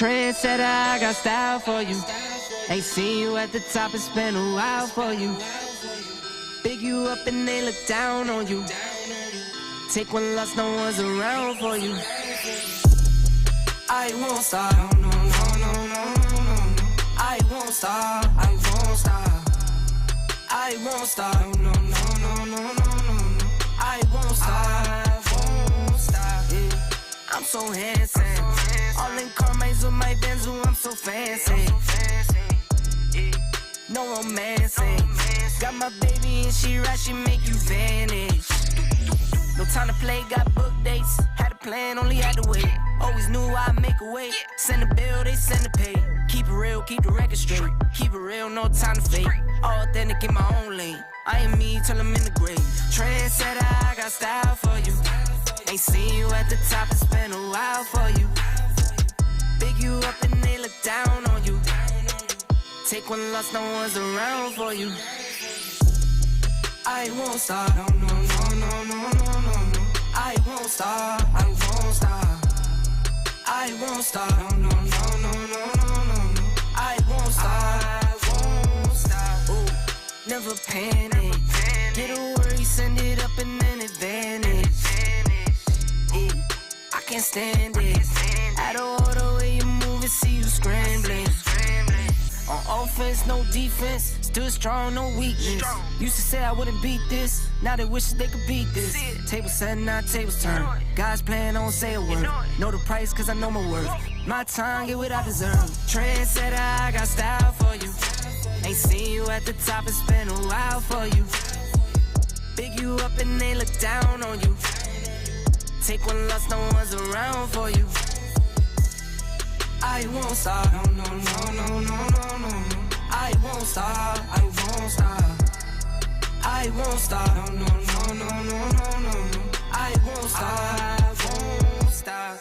Trendsetter, I got style for you. Ain't seen you at the top, it's been a while for you. Big you up and they look down on you. Take one loss, no one's around for you. I won't stop, no, no, no, no, no, no. I won't stop, I won't stop. I won't stop, no, no, no, no, no, no. I won't stop, yeah. I'm so handsome. All in Carmines with my Benzo, I'm so fancy. No romancing. Got my baby and she right, she make you vanish. No time to play, got book dates. Had a plan, only had to wait. Always knew I'd make a way. Send a bill, they send a pay. Keep it real, keep the record straight. Keep it real, no time to fake. All authentic in my own lane. I am me till I'm in the grave. Trendsetter, I got style for you. Ain't seen you at the top, it's been a while for you. Big you up and they look down on you. Take one loss, no one's around for you. I won't stop, no, no, no, no, no, no, no. I won't stop, I won't stop. I won't stop, no, no, no, no, no, no. I won't stop, ooh, never panic. Get a worry, send it up and then advantage. Yeah, I can't stand it. Out of order way you move and see you scrambling. On offense, no defense. Stood strong, no weakness. Used to say I wouldn't beat this. Now they wish they could beat this. Tables set, now tables turn. God's plan, don't say a word. Know the price, cause I know my worth. My time, get what I deserve. Trendsetter, I got style for you. Ain't seen you at the top, it's been a while for you. Big you up and they look down on you. Take one loss, no one's around for you. I won't stop, no, no, no, no, no, no, no. I won't stop, I won't stop. I won't stop, no, no, no, no, no, no, no. I won't stop, won't stop.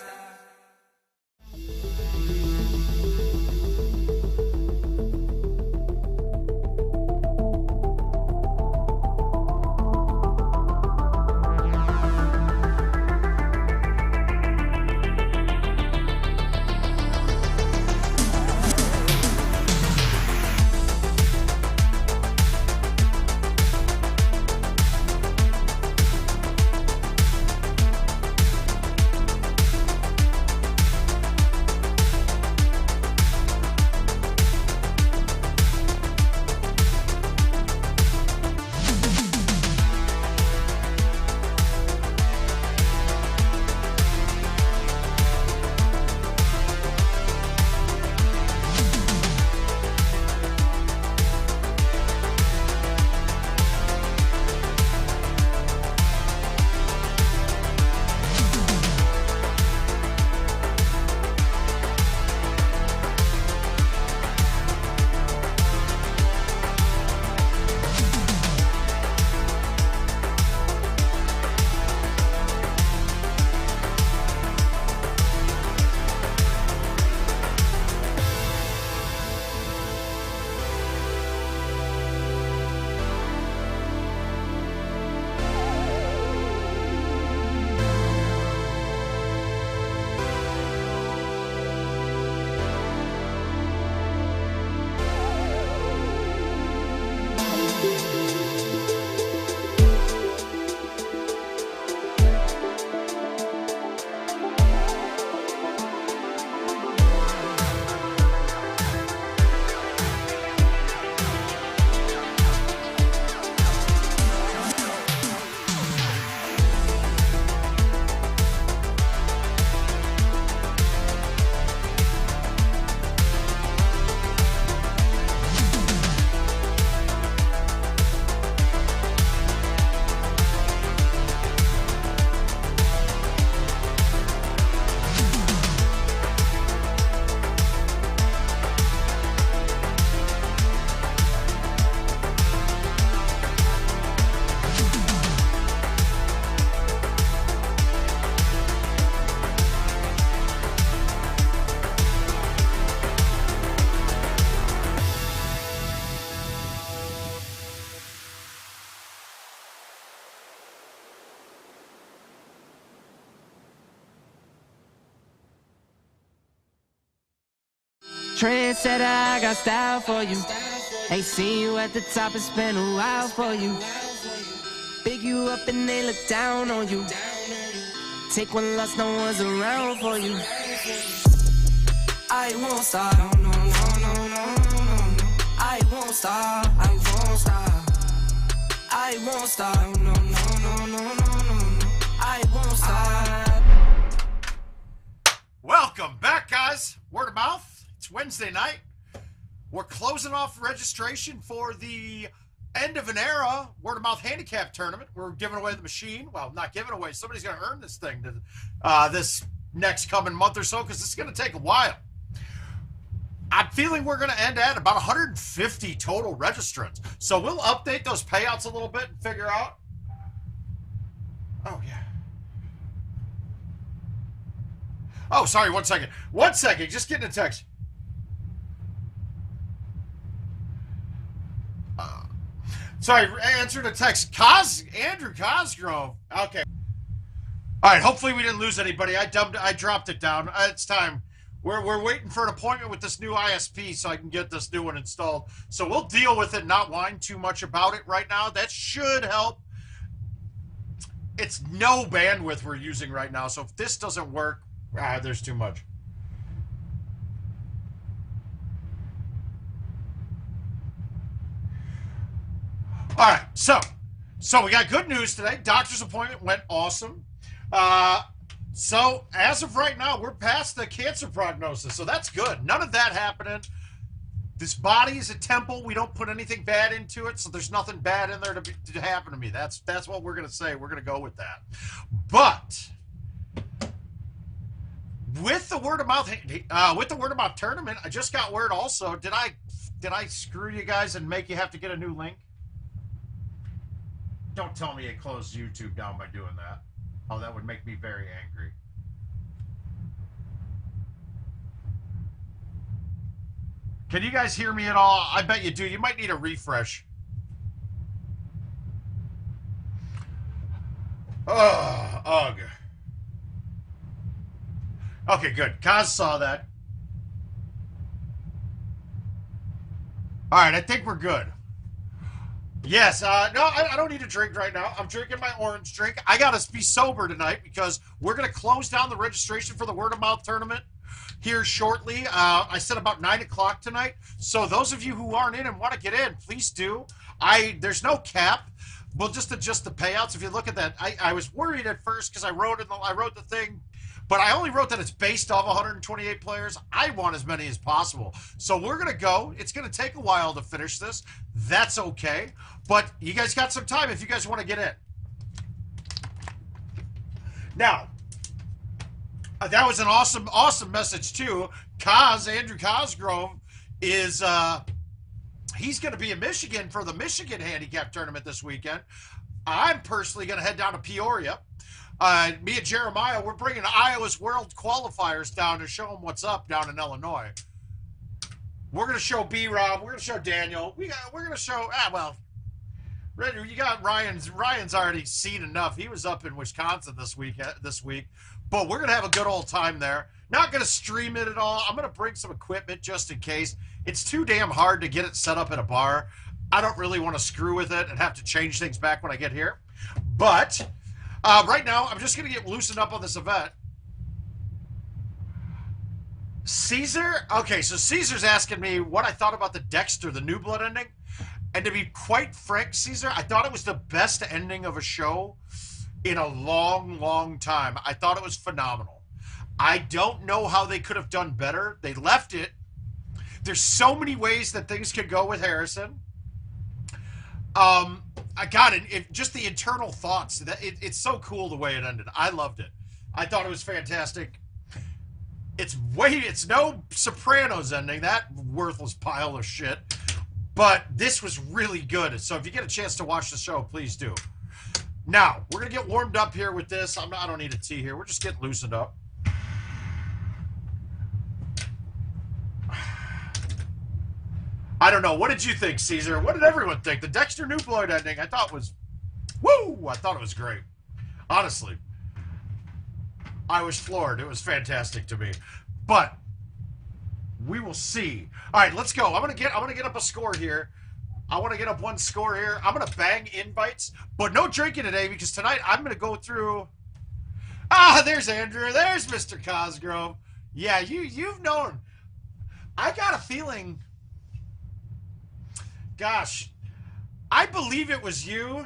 Trendsetter, I got style for you. They see you at the top, it's been a while for you. Big you up and they look down on you. Take one loss, no one's around for you. I won't stop, no, no, no, no, no, no. I won't stop, I won't stop. I won't stop, no, no, no, no, no, no. I won't stop. Welcome back, guys. Word of mouth. It's Wednesday night. We're closing off registration for the end of an era Word of Mouth handicap tournament. We're giving away the machine. Well, not giving away. Somebody's going to earn this thing this next coming month or so, because it's going to take a while. I'm feeling we're going to end at about 150 total registrants. So we'll update those payouts a little bit and figure out. Oh, yeah. Oh, sorry, 1 second. 1 second, just getting a text. Sorry, answered a text. Andrew Cosgrove. Okay. All right, hopefully we didn't lose anybody. I dropped it down. It's time. We're waiting for an appointment with this new ISP so I can get this new one installed. So we'll deal with it, not whine too much about it right now. That should help. It's no bandwidth we're using right now, so if this doesn't work, there's too much. All right, so we got good news today. Doctor's appointment went awesome. So as of right now, we're past the cancer prognosis, so that's good. None of that happening. This body is a temple. We don't put anything bad into it, so there's nothing bad in there to happen to me. That's what we're gonna say. We're gonna go with that. But with the word of mouth tournament, I just got word also. Did I screw you guys and make you have to get a new link? Don't tell me it closed YouTube down by doing that. Oh, that would make me very angry. Can you guys hear me at all? I bet you do. You might need a refresh. Oh, ugh. Okay, good. Kaz saw that. All right, I think we're good. Yes, no, I don't need a drink right now. I'm drinking my orange drink. I got to be sober tonight because we're going to close down the registration for the Word of Mouth tournament here shortly. I said about 9 o'clock tonight. So those of you who aren't in and want to get in, please do. There's no cap. We'll just adjust the payouts. If you look at that, I was worried at first because I wrote the thing, but I only wrote that it's based off 128 players. I want as many as possible. So we're going to go. It's going to take a while to finish this. That's okay. But you guys got some time if you guys want to get in. Now, that was an awesome message too. Andrew Cosgrove is, he's going to be in Michigan for the Michigan Handicap Tournament this weekend. I'm personally going to head down to Peoria. Me and Jeremiah, we're bringing Iowa's World Qualifiers down to show them what's up down in Illinois. We're going to show B-Rob. We're going to show Daniel. We're going to show, you got Ryan's already seen enough. He was up in Wisconsin this week. But we're going to have a good old time there. Not going to stream it at all. I'm going to bring some equipment just in case. It's too damn hard to get it set up at a bar. I don't really want to screw with it and have to change things back when I get here. But right now, I'm just going to get loosened up on this event. Caesar? Okay, so Caesar's asking me what I thought about the Dexter, the New Blood ending. And to be quite frank, Caesar, I thought it was the best ending of a show in a long, long time. I thought it was phenomenal. I don't know how they could have done better. They left it. There's so many ways that things could go with Harrison. I got it. Just the internal thoughts. It's so cool the way it ended. I loved it. I thought it was fantastic. It's no Sopranos ending, that worthless pile of shit. But this was really good. So if you get a chance to watch the show, please do. Now, we're going to get warmed up here with this. I don't need a tea here. We're just getting loosened up. I don't know. What did you think, Caesar? What did everyone think? The Dexter New Blood ending, I thought was, woo! I thought it was great. Honestly. I was floored. It was fantastic to me. But We will see. All right, let's go. I'm gonna get up a score here. I want to get up one score here. I'm gonna bang invites, but no drinking today because tonight I'm gonna go through. Ah, there's Andrew. There's Mr. Cosgrove. Yeah, you've known. I got a feeling. Gosh, I believe it was you.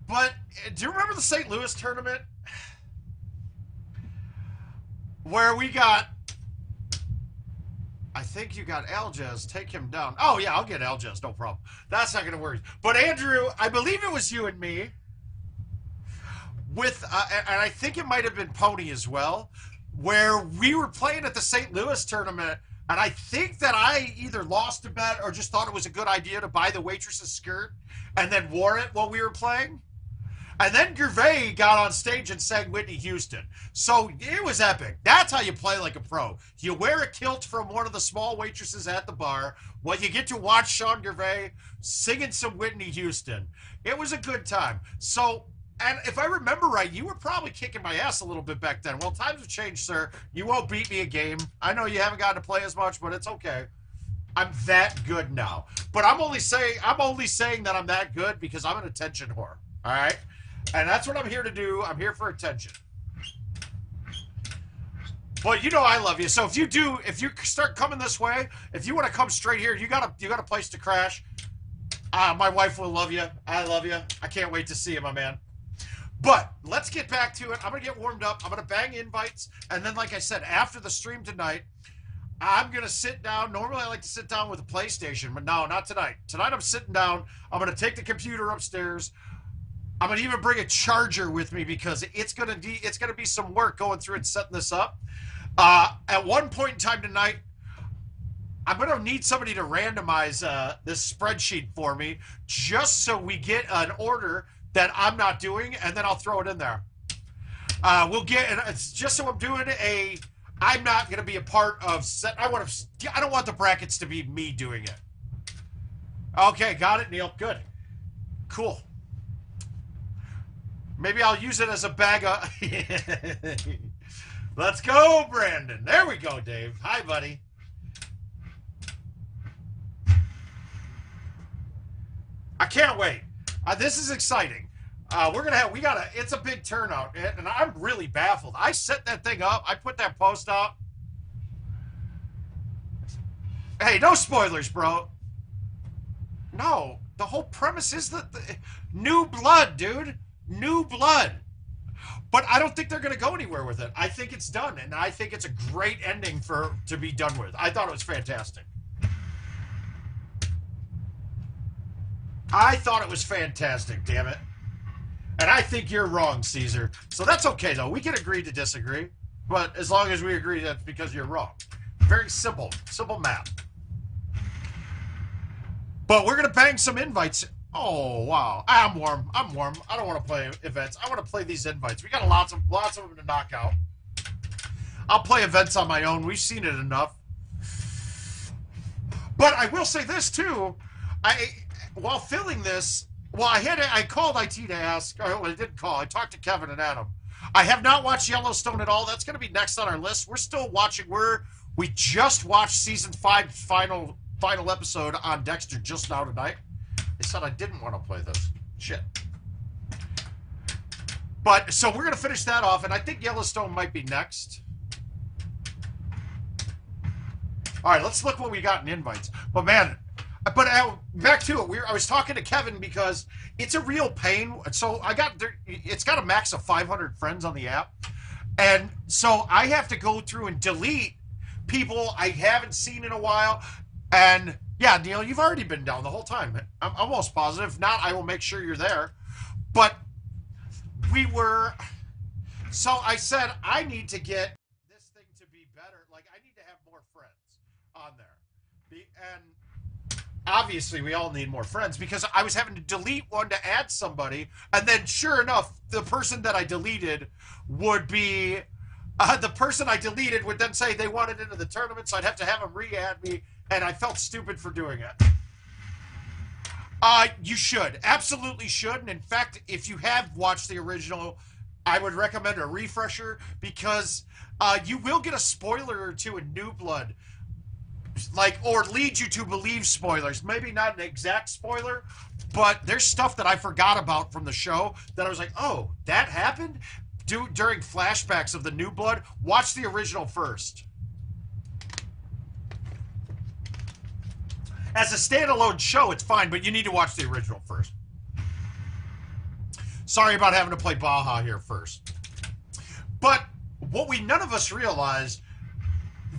But do you remember the St. Louis tournament where we got? I think you got Aljaz. Take him down. Oh, yeah, I'll get Aljaz. No problem. That's not going to worry. But, Andrew, I believe it was you and me with, and I think it might have been Pony as well, where we were playing at the St. Louis tournament, and I think that I either lost a bet or just thought it was a good idea to buy the waitress's skirt and then wore it while we were playing. And then Gervais got on stage and sang Whitney Houston. So it was epic. That's how you play like a pro. You wear a kilt from one of the small waitresses at the bar while you get to watch Sean Gervais singing some Whitney Houston. It was a good time. So, and if I remember right, you were probably kicking my ass a little bit back then. Well, times have changed, sir. You won't beat me a game. I know you haven't gotten to play as much, but it's okay. I'm that good now. But I'm only saying that I'm that good because I'm an attention whore. All right? And that's what I'm here to do. I'm here for attention. But you know I love you. So if you start coming this way, if you want to come straight here, you got a place to crash. My wife will love you. I love you. I can't wait to see you, my man. But let's get back to it. I'm going to get warmed up. I'm going to bang invites. And then, like I said, after the stream tonight, I'm going to sit down. Normally, I like to sit down with a PlayStation, but no, not tonight. Tonight, I'm sitting down. I'm going to take the computer upstairs. I'm going to even bring a charger with me because it's going to be some work going through and setting this up. At one point in time tonight, I'm going to need somebody to randomize this spreadsheet for me just so we get an order that I'm not doing, and then I'll throw it in there. We'll get, and it's just so I'm doing I'm not going to be a part of I don't want the brackets to be me doing it. Okay, got it, Neil. Good. Cool. Maybe I'll use it as a bag of... Let's go, Brandon. There we go, Dave. Hi, buddy. I can't wait. This is exciting. It's a big turnout, and I'm really baffled. I set that thing up. I put that post out. Hey, no spoilers, bro. No, the whole premise is that new blood, dude. New blood. But I don't think they're going to go anywhere with it. I think it's done, and I think it's a great ending to be done with. I thought it was fantastic. I thought it was fantastic, damn it. And I think you're wrong, Caesar. So that's okay, though. We can agree to disagree. But as long as we agree that's because you're wrong. Very simple. Simple math. But we're going to bang some invites. Oh, wow. I'm warm. I'm warm. I don't want to play events. I want to play these invites. We got lots of them to knock out. I'll play events on my own. We've seen it enough. But I will say this, too. While filling this, I called IT to ask. Well, I didn't call. I talked to Kevin and Adam. I have not watched Yellowstone at all. That's going to be next on our list. We're still watching. We just watched season 5 final episode on Dexter just now tonight. They said I didn't want to play this. Shit. But, so we're going to finish that off, and I think Yellowstone might be next. All right, let's look what we got in invites. But, man, back to it. I was talking to Kevin because it's a real pain. So it's got a max of 500 friends on the app. And so I have to go through and delete people I haven't seen in a while. And... yeah, Neil, you've already been down the whole time. I'm almost positive. If not, I will make sure you're there. But so I said, I need to get this thing to be better. Like, I need to have more friends on there. And obviously, we all need more friends because I was having to delete one to add somebody. And then, sure enough, the person that I deleted would be... the person I deleted would then say they wanted into the tournament, so I'd have to have them re-add me. And I felt stupid for doing it. You should. Absolutely should. And in fact, if you have watched the original, I would recommend a refresher because you will get a spoiler or two in New Blood, like, or lead you to believe spoilers. Maybe not an exact spoiler, but there's stuff that I forgot about from the show that I was like, oh, that happened during flashbacks of the New Blood. Watch the original first. As a standalone show, it's fine, but you need to watch the original first. Sorry about having to play Baja here first. But what none of us realize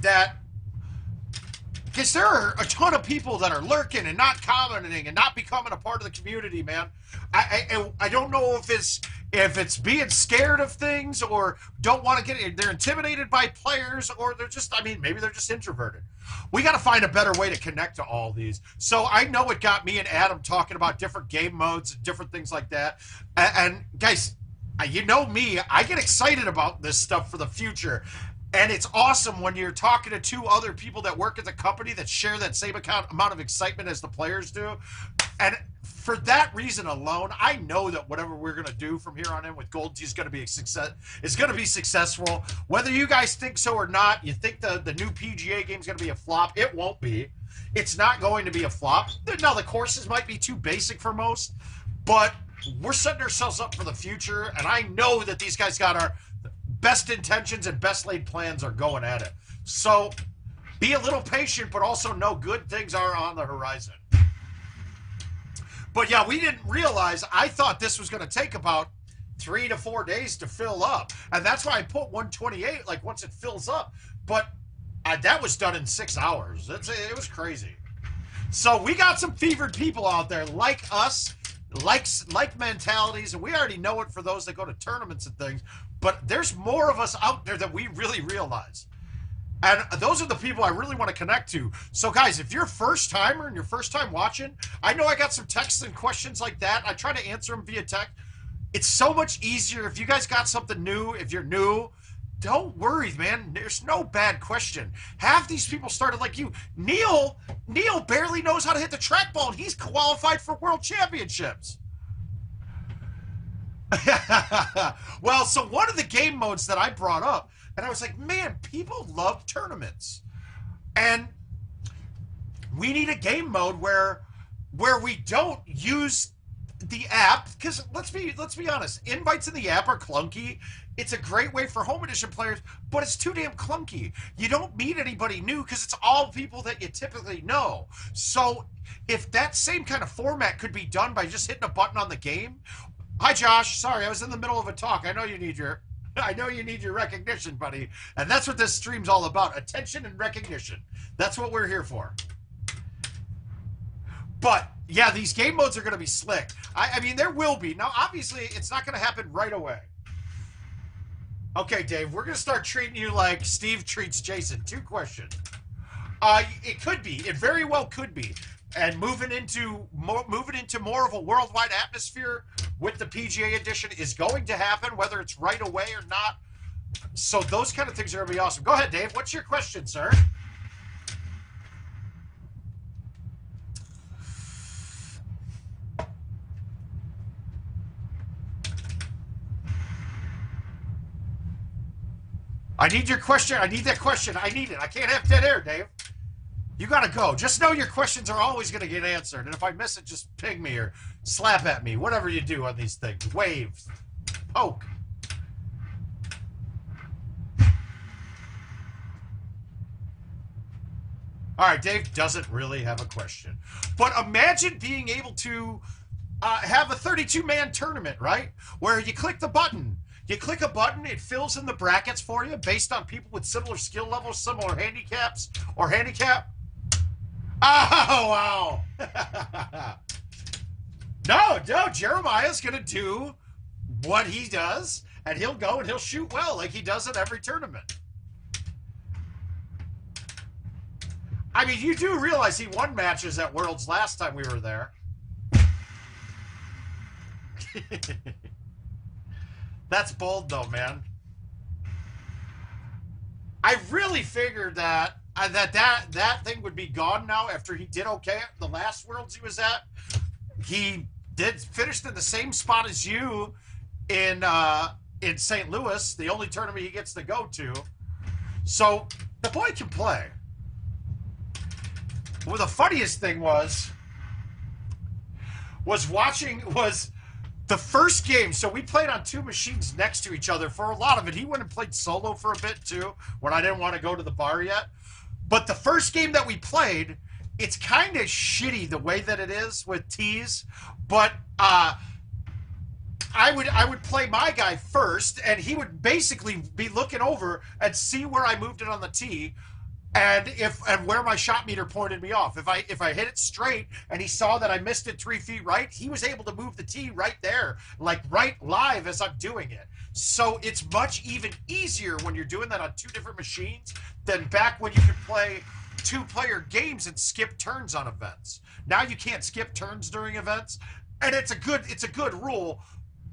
that, because there are a ton of people that are lurking and not commenting and not becoming a part of the community, man. I don't know if it's being scared of things or don't want to get, they're intimidated by players, or they're just, I mean, maybe they're just introverted. We got to find a better way to connect to all these. So I know it got me and Adam talking about different game modes and different things like that. And guys, you know me, I get excited about this stuff for the future. And it's awesome when you're talking to two other people that work at the company that share that same amount of excitement as the players do. And for that reason alone, I know that whatever we're going to do from here on in with GoldenTeeTV is going to be a success. It's going to be successful. Whether you guys think so or not, you think the new PGA game is going to be a flop. It won't be. It's not going to be a flop. Now, the courses might be too basic for most, but we're setting ourselves up for the future. And I know that these guys got our best intentions and best laid plans are going at it. So be a little patient, but also know good things are on the horizon. But yeah, we didn't realize, I thought this was going to take about 3 to 4 days to fill up. And that's why I put 128, like once it fills up. But that was done in 6 hours. It was crazy. So we got some fevered people out there like us, like mentalities, and we already know it for those that go to tournaments and things. But there's more of us out there than we really realize. And those are the people I really want to connect to. So, guys, if you're a first-timer and you're first time watching, I know I got some texts and questions like that. I try to answer them via text. It's so much easier. If you guys got something new, if you're new, don't worry, man. There's no bad question. Half these people started like you. Neil barely knows how to hit the trackball, and he's qualified for World Championships. Well, so one of the game modes that I brought up, and I was like, man, people love tournaments. And we need a game mode where we don't use the app, because let's be honest, invites in the app are clunky. It's a great way for home edition players, but it's too damn clunky. You don't meet anybody new because it's all people that you typically know. So if that same kind of format could be done by just hitting a button on the game. Hi, Josh. Sorry, I was in the middle of a talk. I know you need your recognition, buddy. And that's what this stream's all about. Attention and recognition. That's what we're here for. But, yeah, these game modes are going to be slick. I mean, there will be. Now, obviously, it's not going to happen right away. Okay, Dave, we're going to start treating you like Steve treats Jason. 2 questions. It could be. It very well could be. And moving into more of a worldwide atmosphere with the PGA edition is going to happen, whether it's right away or not. So those kind of things are going to be awesome. Go ahead, Dave. What's your question, sir? I need your question. I need that question. I need it. I can't have dead air, Dave. You got to go. Just know your questions are always going to get answered. And if I miss it, just ping me or slap at me. Whatever you do on these things. Wave. Poke. All right, Dave doesn't really have a question. But imagine being able to have a 32-man tournament, right? Where you click the button. You click a button, it fills in the brackets for you based on people with similar skill levels, similar handicaps, or handicap. Oh, wow. No, Jeremiah's going to do what he does, and he'll go and he'll shoot well like he does at every tournament. I mean, you do realize he won matches at Worlds last time we were there. That's bold, though, man. I really figured that that thing would be gone now after he did okay at the last Worlds he was at. He did finished in the same spot as you in in St. Louis, the only tournament he gets to go to. So the boy can play. Well, the funniest thing was the first game. So we played on 2 machines next to each other for a lot of it. He went and played solo for a bit too when I didn't want to go to the bar yet. But the first game that we played, it's kind of shitty the way that it is with tees. But I would play my guy first, and he would basically be looking over and see where I moved it on the tee. And where my shot meter pointed me off. If I hit it straight and he saw that I missed it 3 feet right, he was able to move the tee right there, like right live as I'm doing it. So it's much even easier when you're doing that on 2 different machines than back when you could play 2-player games and skip turns on events. Now you can't skip turns during events, and it's a good rule,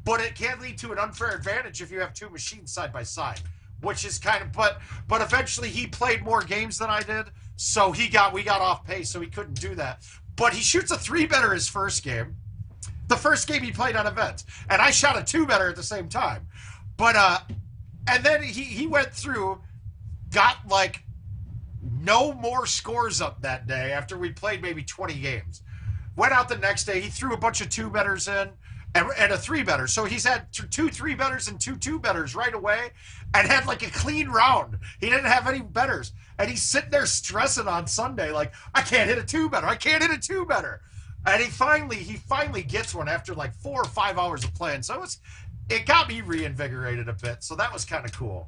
but it can lead to an unfair advantage if you have 2 machines side by side. Which is kind of, but eventually he played more games than I did, so we got off pace, so he couldn't do that. But he shoots a 3-better his first game, the first game he played on events, and I shot a 2-better at the same time. But and then he went through, got like no more scores up that day after we played maybe 20 games. Went out the next day, he threw a bunch of 2-betters in. And a 3-better. So he's had 2 3-betters and 2 2-betters right away and had like a clean round. He didn't have any betters. And he's sitting there stressing on Sunday like, I can't hit a 2-better. I can't hit a 2-better. And he finally gets one after like 4 or 5 hours of playing. So it got me reinvigorated a bit. So that was kind of cool.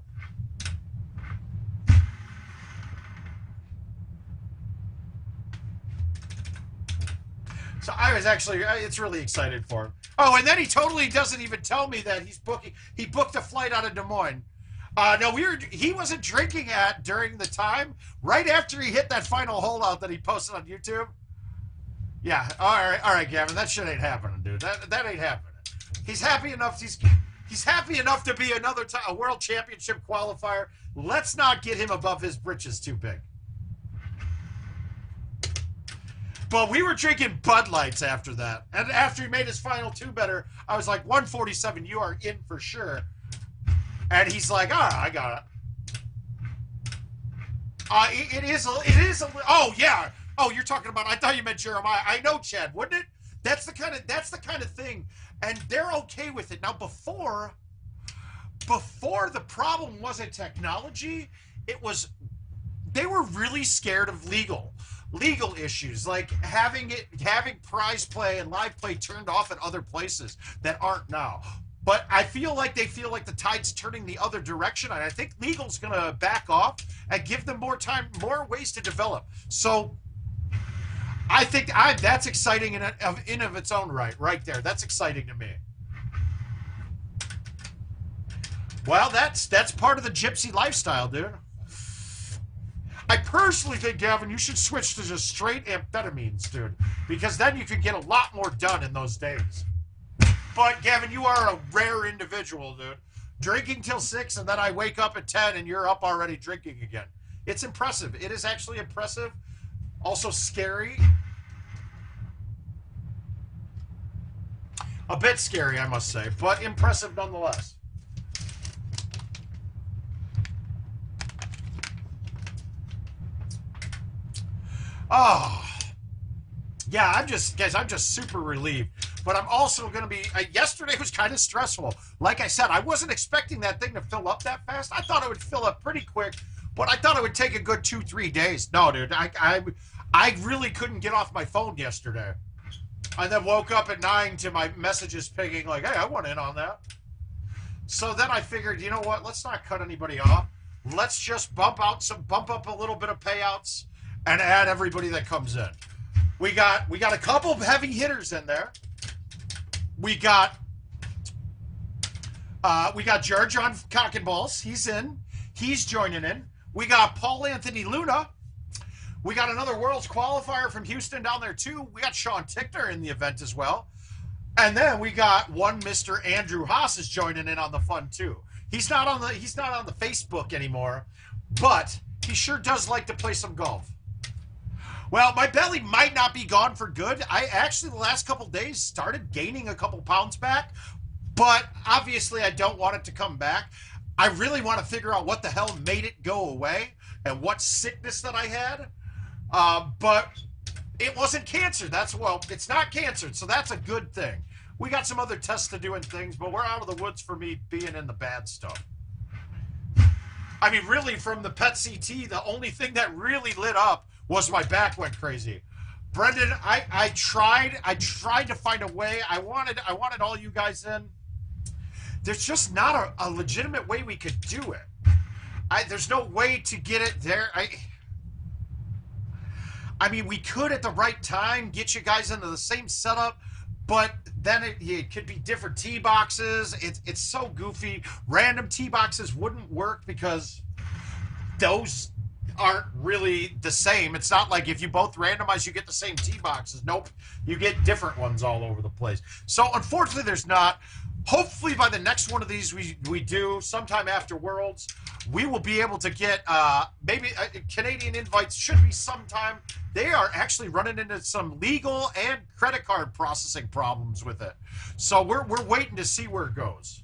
So I was actually, it's really excited for him. Oh, and then he totally doesn't even tell me that he booked a flight out of Des Moines. No, he wasn't drinking during the time, right after he hit that final holdout that he posted on YouTube. Yeah, all right, Gavin, that shit ain't happening, dude. That ain't happening. He's happy enough, he's happy enough to be a world championship qualifier. Let's not get him above his britches too big. But we were drinking Bud Lights after that. And after he made his final 2-better, I was like, 147, you are in for sure. And he's like, all right, I got it. It is oh, yeah. Oh, you're talking about, I thought you meant Jeremiah. I know, Chad, wouldn't it? That's the kind of thing. And they're okay with it. Now, before the problem wasn't technology, they were really scared of legal issues, like having prize play and live play turned off at other places that aren't now. But I feel like they feel like the tide's turning the other direction, and I think legal's going to back off and give them more time, more ways to develop. So I think that's exciting in of its own right there. That's exciting to me. Well, that's part of the gypsy lifestyle, dude. I personally think, Gavin, you should switch to just straight amphetamines, dude, because then you can get a lot more done in those days. But, Gavin, you are a rare individual, dude. Drinking till 6, and then I wake up at 10, and you're up already drinking again. It's impressive. It is actually impressive. Also scary. A bit scary, I must say, but impressive nonetheless. Oh, yeah, I'm just super relieved. But I'm also going to be, yesterday was kind of stressful. Like I said, I wasn't expecting that thing to fill up that fast. I thought it would fill up pretty quick, but I thought it would take a good 2-3 days. No, dude, I really couldn't get off my phone yesterday. I then woke up at 9 to my messages pinging like, hey, I want in on that. So then I figured, you know what, let's not cut anybody off. Let's just bump up a little bit of payouts and add everybody that comes in. We got a couple of heavy hitters in there. We got George on Cock and Balls. He's in. He's joining in. We got Paul Anthony Luna. We got another Worlds qualifier from Houston down there too. We got Sean Tickner in the event as well. And then we got one Mr. Andrew Haas is joining in on the fun too. He's not on the Facebook anymore, but he sure does like to play some golf. Well, my belly might not be gone for good. I actually, the last couple days, started gaining a couple pounds back, But obviously, I don't want it to come back. I really want to figure out what the hell made it go away and what sickness that I had. But it wasn't cancer. Well, it's not cancer, so that's a good thing. We got some other tests to do and things, but we're out of the woods for me being in the bad stuff. I mean, really, from the PET CT, the only thing that really lit up was my back went crazy. Brendan, I tried to find a way. I wanted all you guys in. There's just not a legitimate way we could do it. There's no way to get it there. I mean, we could at the right time get you guys into the same setup, but then it could be different tee boxes. It's so goofy. Random tee boxes wouldn't work because those aren't really the same. It's not like if you both randomize, you get the same tee boxes. Nope, you get different ones all over the place. So unfortunately, there's not. Hopefully, by the next one of these we do sometime after Worlds, we will be able to get maybe Canadian invites. Should be sometime. They are actually running into some legal and credit card processing problems with it, so we're waiting to see where it goes.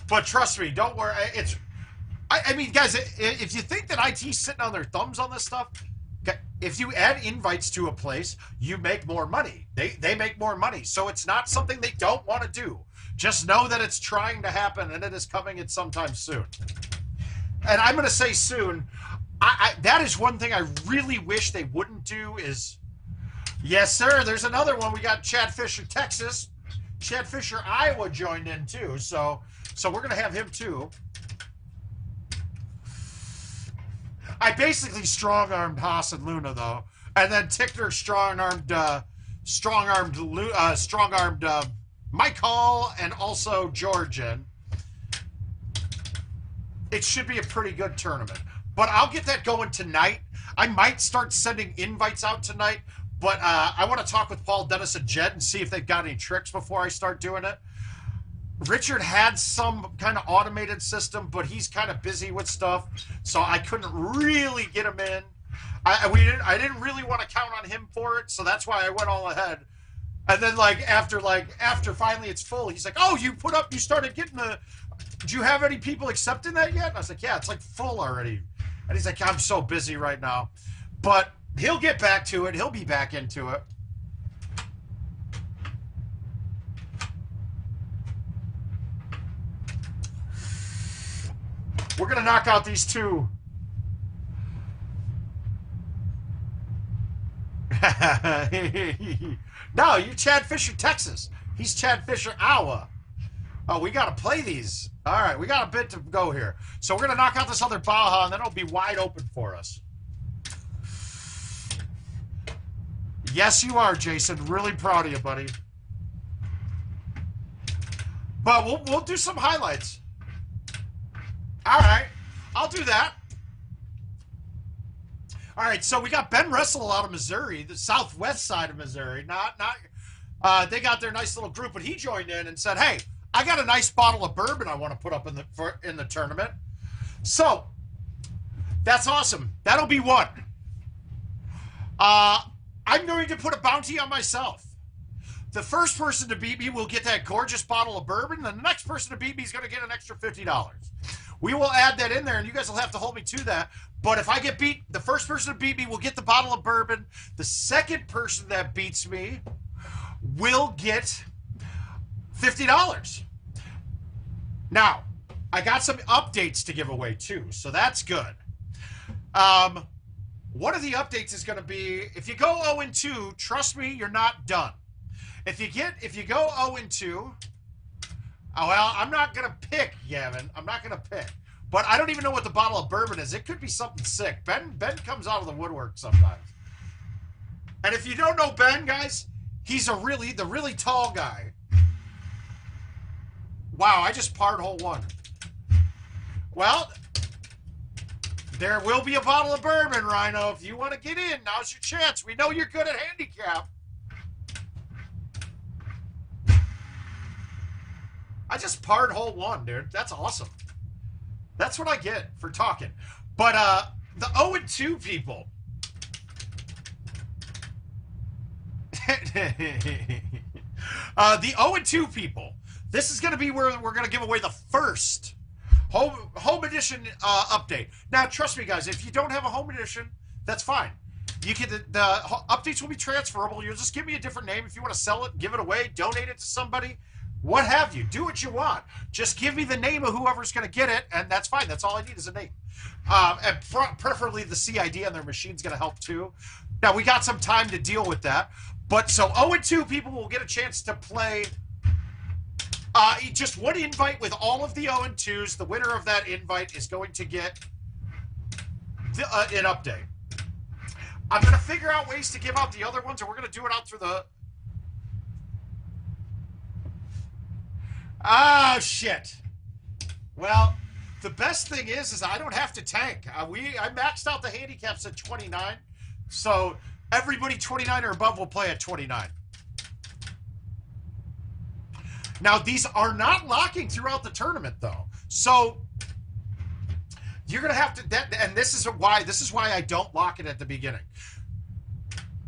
But trust me, don't worry. I mean, guys, if you think that IT's sitting on their thumbs on this stuff, if you add invites to a place, you make more money. They make more money. So it's not something they don't want to do. Just know that it's trying to happen, and it is coming at sometime soon. And I'm going to say soon, that is one thing I really wish they wouldn't do is, yes, sir, there's another one. We got Chad Fisher, Texas. Chad Fisher, Iowa joined in too. So we're going to have him too. I basically strong-armed Haas and Luna, though. And then Tickner strong-armed Mike Hall and also Georgian. It should be a pretty good tournament. But I'll get that going tonight. I might start sending invites out tonight, but I want to talk with Paul, Dennis, and Jed and see if they've got any tricks before I start doing it. Richard had some kind of automated system, but he's kind of busy with stuff, so I couldn't really get him in. I didn't really want to count on him for it, so that's why I went all ahead. And then after finally it's full, he's like, "Oh, you started getting the. Do you have any people accepting that yet?" And I was like, "Yeah, it's full already." And he's like, "I'm so busy right now," but he'll get back to it. He'll be back into it. We're going to knock out these two. No, you're Chad Fisher, Texas. He's Chad Fisher, Iowa. Oh, we got to play these. All right, we got a bit to go here. So we're going to knock out this other Baja, and then it'll be wide open for us. Yes, you are, Jason. Really proud of you, buddy. But we'll do some highlights. All right, I'll do that. All right, so we got Ben Russell out of Missouri, the southwest side of Missouri. They got their nice little group, but he joined in and said, "Hey, I got a nice bottle of bourbon I want to put up in the tournament." So that's awesome. That'll be one. I'm going to put a bounty on myself. The first person to beat me will get that gorgeous bottle of bourbon, and the next person to beat me is going to get an extra $50. We will add that in there, and you guys will have to hold me to that. But if I get beat, the first person to beat me will get the bottle of bourbon. The second person that beats me will get $50. Now, I got some updates to give away, too, so that's good. One of the updates is going to be, if you go 0-2, trust me, you're not done. If you go 0-2, oh, well, I'm not going to pick, Gavin. I'm not going to pick. But I don't even know what the bottle of bourbon is. It could be something sick. Ben comes out of the woodwork sometimes. And if you don't know Ben, guys, he's the really tall guy. Wow, I just parred hole one. Well, there will be a bottle of bourbon, Rhino. If you want to get in, now's your chance. We know you're good at handicap. I just parred hole one, dude. That's awesome. That's what I get for talking. But the 0-2 people, The 0-2 people. This is going to be where we're going to give away the first home edition update. Now, trust me, guys, if you don't have a home edition, that's fine. You can the updates will be transferable. You'll just give me a different name if you want to sell it, give it away, donate it to somebody, what have you. Do what you want. Just give me the name of whoever's going to get it, and that's fine. That's all I need is a name. And preferably the CID on their machine's going to help too. Now, we got some time to deal with that. But so 0-2 people will get a chance to play just one invite with all of the 0-2s. The winner of that invite is going to get an update. I'm going to figure out ways to give out the other ones, or we're going to do it out through the... Oh, shit. Well, the best thing is I don't have to tank. I maxed out the handicaps at 29, so everybody 29 or above will play at 29. Now, these are not locking throughout the tournament, though. So you're going to have to, and this is why I don't lock it at the beginning.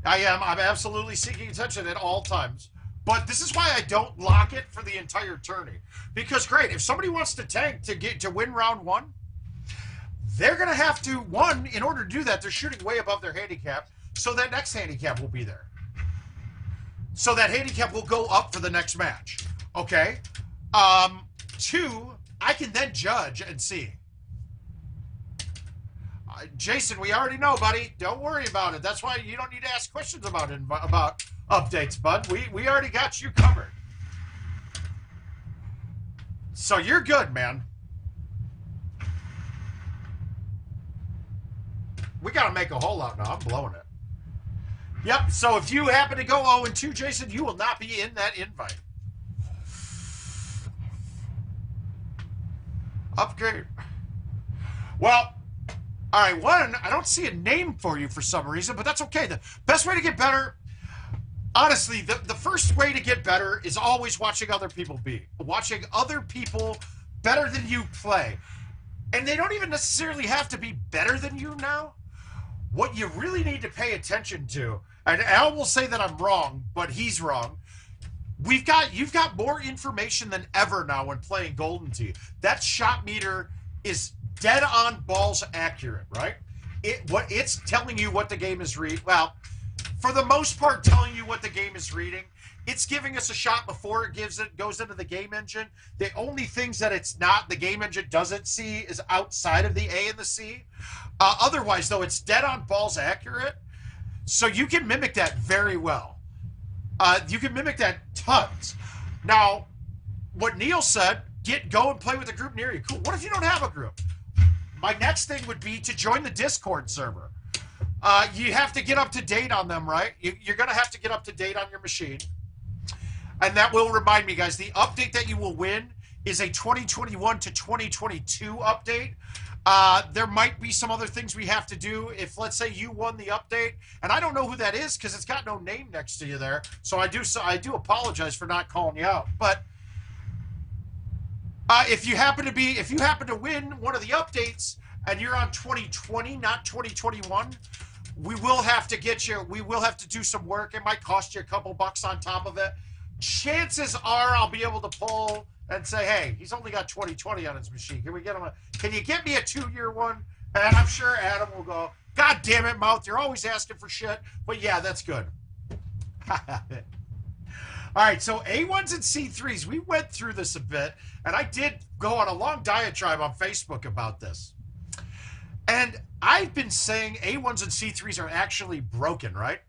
I'm absolutely seeking attention at all times. But this is why I don't lock it for the entire tourney. Because, great, if somebody wants to tank to win round one, they're going to have to, one, in order to do that, they're shooting way above their handicap, so that next handicap will be there. So that handicap will go up for the next match. Okay? Two, I can then judge and see. Jason, we already know, buddy. Don't worry about it. That's why you don't need to ask questions about updates, bud. We already got you covered. So you're good, man. We got to make a hole out now. I'm blowing it. Yep, so if you happen to go 0-2, Jason, you will not be in that invite. Upgrade. Well, all right, one, I don't see a name for you for some reason, but that's okay. The best way to get better, honestly, the first way to get better is always watching other people be. Watching other people better than you play. And they don't even necessarily have to be better than you now. What you really need to pay attention to, and Al will say that I'm wrong, but he's wrong. You've got more information than ever now when playing Golden Tee. That shot meter is dead on balls accurate, right? It's telling you what the game is reading. Well, for the most part, telling you what the game is reading. It's giving us a shot before it goes into the game engine. The only things that the game engine doesn't see is outside of the A and the C. Otherwise, though, it's dead on balls accurate. So you can mimic that very well. You can mimic that tons. Now, what Neil said, go and play with a group near you. Cool. What if you don't have a group? My next thing would be to join the Discord server. You have to get up to date on them, right? You're going to have to get up to date on your machine. And that will remind me, guys, the update that you will win is a 2021 to 2022 update. There might be some other things we have to do if, let's say, you won the update, and I don't know who that is because it's got no name next to you there. So I do apologize for not calling you out. But if you happen to win one of the updates and you're on 2020, not 2021, we will have to get you. We will have to do some work. It might cost you a couple bucks on top of it. Chances are I'll be able to pull and say, hey, he's only got 2020 on his machine. Can we get him can you get me a 2-year one? And I'm sure Adam will go, God damn it, Mouth, you're always asking for shit. But yeah, that's good. All right, so A1s and C3s, we went through this a bit, and I did go on a long diatribe on Facebook about this. And I've been saying A1s and C3s are actually broken, right?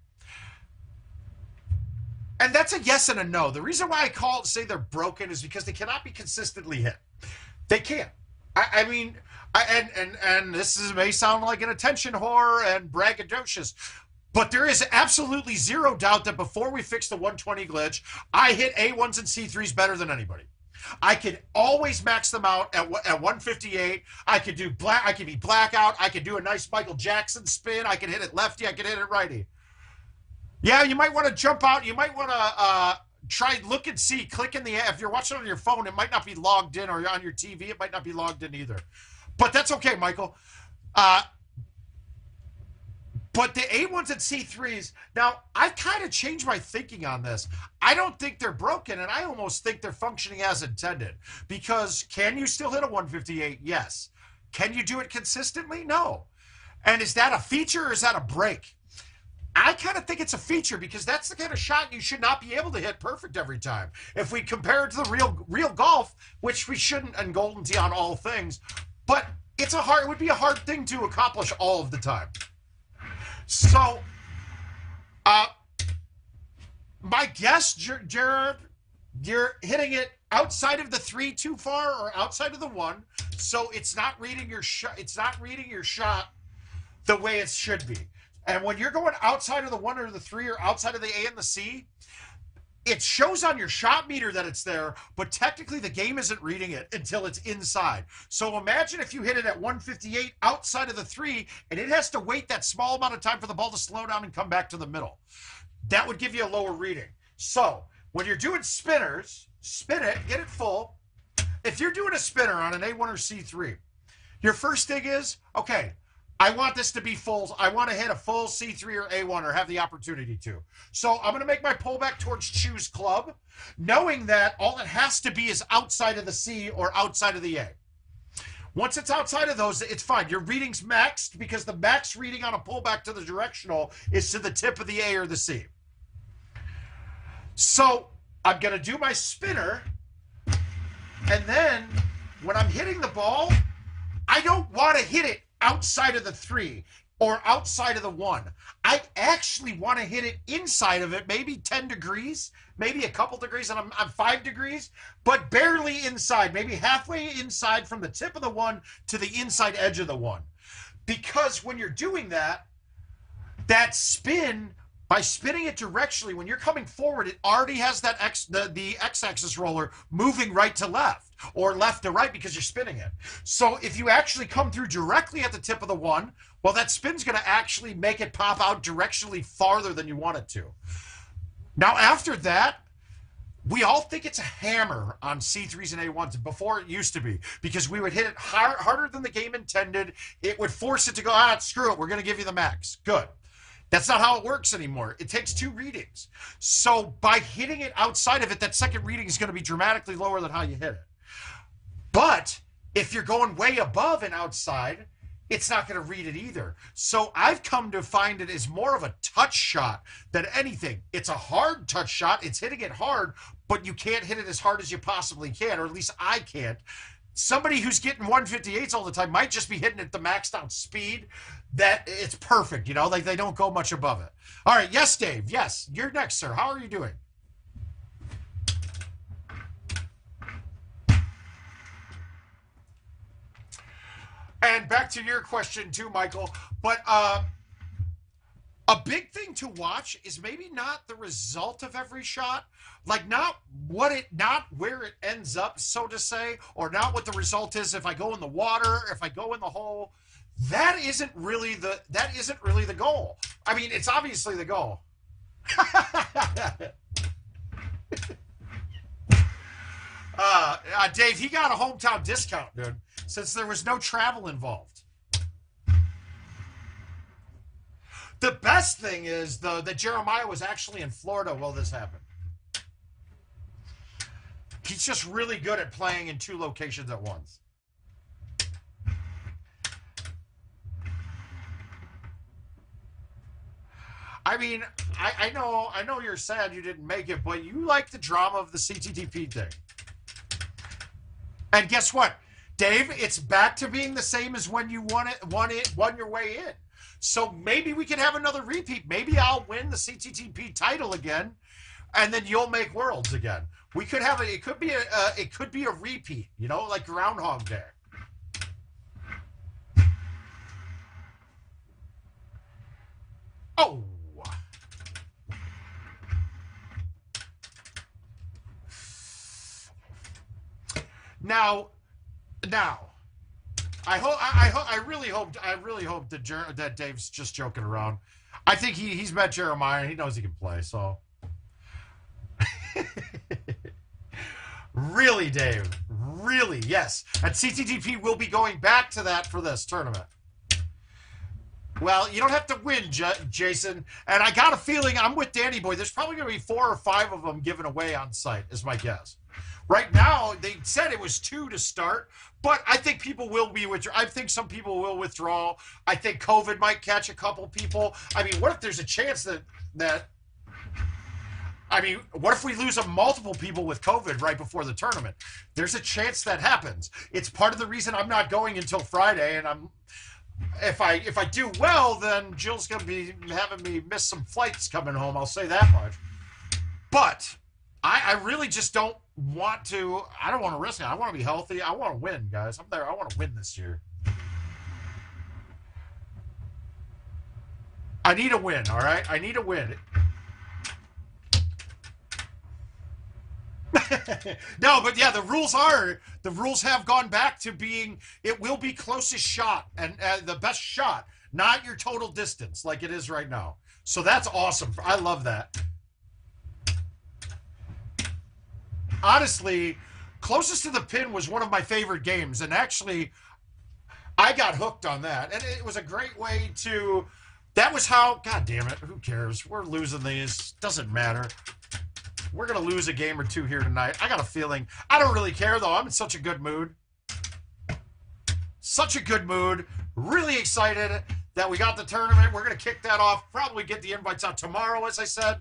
And that's a yes and a no. The reason why I say they're broken is because they cannot be consistently hit. They can't. I mean, this may sound like an attention whore and braggadocious, but there is absolutely zero doubt that before we fixed the 120 glitch, I hit A1s and C3s better than anybody. I could always max them out at 158. I could do I could be blackout. I could do a nice Michael Jackson spin. I could hit it lefty. I could hit it righty. Yeah, you might want to jump out. You might want to try look and see. Click in the if you're watching on your phone, it might not be logged in, or on your TV, it might not be logged in either. But that's okay, Michael. But the A1s and C3s, now I've kind of changed my thinking on this. I don't think they're broken, and I almost think they're functioning as intended. Because can you still hit a 158? Yes. Can you do it consistently? No. And is that a feature or is that a break? I kind of think it's a feature because that's the kind of shot you should not be able to hit perfect every time. If we compare it to the real golf, which we shouldn't in Golden Tee on all things, but it would be a hard thing to accomplish all of the time. So, my guess, Jared, you're hitting it outside of the 3 too far or outside of the 1, so it's not reading your shot. It's not reading your shot the way it should be. And when you're going outside of the 1 or the 3 or outside of the A and the C, it shows on your shot meter that it's there, but technically the game isn't reading it until it's inside. So imagine if you hit it at 158 outside of the 3, and it has to wait that small amount of time for the ball to slow down and come back to the middle. That would give you a lower reading. So when you're doing spinners, spin it, get it full. If you're doing a spinner on an A1 or C3, your first thing is, okay, I want this to be full. I want to hit a full C3 or A1 or have the opportunity to. So I'm going to make my pullback towards choose club, knowing that all it has to be is outside of the C or outside of the A. Once it's outside of those, it's fine. Your reading's maxed because the max reading on a pullback to the directional is to the tip of the A or the C. So I'm going to do my spinner, and then when I'm hitting the ball, I don't want to hit it outside of the 3 or outside of the 1. I actually want to hit it inside of it, maybe 10 degrees, maybe a couple degrees, and I'm 5 degrees, but barely inside, maybe halfway inside from the tip of the 1 to the inside edge of the 1. Because when you're doing that, that spin, by spinning it directionally, when you're coming forward, it already has that the x-axis roller moving right to left or left to right because you're spinning it. So if you actually come through directly at the tip of the 1, well, that spin's going to actually make it pop out directionally farther than you want it to. Now, after that, we all think it's a hammer on C3s and A1s before it used to be, because we would hit it harder than the game intended. It would force it to go, screw it, we're going to give you the max. Good. That's not how it works anymore. It takes 2 readings. So by hitting it outside of it, that second reading is going to be dramatically lower than how you hit it. But if you're going way above and outside, it's not going to read it either. So I've come to find it as more of a touch shot than anything. It's a hard touch shot. It's hitting it hard, but you can't hit it as hard as you possibly can, or at least I can't. Somebody who's getting 158s all the time might just be hitting at the maxed out speed that it's perfect, like they don't go much above it. All right, yes, Dave. Yes, you're next, sir. How are you doing? And back to your question too, Michael. But a big thing to watch is maybe not the result of every shot, like not where it ends up, so to say, or not what the result is if I go in the water, if I go in the hole. That isn't really the goal. I mean, it's obviously the goal. Dave, he got a hometown discount, dude, since there was no travel involved. The best thing is, though, that Jeremiah was actually in Florida while this happened. He's just really good at playing in 2 locations at once. I mean, I know you're sad you didn't make it, but you like the drama of the CTTP thing. And guess what, Dave? It's back to being the same as when you won your way in. So maybe we can have another repeat. Maybe I'll win the CTTP title again, and then you'll make Worlds again. We could have it could be a repeat, like Groundhog Day. Oh. Now, I really hope that Dave's just joking around. I think he's met Jeremiah and he knows he can play. So, really, Dave, really, yes. And CTTP will be going back to that for this tournament. Well, you don't have to win, Jason. And I got a feeling I'm with Danny Boy. There's probably going to be 4 or 5 of them given away on site, is my guess. Right now, they said it was 2 to start, but I think people will be I think some people will withdraw. I think COVID might catch a couple people. I mean, what if there's a chance that I mean, what if we lose multiple people with COVID right before the tournament? There's a chance that happens. It's part of the reason I'm not going until Friday, and if I do well, then Jill's going to be having me miss some flights coming home. I'll say that much. But I really just don't want to. I don't want to risk it. I want to be healthy. I want to win, guys. I'm there. I want to win this year. I need a win, all right? I need a win. No, but yeah, the rules have gone back to being, it will be closest shot and the best shot, not your total distance like it is right now. So that's awesome. I love that. Honestly, closest to the pin was one of my favorite games, and actually I got hooked on that, and it was a great way to, that was how, god damn it, who cares? We're losing these, doesn't matter. We're going to lose a game or 2 here tonight. I got a feeling. I don't really care, though. I'm in such a good mood. Such a good mood. Really excited that we got the tournament. We're going to kick that off. Probably get the invites out tomorrow, as I said.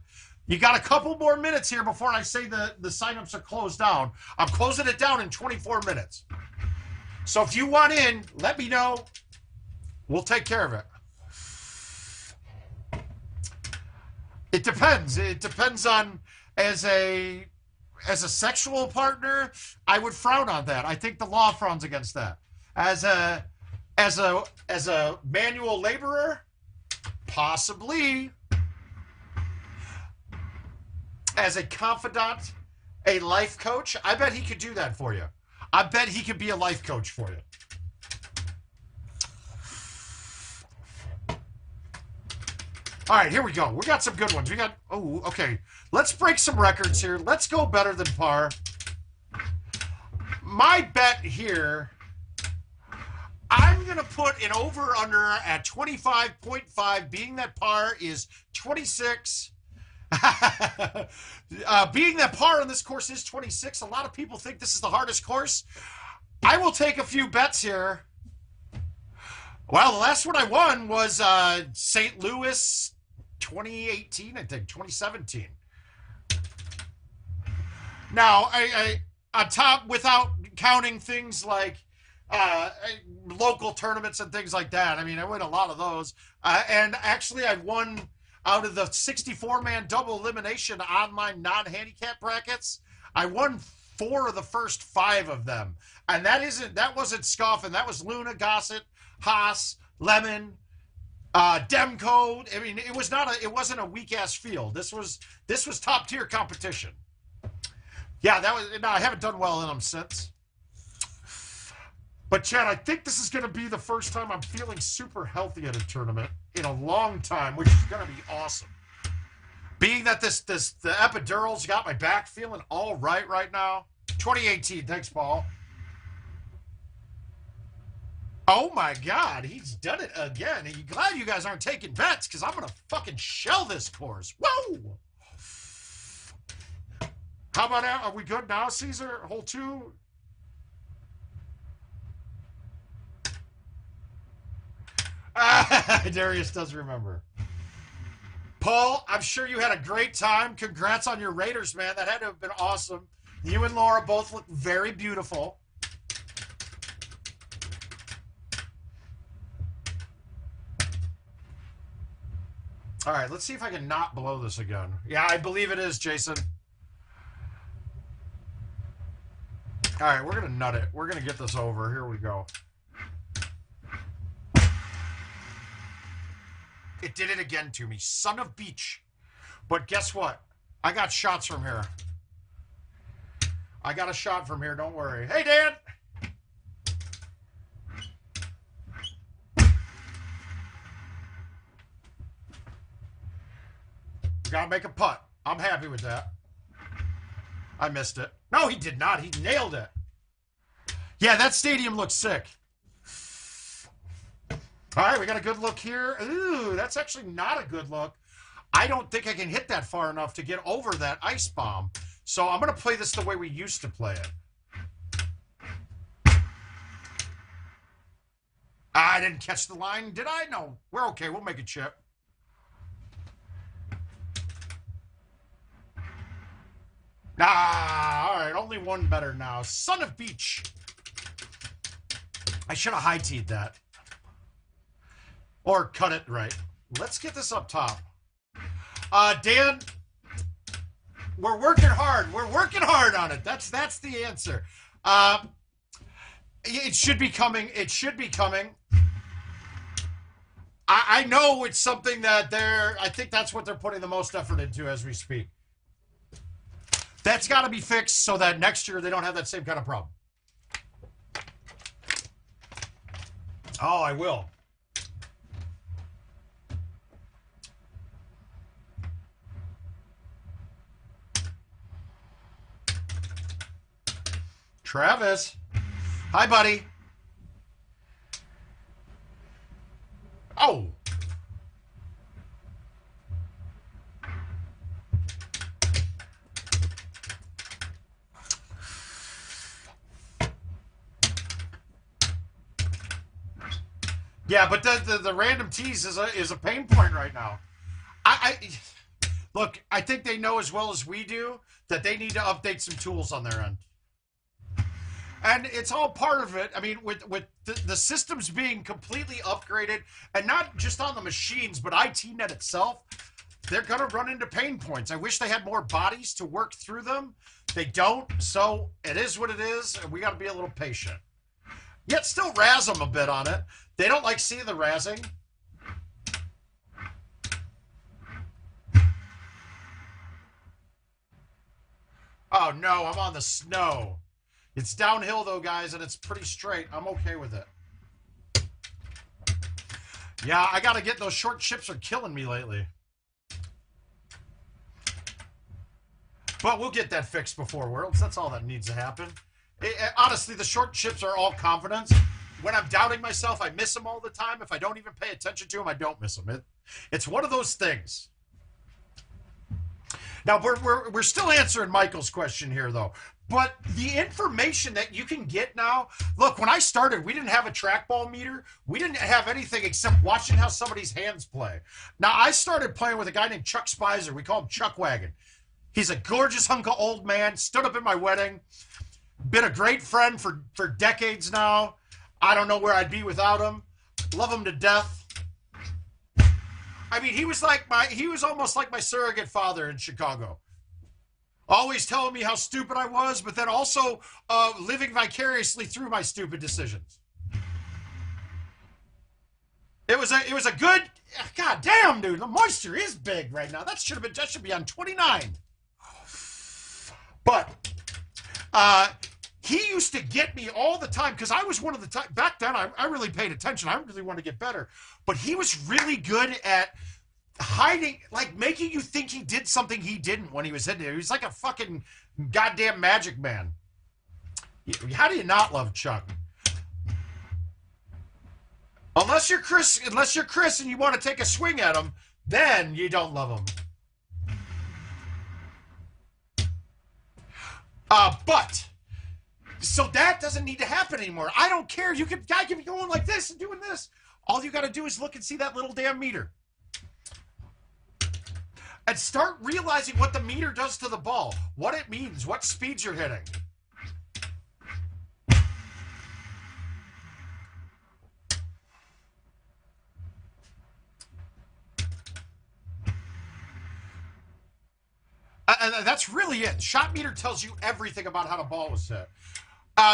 You got a couple more minutes here before I say the signups are closed down. I'm closing it down in 24 minutes. So if you want in, let me know. We'll take care of it. It depends. It depends on... As a sexual partner, I would frown on that. I think the law frowns against that. As a manual laborer, possibly. As a confidant, a life coach, I bet he could do that for you. I bet he could be a life coach for you. All right, here we go. We got some good ones. We got, oh, okay. Let's break some records here. Let's go better than par. My bet here, I'm going to put an over-under at 25.5, being that par is 26. Being that par on this course is 26, a lot of people think this is the hardest course. I will take a few bets here. Well, the last one I won was St. Louis 2018, I think, 2017. Now, I on top, without counting things like local tournaments and things like that, I mean, I win a lot of those. And actually, I won out of the 64-man double elimination online non-handicap brackets. I won 4 of the first 5 of them. And that wasn't scoffing. That was Luna, Gossett, Haas, Lemon, Demko. I mean, it wasn't a weak ass field. This was top tier competition. Yeah, I haven't done well in them since. But Chad, I think this is going to be the first time I'm feeling super healthy at a tournament in a long time, which is going to be awesome. Being that the epidural's got my back feeling all right now. 2018, thanks, Paul. Oh my God, he's done it again. I'm glad you guys aren't taking bets because I'm going to fucking shell this course. Whoa! How about now? Are we good now, Caesar? Hole 2? Darius does remember. Paul, I'm sure you had a great time. Congrats on your Raiders, man. That had to have been awesome. You and Laura both look very beautiful. All right, let's see if I can not blow this again. Yeah, I believe it is, Jason. All right, we're going to nut it. We're going to get this over. Here we go. It did it again to me. Son of beach. But guess what? I got shots from here. I got a shot from here. Don't worry. Hey, Dan. Gotta make a putt. I'm happy with that. I missed it. No, he did not. He nailed it. Yeah, that stadium looks sick. All right, we got a good look here. Ooh, that's actually not a good look. I don't think I can hit that far enough to get over that ice bomb. So I'm going to play this the way we used to play it. I didn't catch the line, did I? No, we're okay. We'll make a chip. Ah, all right, only one better now. Son of Beach. I should have high-teed that. Or cut it right. Let's get this up top. Dan, we're working hard. We're working hard on it. That's the answer. It should be coming. It should be coming. I know it's something that I think that's what they're putting the most effort into as we speak. That's got to be fixed so that next year they don't have that same kind of problem. Oh, I will. Travis. Hi, buddy. Oh. Yeah, but the random tease is a pain point right now. Look, I think they know as well as we do that they need to update some tools on their end. And it's all part of it. I mean, with the systems being completely upgraded, and not just on the machines, but ITnet itself, they're going to run into pain points. I wish they had more bodies to work through them. They don't, so it is what it is, and we got to be a little patient. Yet still razz them a bit on it. They don't like seeing the razzing. Oh, no, I'm on the snow. It's downhill, though, guys, and it's pretty straight. I'm okay with it. Yeah, I got to get those short chips are killing me lately. But we'll get that fixed before Worlds. That's all that needs to happen. Honestly, the short chips are all confidence. When I'm doubting myself, I miss them all the time. If I don't even pay attention to them, I don't miss them. It's one of those things. Now, we're still answering Michael's question here, though. But the information that you can get now, look, when I started, we didn't have a trackball meter. We didn't have anything except watching how somebody's hands play. Now, I started playing with a guy named Chuck Spicer. We call him Chuck Wagon. He's a gorgeous hunk of old man, stood up at my wedding, been a great friend for decades now. I don't know where I'd be without him. Love him to death. I mean, he was almost like my surrogate father in Chicago. Always telling me how stupid I was, but then also living vicariously through my stupid decisions. It was a good. God damn, dude, the moisture is big right now. That should be on 29. But he used to get me all the time because I was one of the time back then. I really paid attention. I really wanted to get better, but he was really good at hiding, like making you think he did something he didn't when he was hitting it. He was like a fucking goddamn magic man. How do you not love Chuck? Unless you're Chris and you want to take a swing at him, then you don't love him. But so that doesn't need to happen anymore. I don't care. Guy can be going like this and doing this. All you got to do is look and see that little damn meter. And start realizing what the meter does to the ball, what it means, what speeds you're hitting. And that's really it. Shot meter tells you everything about how the ball was hit.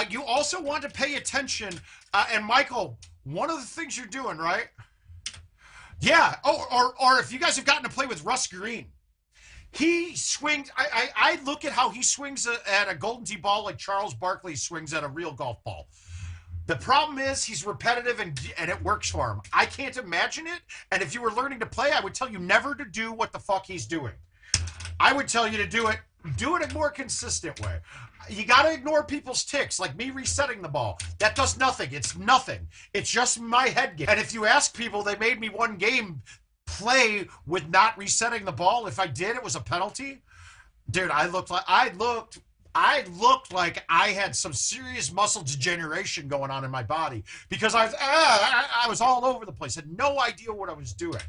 You also want to pay attention. And Michael, one of the things you're doing, right? Yeah. Oh, or if you guys have gotten to play with Russ Green, he swings. I look at how he swings at a golden tee ball like Charles Barkley swings at a real golf ball. The problem is he's repetitive and it works for him. I can't imagine it. And if you were learning to play, I would tell you never to do what the fuck he's doing. I would tell you to do it Do it a more consistent way. You got to ignore people's ticks, like me resetting the ball. That does nothing. It's nothing. It's just my head game. And if you ask people, they made me one game play with not resetting the ball. If I did, it was a penalty. Dude, I looked like I had some serious muscle degeneration going on in my body because I was all over the place. Had no idea what I was doing.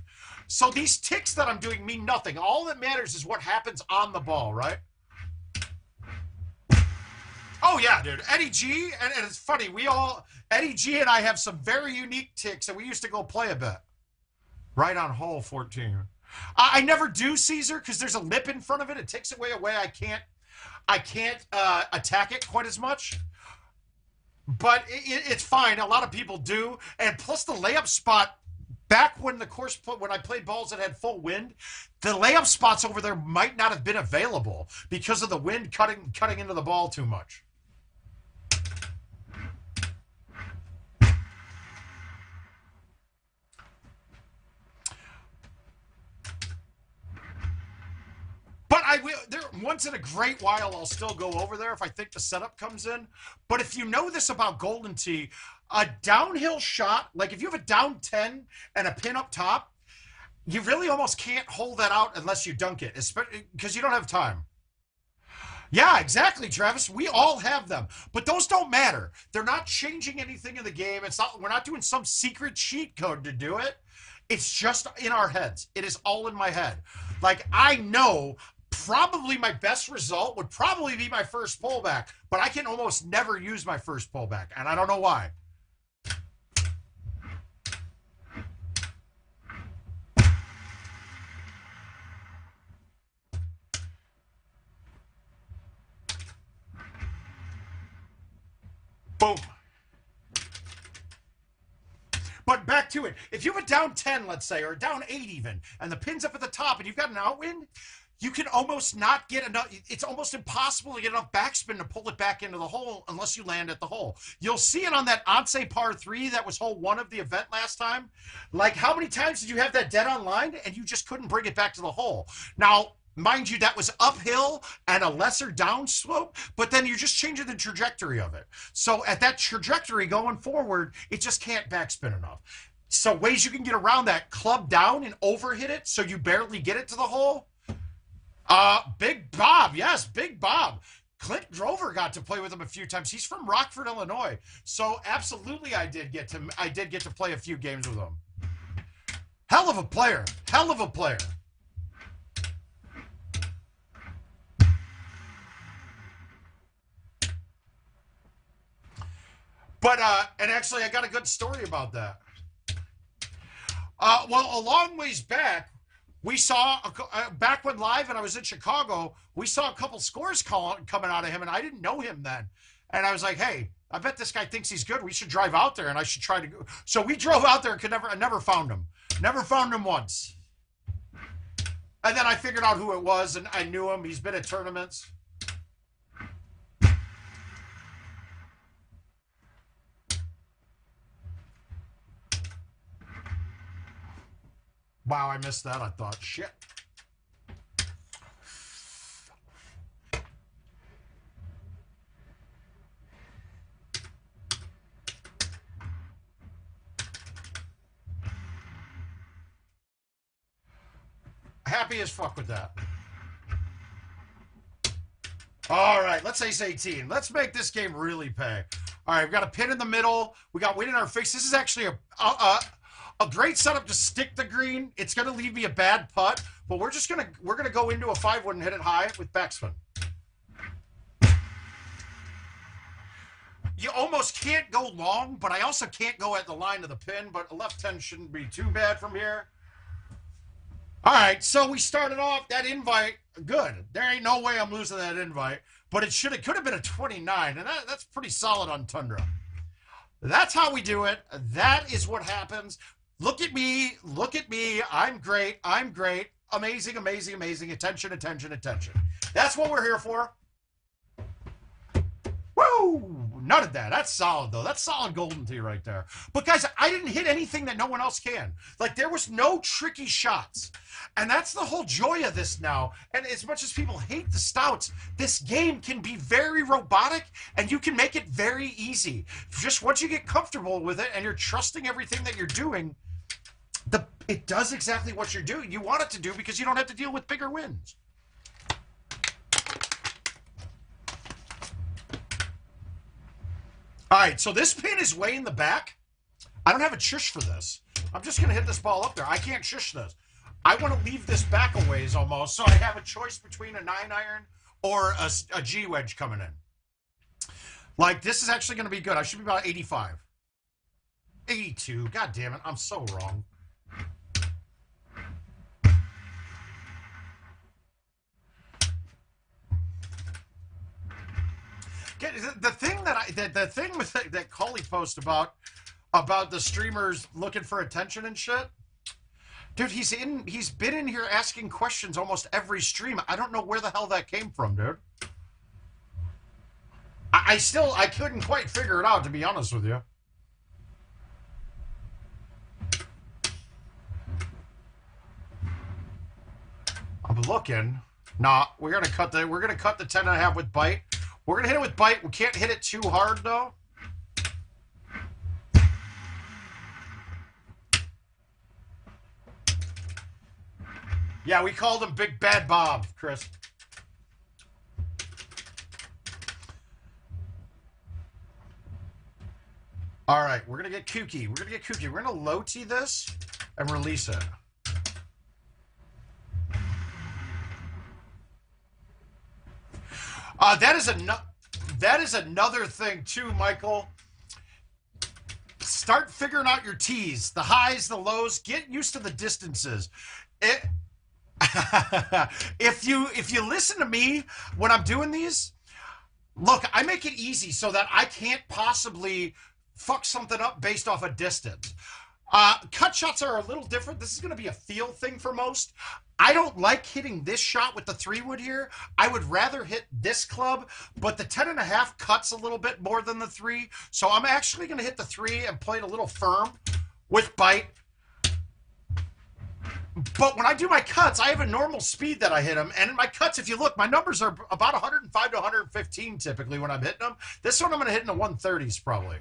So these ticks that I'm doing mean nothing. All that matters is what happens on the ball, right? Oh, yeah, dude. Eddie G, and it's funny, Eddie G and I have some very unique ticks, and we used to go play a bit. Right on hole 14. I never do Caesar because there's a lip in front of it. It takes away a way I can't attack it quite as much. But it's fine. A lot of people do. And plus the layup spot, back when I played balls that had full wind, the layup spots over there might not have been available because of the wind cutting into the ball too much. But once in a great while, I'll still go over there if I think the setup comes in. But if you know this about Golden Tee, a downhill shot, like if you have a down 10 and a pin up top, you really almost can't hold that out unless you dunk it, especially because you don't have time. Yeah, exactly, Travis. We all have them, but those don't matter. They're not changing anything in the game. We're not doing some secret cheat code to do it. It's just in our heads. It is all in my head. Like, I know probably my best result would probably be my first pullback, but I can almost never use my first pullback, and I don't know why. Boom. But back to it. If you have a down 10, let's say, or a down 8 even, and the pin's up at the top and you've got an outwind, you can almost not get enough. It's almost impossible to get enough backspin to pull it back into the hole unless you land at the hole. You'll see it on that Onse par 3 that was hole 1 of the event last time. Like, how many times did you have that dead on line and you just couldn't bring it back to the hole? Now, mind you, that was uphill and a lesser downslope, but then you're just changing the trajectory of it. So at that trajectory going forward, it just can't backspin enough. So ways you can get around that: club down and overhit it so you barely get it to the hole. Big Bob, yes, Big Bob. Clint Drover got to play with him a few times. He's from Rockford, Illinois. So absolutely I did get to play a few games with him. Hell of a player. Hell of a player. But, and actually, I got a good story about that. Well, a long ways back, we saw, back when live and I was in Chicago, we saw a couple scores coming out of him, and I didn't know him then. And I was like, hey, I bet this guy thinks he's good. We should drive out there, and I should try to go. So we drove out there and I never found him. Never found him once. And then I figured out who it was, and I knew him. He's been at tournaments. Wow, I missed that. I thought, shit. Happy as fuck with that. All right, let's ace 18. Let's make this game really pay. All right, we've got a pin in the middle. We got wind in our face. This is actually a great setup to stick the green. It's going to leave me a bad putt, but we're gonna go into a 5-wood and hit it high with backspin. You almost can't go long, but I also can't go at the line of the pin, but a left 10 shouldn't be too bad from here. All right, so we started off that invite. Good. There ain't no way I'm losing that invite, but it could have been a 29, and that's pretty solid on Tundra. That's how we do it. That is what happens. Look at me. Look at me. I'm great. I'm great. Amazing, amazing, amazing. Attention, attention, attention. That's what we're here for. Woo! None of that. That's solid, though. That's solid Golden Tee right there. But, guys, I didn't hit anything that no one else can. Like, there was no tricky shots. And that's the whole joy of this now. And as much as people hate the stouts, this game can be very robotic, and you can make it very easy. Just once you get comfortable with it and you're trusting everything that you're doing, it does exactly what you're doing. You want it to do because you don't have to deal with bigger wins. All right, so this pin is way in the back. I don't have a shush for this. I'm just going to hit this ball up there. I can't shush this. I want to leave this back a ways almost, so I have a choice between a 9-iron or a G-wedge coming in. Like, this is actually going to be good. I should be about 85. 82. God damn it. I'm so wrong. The thing with that Coley post about the streamers looking for attention and shit, dude, he's been in here asking questions almost every stream. I don't know where the hell that came from, dude. I couldn't quite figure it out, to be honest with you. I'm looking. Nah, we're gonna cut the 10.5 with bite. We're going to hit it with bite. We can't hit it too hard, though. Yeah, we called him Big Bad Bob, Chris. All right, we're going to get kooky. We're going to get kooky. We're going to low tee this and release it. That is another thing too, Michael. Start figuring out your tees, the highs, the lows. Get used to the distances. If you listen to me when I'm doing these, look, I make it easy so that I can't possibly fuck something up based off a distance. Cut shots are a little different. This is going to be a feel thing for most. I don't like hitting this shot with the 3-wood here. I would rather hit this club, but the 10.5 cuts a little bit more than the 3. So I'm actually going to hit the 3 and play it a little firm with bite. But when I do my cuts, I have a normal speed that I hit them. And in my cuts, if you look, my numbers are about 105 to 115 typically when I'm hitting them. This one I'm going to hit in the 130s probably.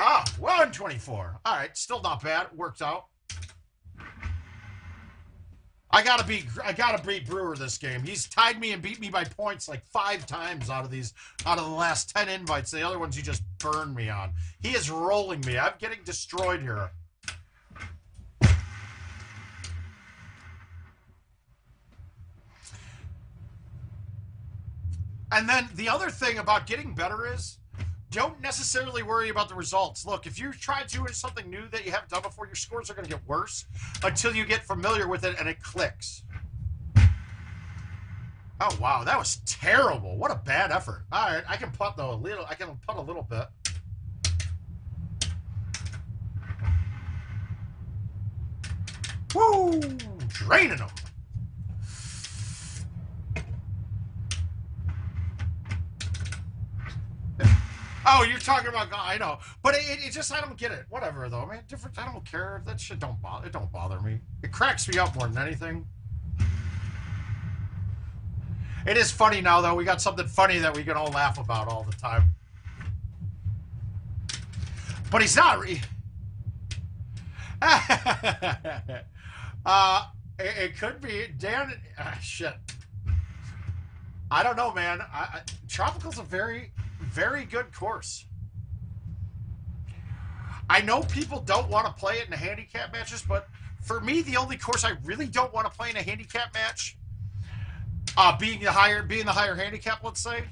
Ah, 124. All right, still not bad. Worked out. I gotta beat Brewer this game. He's tied me and beat me by points like 5 times out of the last 10 invites. The other ones he just burned me on. He is rolling me. I'm getting destroyed here. And then the other thing about getting better is, don't necessarily worry about the results. Look, if you try doing something new that you haven't done before, your scores are going to get worse until you get familiar with it and it clicks. Oh, wow, that was terrible. What a bad effort. All right, I can putt, though, a little. I can putt a little bit. Woo! Draining them. Oh, you're talking about, I know, but it just, I don't get it. Whatever, though, man. Different. I don't care. That shit don't bother me. It cracks me up more than anything. It is funny now, though. We got something funny that we can all laugh about all the time. But he's not. It could be Dan. Shit. I don't know, man. Tropical's a very, very good course. I know people don't want to play it in the handicap matches, but for me, the only course I really don't want to play in a handicap match, being the higher handicap, let's say,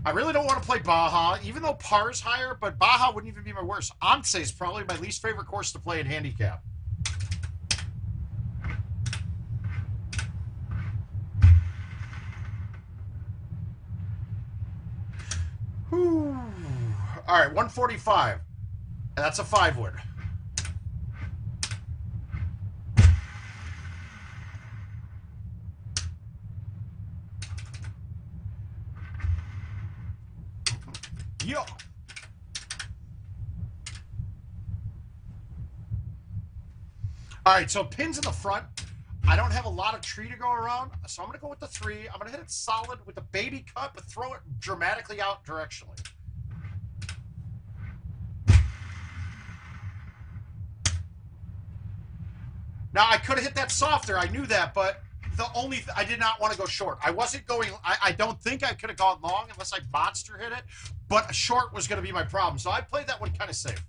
I really don't want to play Baja, even though par is higher, but Baja wouldn't even be my worst. Once is probably my least favorite course to play in handicap. Whew. All right, 145. And that's a 5-wood. Yo. All right, so pins in the front. I don't have a lot of tree to go around, so I'm going to go with the 3. I'm going to hit it solid with a baby cut, but throw it dramatically out directionally. Now, I could have hit that softer. I knew that, but I did not want to go short. I wasn't going, I don't think I could have gone long unless I monster hit it, but short was going to be my problem. So I played that one kind of safe.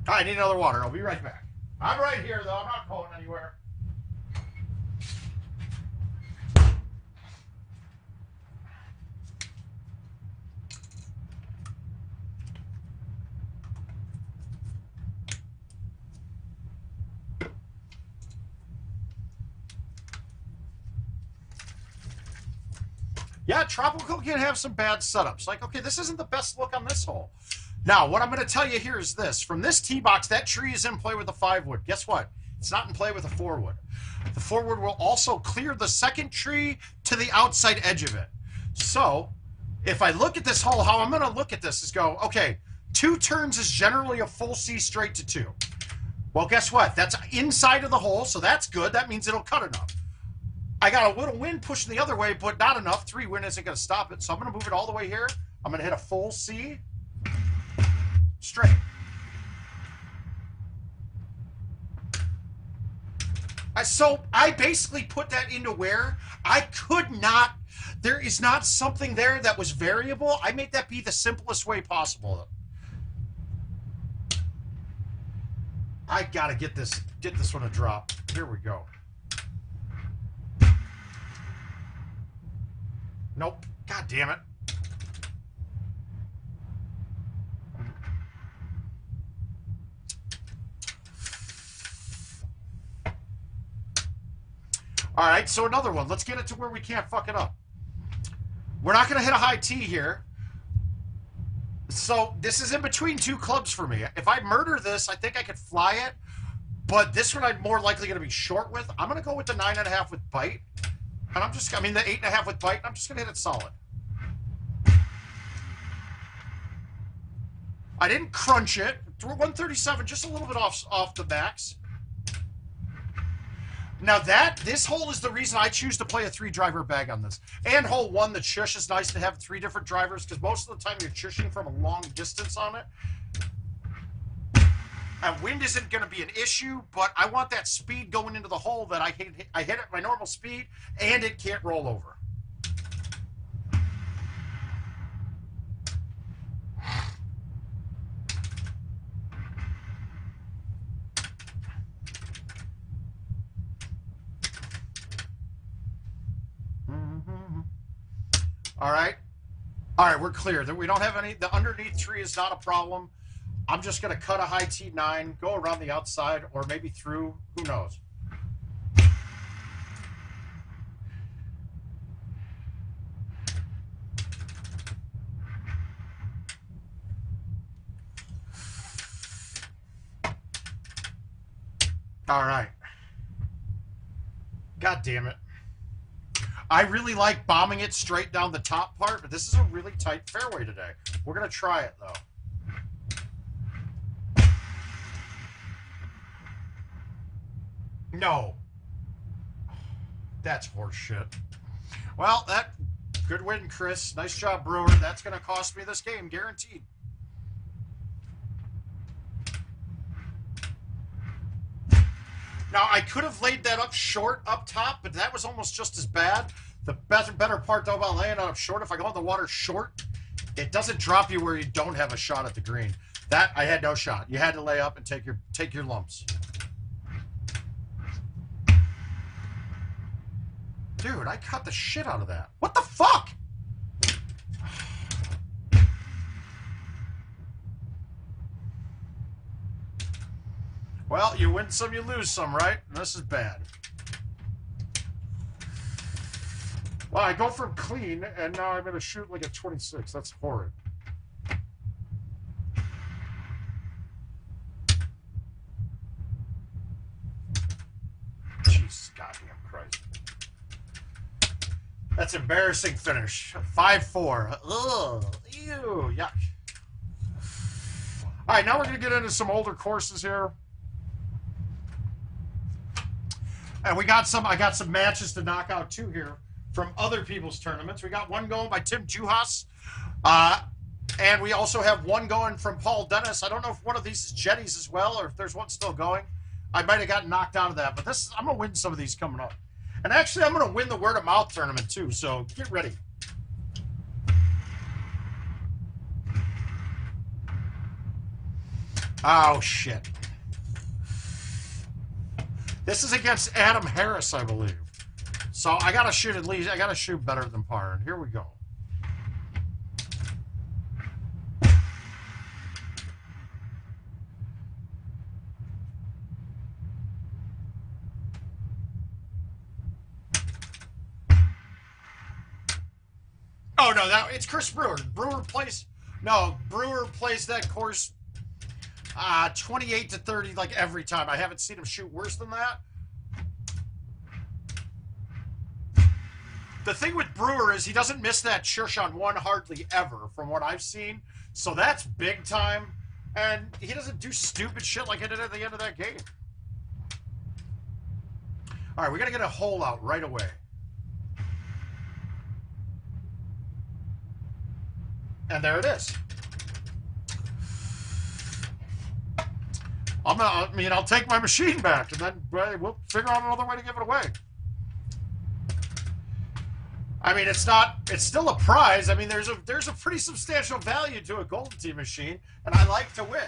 I need another water. I'll be right back. I'm right here, though. I'm not going anywhere. Yeah, Tropical can have some bad setups. Like, okay, this isn't the best look on this hole. Now, what I'm going to tell you here is this. From this tee box, that tree is in play with a 5-wood. Guess what? It's not in play with a 4-wood. The 4-wood will also clear the second tree to the outside edge of it. So, if I look at this hole, how I'm going to look at this is go, okay, 2 turns is generally a full C straight to 2. Well, guess what? That's inside of the hole, so that's good. That means it'll cut enough. I got a little wind pushing the other way, but not enough. 3 wind isn't going to stop it, so I'm going to move it all the way here. I'm going to hit a full C. Straight. So I basically put that into where I could not, there is not something there that was variable. I made that be the simplest way possible. I gotta get this one to drop. Here we go. Nope. God damn it. All right, so another one. Let's get it to where we can't fuck it up. We're not going to hit a high tee here. So this is in between 2 clubs for me. If I murder this, I think I could fly it. But this one I'm more likely going to be short with. I'm going to go with the 9.5 with bite. And the 8.5 with bite. And I'm just going to hit it solid. I didn't crunch it. 137, just a little bit off the max. Now this hole is the reason I choose to play a 3-driver bag on this. And hole 1, the chush is nice to have 3 different drivers because most of the time you're chushing from a long distance on it. And wind isn't going to be an issue, but I want that speed going into the hole that I hit at my normal speed, and it can't roll over. All right. All right, we're clear. We don't have any, the underneath tree is not a problem. I'm just going to cut a high T9, go around the outside, or maybe through, who knows. All right. God damn it. I really like bombing it straight down the top part, but this is a really tight fairway today. We're going to try it, though. No. That's horseshit. Well, good win, Chris. Nice job, Brewer. That's going to cost me this game, guaranteed. Now, I could have laid that up short up top, but that was almost just as bad. The better part, though, about laying it up short, if I go in the water short, it doesn't drop you where you don't have a shot at the green. That, I had no shot. You had to lay up and take your lumps. Dude, I cut the shit out of that. What the fuck? Well, you win some, you lose some, right? And this is bad. Well, I go from clean, and now I'm going to shoot like a 26. That's horrid. That's embarrassing finish. 5-4. Ugh. Ew. Yuck. All right, now we're going to get into some older courses here. And I got some matches to knock out too here from other people's tournaments. We got one going by Tim Juhas. And we also have one going from Paul Dennis. I don't know if one of these is Jetty's as well, or if there's one still going. I might have gotten knocked out of that, but I'm going to win some of these coming up. And actually, I'm going to win the word of mouth tournament too, so get ready. Oh, shit. This is against Adam Harris, I believe. So I got to shoot at least, I got to shoot better than par. And here we go. Oh, no, it's Chris Brewer. Brewer plays that course 28 to 30 like every time. I haven't seen him shoot worse than that. The thing with Brewer is he doesn't miss that shush on one hardly ever from what I've seen. So that's big time. And he doesn't do stupid shit like he did at the end of that game. All right, we got to get a hole out right away. And there it is. I'll take my machine back, and then we'll figure out another way to give it away. I mean, it's still a prize. I mean, there's a pretty substantial value to a Golden Tee machine, and I like to win.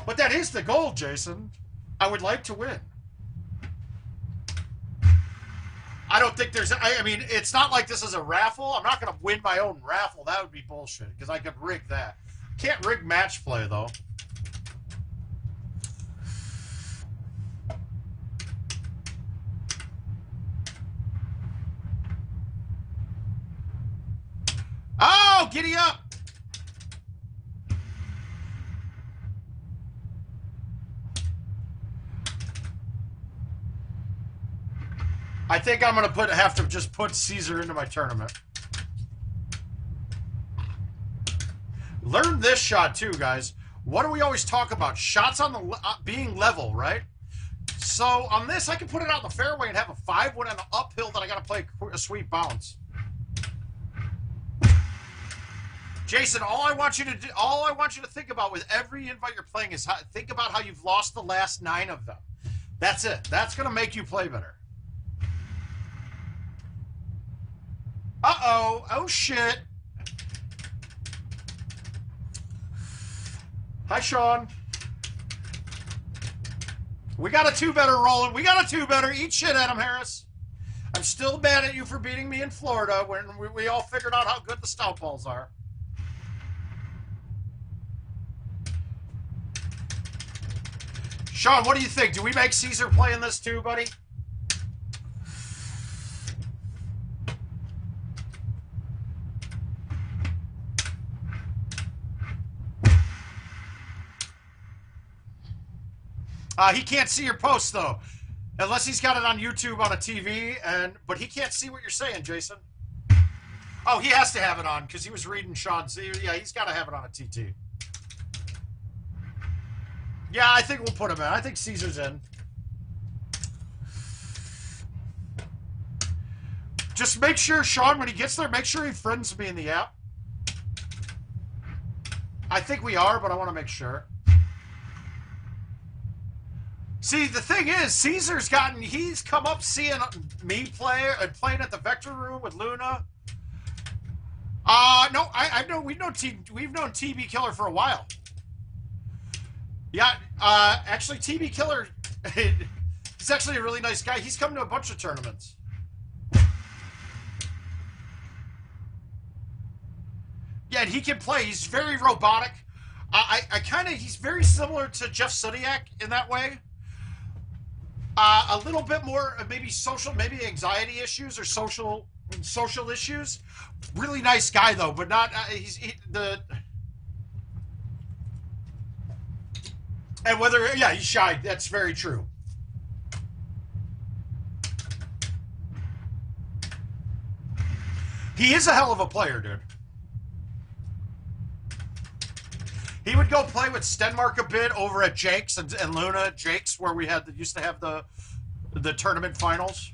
But that is the goal, Jason. I would like to win. I don't think I mean, it's not like this is a raffle. I'm not going to win my own raffle. That would be bullshit, because I could rig that. Can't rig match play, though. Oh, giddy up! I think I'm going to have to just put Caesar into my tournament. Learn this shot too, guys. What do we always talk about? Shots on the being level, right? So on this, I can put it out in the fairway and have a 5-wood on the uphill that I got to play a sweet bounce. Jason, all I want you to think about with every invite you're playing is think about how you've lost the last 9 of them. That's it. That's going to make you play better. Uh-oh. Oh, shit. Hi, Sean. We got a 2-better rolling. We got a 2-better. Eat shit, Adam Harris. I'm still mad at you for beating me in Florida when we all figured out how good the stout balls are. Sean, what do you think? Do we make Caesar play in this too, buddy? He can't see your post, though. Unless he's got it on YouTube on a TV, but he can't see what you're saying, Jason. Oh, he has to have it on, because he was reading Sean's. Yeah, he's got to have it on a TT. Yeah, I think we'll put him in. I think Caesar's in. Just make sure, Sean, when he gets there, make sure he friends me in the app. I think we are, but I want to make sure. See, the thing is, Caesar's he's come up seeing me play and playing at the Vector Room with Luna. No, we've known TB Killer for a while. Yeah, actually, TB Killer, he's actually a really nice guy. He's come to a bunch of tournaments. Yeah, and he can play. He's very robotic. He's very similar to Jeff Sudiak in that way. A little bit more, maybe social, maybe anxiety issues or social issues. Really nice guy though, but not and whether he's shy. That's very true. He is a hell of a player, dude. He would go play with Stenmark a bit over at Jake's and Luna at Jake's, where we used to have the tournament finals.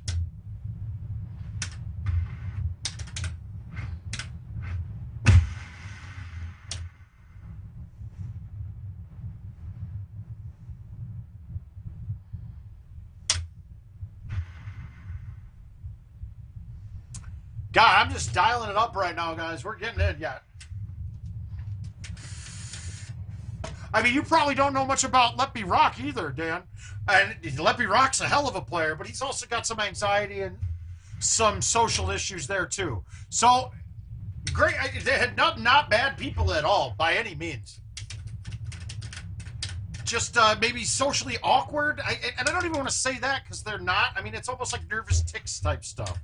God, I'm just dialing it up right now, guys. We're getting in yet. I mean, you probably don't know much about Let Me Rock either, Dan. And Let Me Rock's a hell of a player, but he's also got some anxiety and some social issues there, too. So, great. They had not bad people at all, by any means. Just maybe socially awkward. And I don't even want to say that, because they're not. I mean, it's almost like nervous tics type stuff.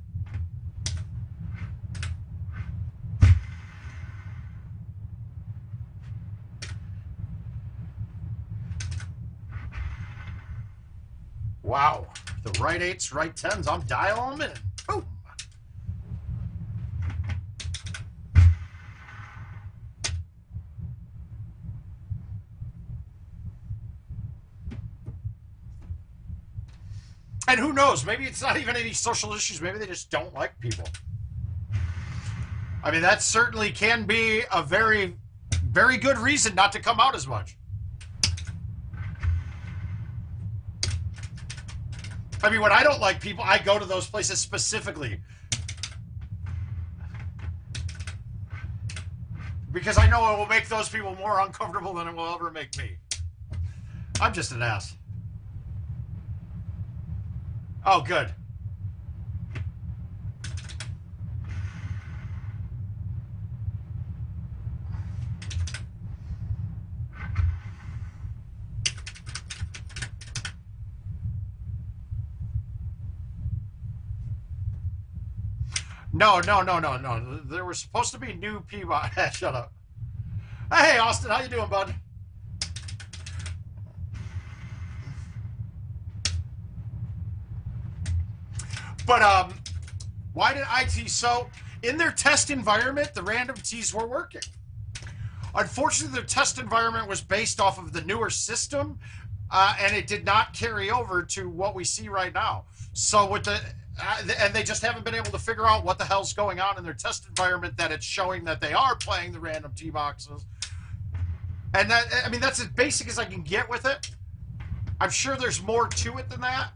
Wow. The right 8s, right 10s. I'm dialing them in. Boom. And who knows? Maybe it's not even any social issues. Maybe they just don't like people. I mean, that certainly can be a very, very good reason not to come out as much. I mean, when I don't like people, I go to those places specifically. Because I know it will make those people more uncomfortable than it will ever make me. I'm just an ass. Oh, good. No. There were supposed to be new people. Shut up. Hey, Austin, how you doing, bud? But why did IT? So in their test environment, the random teas were working. Unfortunately, their test environment was based off of the newer system, and it did not carry over to what we see right now. So with the and they just haven't been able to figure out what the hell's going on in their test environment, that it's showing that they are playing the random tee boxes. And that, I mean, that's as basic as I can get with it. I'm sure there's more to it than that.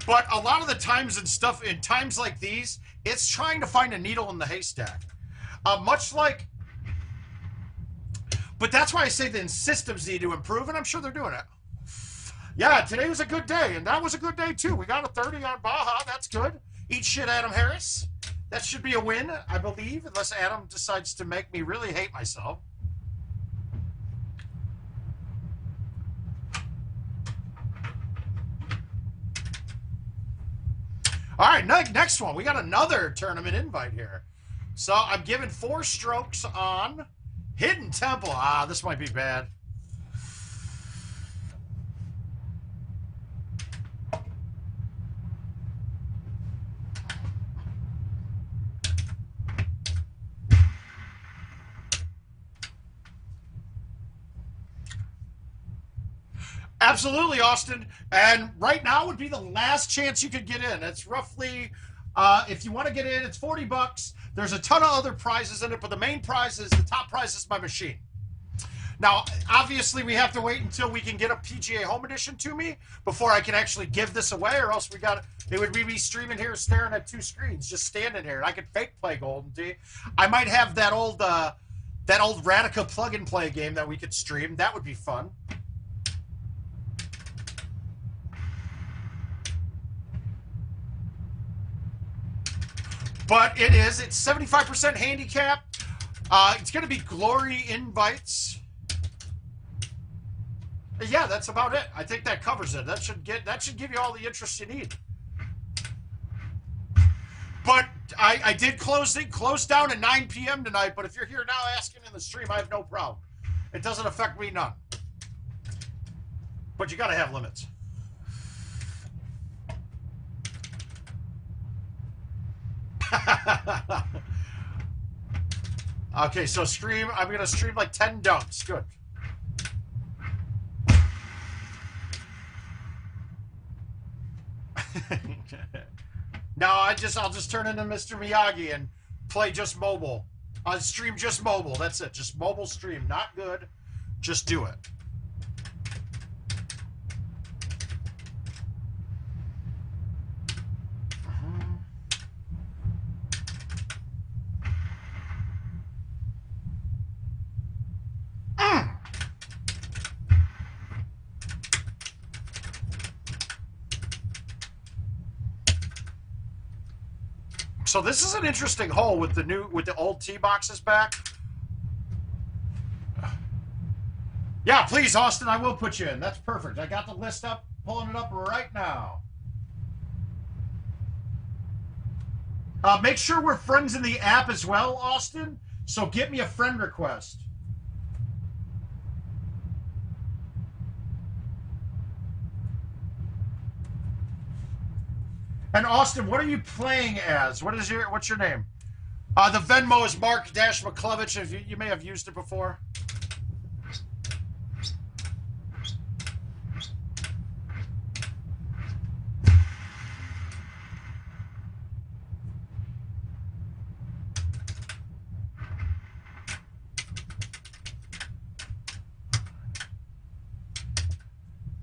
But a lot of the times and stuff, in times like these, it's trying to find a needle in the haystack. Much like, but that's why I say the systems need to improve, and I'm sure they're doing it. Yeah, today was a good day, and that was a good day, too. We got a 30 on Baja. That's good. Eat shit, Adam Harris. That should be a win, I believe, unless Adam decides to make me really hate myself. All right, next one. We got another tournament invite here. So I'm giving 4 strokes on Hidden Temple. Ah, this might be bad. Absolutely, Austin. And right now would be the last chance you could get in. It's roughly, if you want to get in, it's $40. There's a ton of other prizes in it, but the main prize is, the top prize is my machine. Now, obviously, we have to wait until we can get a PGA Home Edition to me before I can actually give this away, or else it would be me streaming here staring at 2 screens, just standing here. And I could fake play GoldenTee. I might have that old Radica plug-and-play game that we could stream. That would be fun. But it's 75% handicap. It's going to be glory invites. Yeah, that's about it. I think that covers it. That should give you all the interest you need. But I did close down at 9 p.m. tonight, but if you're here now asking in the stream, I have no problem. It doesn't affect me none. But you got to have limits. Okay, so stream. I'm gonna stream like 10 dunks. Good. No, I'll just turn into Mr. Miyagi and play just mobile. I'll stream just mobile. That's it. Just mobile stream. Not good. Just do it. So this is an interesting hole with the old tee boxes back. Yeah, please, Austin, I will put you in. That's perfect. I got the list up, pulling it up right now. Make sure we're friends in the app as well, Austin. So get me a friend request. And Austin, what are you playing as? What's your name? The Venmo is Marc-Muklewicz. If you may have used it before.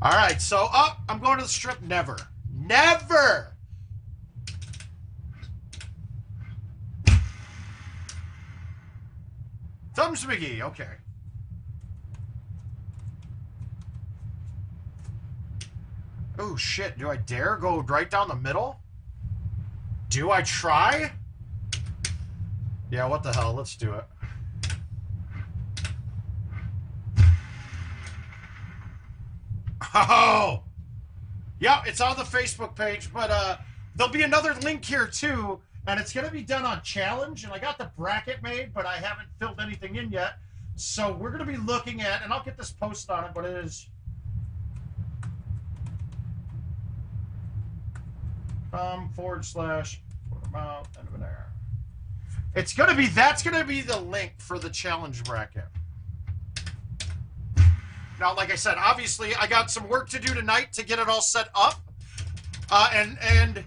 All right, so I'm going to the strip. Never. Never. Thumbs McGee, okay. Oh, shit. Do I dare go right down the middle? Do I try? Yeah, what the hell? Let's do it. Oh! Yeah, it's on the Facebook page, but there'll be another link here, too. And it's going to be done on challenge, and I got the bracket made, but I haven't filled anything in yet. So we're going to be looking at, and I'll get this posted on it, but it is /mouth end of an error. It's going to be, that's going to be the link for the challenge bracket. Now, like I said, obviously I got some work to do tonight to get it all set up. And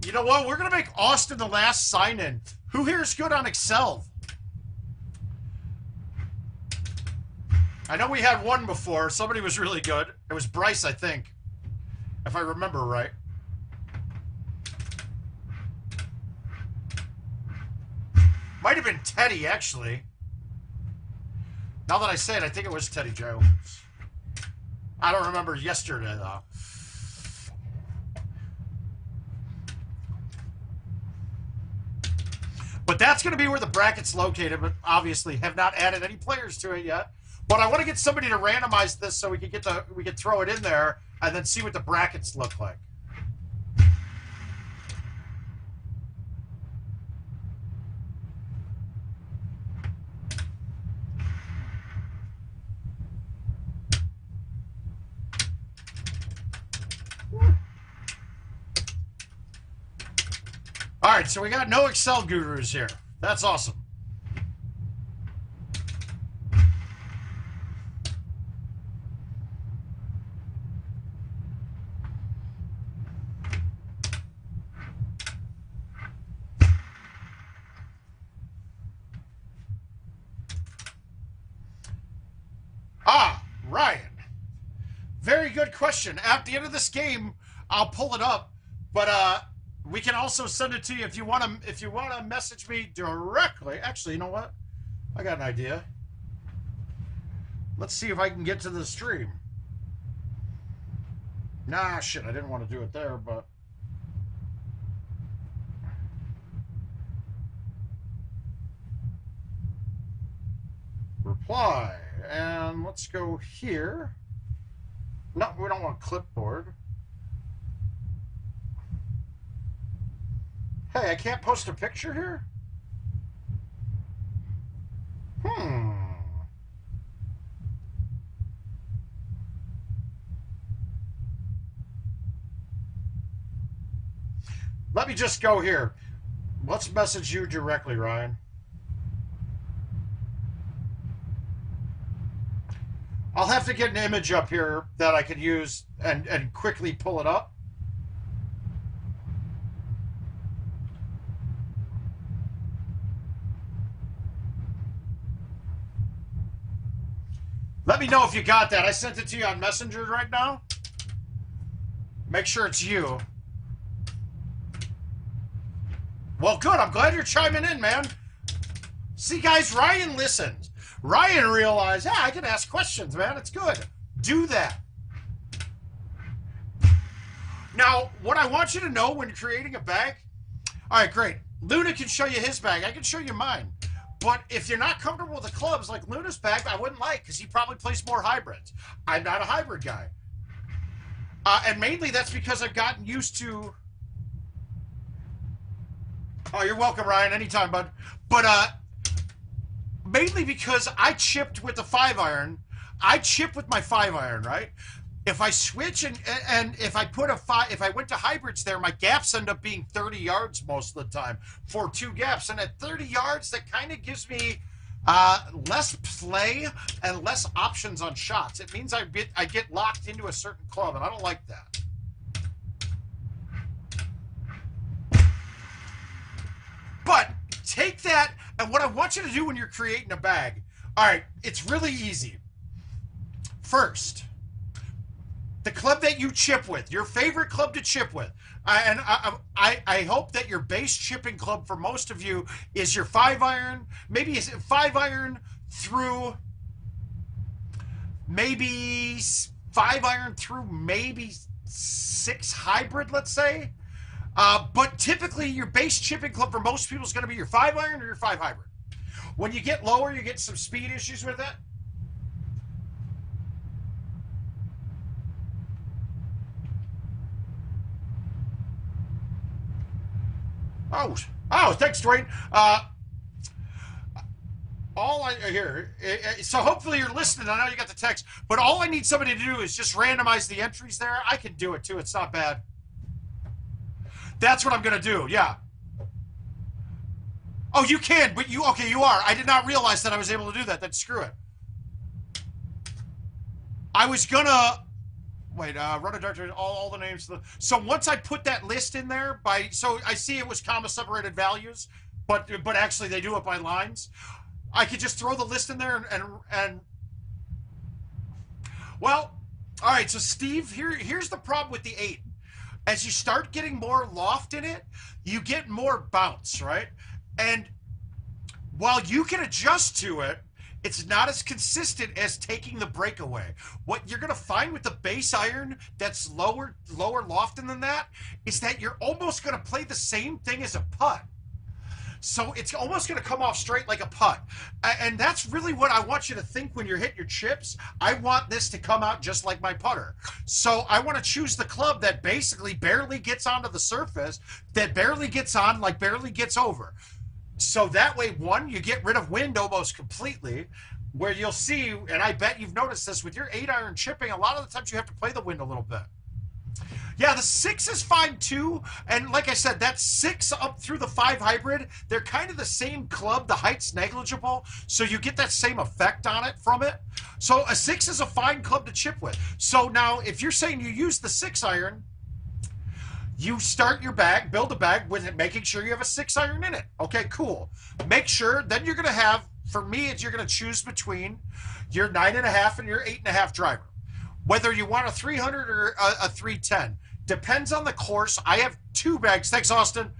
you know what? We're going to make Austin the last sign-in. Who here is good on Excel? I know we had one before. Somebody was really good. It was Bryce, I think, if I remember right. Might have been Teddy, actually. Now that I say it, I think it was Teddy Jones. I don't remember yesterday, though. But that's going to be where the bracket's located, but obviously have not added any players to it yet. But I want to get somebody to randomize this so we can throw it in there and then see what the brackets look like. All right, so we got no Excel gurus here. That's awesome. Ryan. Very good question. At the end of this game, I'll pull it up, but we can also send it to you if you want to message me directly. Actually, you know what? I got an idea. Let's see if I can get to the stream. Nah, shit, I didn't want to do it there, but reply. And let's go here. No, we don't want clipboard. Hey, I can't post a picture here? Let me just go here. Let's message you directly, Ryan. I'll have to get an image up here that I could use and quickly pull it up. Let me know if you got that. I sent it to you on Messenger right now. Make sure it's you. Well, good. I'm glad you're chiming in, man. See, guys, Ryan listens. Ryan realized, yeah, I can ask questions, man. It's good. Do that. Now, what I want you to know when you're creating a bag, all right, great. Luna can show you his bag. I can show you mine. But if you're not comfortable with the clubs like Luna's bag, I wouldn't like, because he probably plays more hybrids. I'm not a hybrid guy. And mainly that's because I've gotten used to... Oh, you're welcome, Ryan. Anytime, bud. But mainly because I chipped with the 5-iron. I chip with my 5-iron, right? If I switch and if I put if I went to hybrids there, my gaps end up being 30 yards most of the time for 2 gaps. And at 30 yards, that kind of gives me less play and less options on shots. It means I get locked into a certain club, and I don't like that. But take that, and what I want you to do when you're creating a bag, all right, it's really easy. First, the club that you chip with, your favorite club to chip with. I hope that your base chipping club for most of you is your 5-iron. Maybe it's 5-iron through maybe 5-iron through maybe 6 hybrid, let's say. But typically your base chipping club for most people is going to be your 5-iron or your 5 hybrid. When you get lower, you get some speed issues with it. Oh, thanks, Dwayne. So hopefully you're listening. I know you got the text, but all I need somebody to do is just randomize the entries there. I can do it too. It's not bad. That's what I'm going to do. Yeah. Oh, you can, but you are. I did not realize that I was able to do that. Then screw it. I was going to... Wait, run a directory, all the names. So once I put that list in there so I see it was comma separated values, but actually they do it by lines. I could just throw the list in there and well, all right. So Steve, here's the problem with the 8. As you start getting more loft in it, you get more bounce, right? And while you can adjust to it, it's not as consistent as taking the breakaway. What you're going to find with the base iron that's lower lofting than that is that you're almost going to play the same thing as a putt. So it's almost going to come off straight like a putt. And that's really what I want you to think when you're hitting your chips. I want this to come out just like my putter. So I want to choose the club that basically barely gets onto the surface, that barely gets on, like barely gets over. So that way, one, you get rid of wind almost completely, where you'll see, and I bet you've noticed this, with your 8-iron chipping, a lot of the times you have to play the wind a little bit. Yeah, the 6 is fine too, and like I said, that 6 up through the 5 hybrid, they're kind of the same club. The height's negligible, so you get that same effect on it from it. So a 6 is a fine club to chip with. So now, if you're saying you use the 6-iron, you start your bag, build a bag with it, making sure you have a 6-iron in it. Okay, cool. Make sure, then you're going to have, for me, you're going to choose between your 9.5 and your 8.5 driver. Whether you want a 300 or a 310. Depends on the course. I have 2 bags. Thanks, Austin.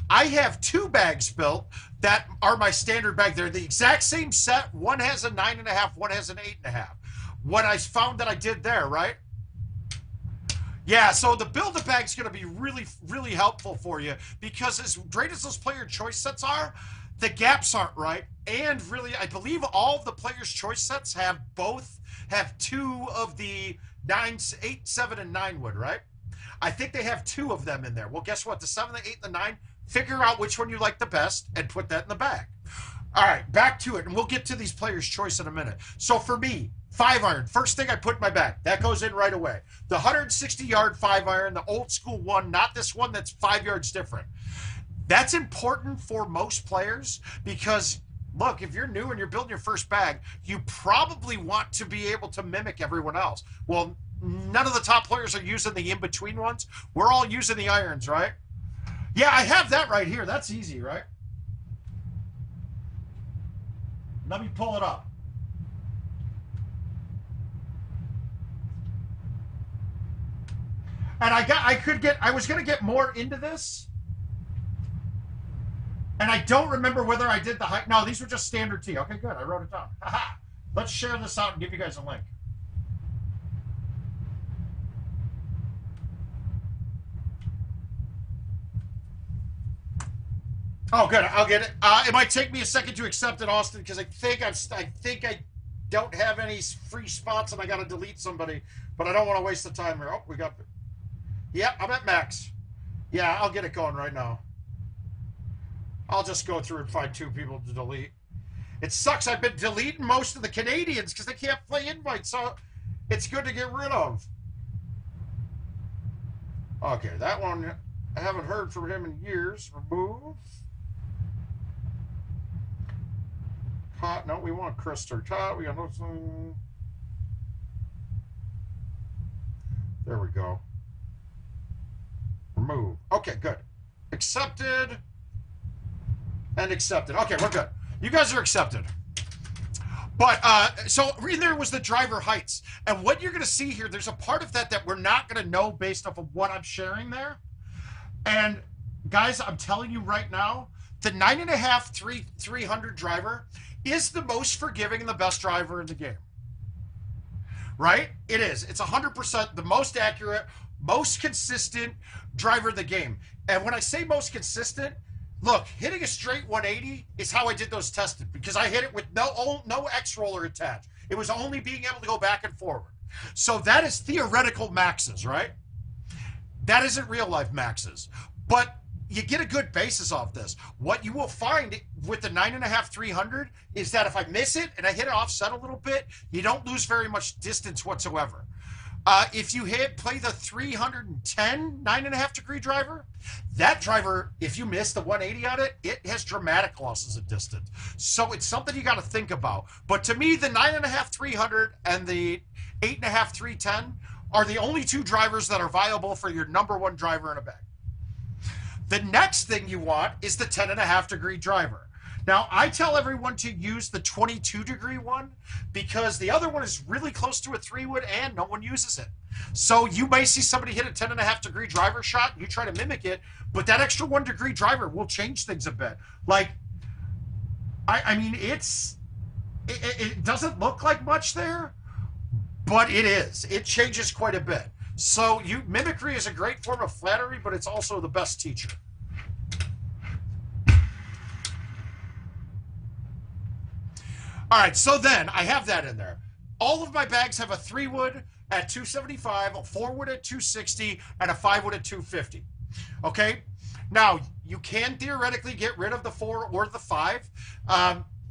I have 2 bags built that are my standard bag. They're the exact same set. One has a 9.5, one has an 8.5. What I found that I did there, right? Yeah, so the Build-A-Bag is going to be really, really helpful for you, because as great as those player choice sets are, the gaps aren't right. And really, I believe all of the player's choice sets have 2 of the 9, 8, 7, and 9 wood, right? I think they have 2 of them in there. Well, guess what? The 7, the 8, and the 9, figure out which one you like the best and put that in the bag. All right, back to it, and we'll get to these players' choice in a minute. So for me, 5-iron, first thing I put in my bag. That goes in right away. The 160-yard 5-iron, the old school one, not this one that's 5 yards different. That's important for most players because, look, if you're new and you're building your first bag, you probably want to be able to mimic everyone else. Well, none of the top players are using the in-between ones. We're all using the irons, right? Yeah, I have that right here. That's easy, right? Let me pull it up. And I was going to get more into this. And I don't remember whether I did the height. No, these were just standard tee. Okay, good. I wrote it down. Haha. Let's share this out and give you guys a link. Oh, good. I'll get it. It might take me a second to accept it, Austin, because I think I don't have any free spots, and I got to delete somebody. But I don't want to waste the time here. Oh, we got. Yeah, I'm at max. Yeah, I'll get it going right now. I'll just go through and find 2 people to delete. It sucks. I've been deleting most of the Canadians because they can't play invites, so it's good to get rid of. Okay, that one I haven't heard from him in years. Remove. Hot. No, we want Chris or Todd. We got no. There we go. Remove. Okay, good. Accepted. And accepted. Okay, we're good. You guys are accepted. But, so in there was the driver heights. And what you're going to see here, there's a part of that we're not going to know based off of what I'm sharing there. And, guys, I'm telling you right now, the 9.5 300 driver is the most forgiving and the best driver in the game. Right? It is. It's 100% the most accurate, most consistent driver of the game. And when I say most consistent, look, hitting a straight 180 is how I did those tested because I hit it with no X roller attached. It was only being able to go back and forward. So that is theoretical maxes, right? That isn't real life maxes. But you get a good basis off this. What you will find with the 9.5 300 is that if I miss it and I hit it offset a little bit, you don't lose very much distance whatsoever. If you play the 310 9.5 degree driver, that driver, if you miss the 180 on it, it has dramatic losses of distance. So it's something you got to think about. But to me, the 9.5 300 and the 8.5 310 are the only 2 drivers that are viable for your #1 driver in a bag. The next thing you want is the 10.5 degree driver. Now, I tell everyone to use the 22 degree one because the other one is really close to a 3-wood and no one uses it. So you may see somebody hit a 10.5 degree driver shot, you try to mimic it, but that extra 1 degree driver will change things a bit. Like, I mean, it doesn't look like much there, but it is. It changes quite a bit. So mimicry is a great form of flattery, but it's also the best teacher. All right, so then I have that in there. All of my bags have a 3-wood at 275, a 4-wood at 260, and a 5-wood at 250. Okay? Now, you can theoretically get rid of the 4 or the 5.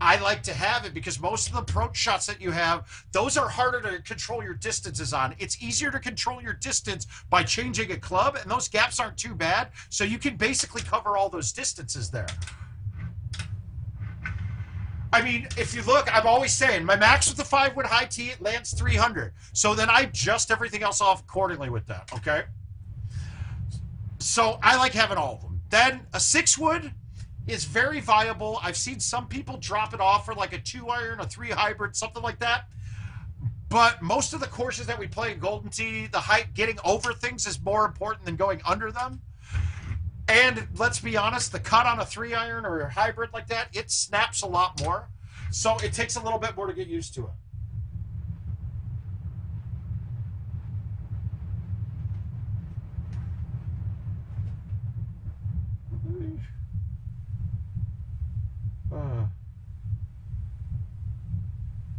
I like to have it because most of the approach shots that you have, those are harder to control your distances on. It's easier to control your distance by changing a club, and those gaps aren't too bad, so you can basically cover all those distances there. I mean, if you look, I'm always saying, my max with the 5-wood high tee, it lands 300. So then I adjust everything else off accordingly with that, okay? So I like having all of them. Then a 6-wood is very viable. I've seen some people drop it off for like a 2-iron, a 3 hybrid, something like that. But most of the courses that we play in Golden Tee, the height, getting over things is more important than going under them. And let's be honest, the cut on a 3-iron or a hybrid like that, it snaps a lot more. So it takes a little bit more to get used to it.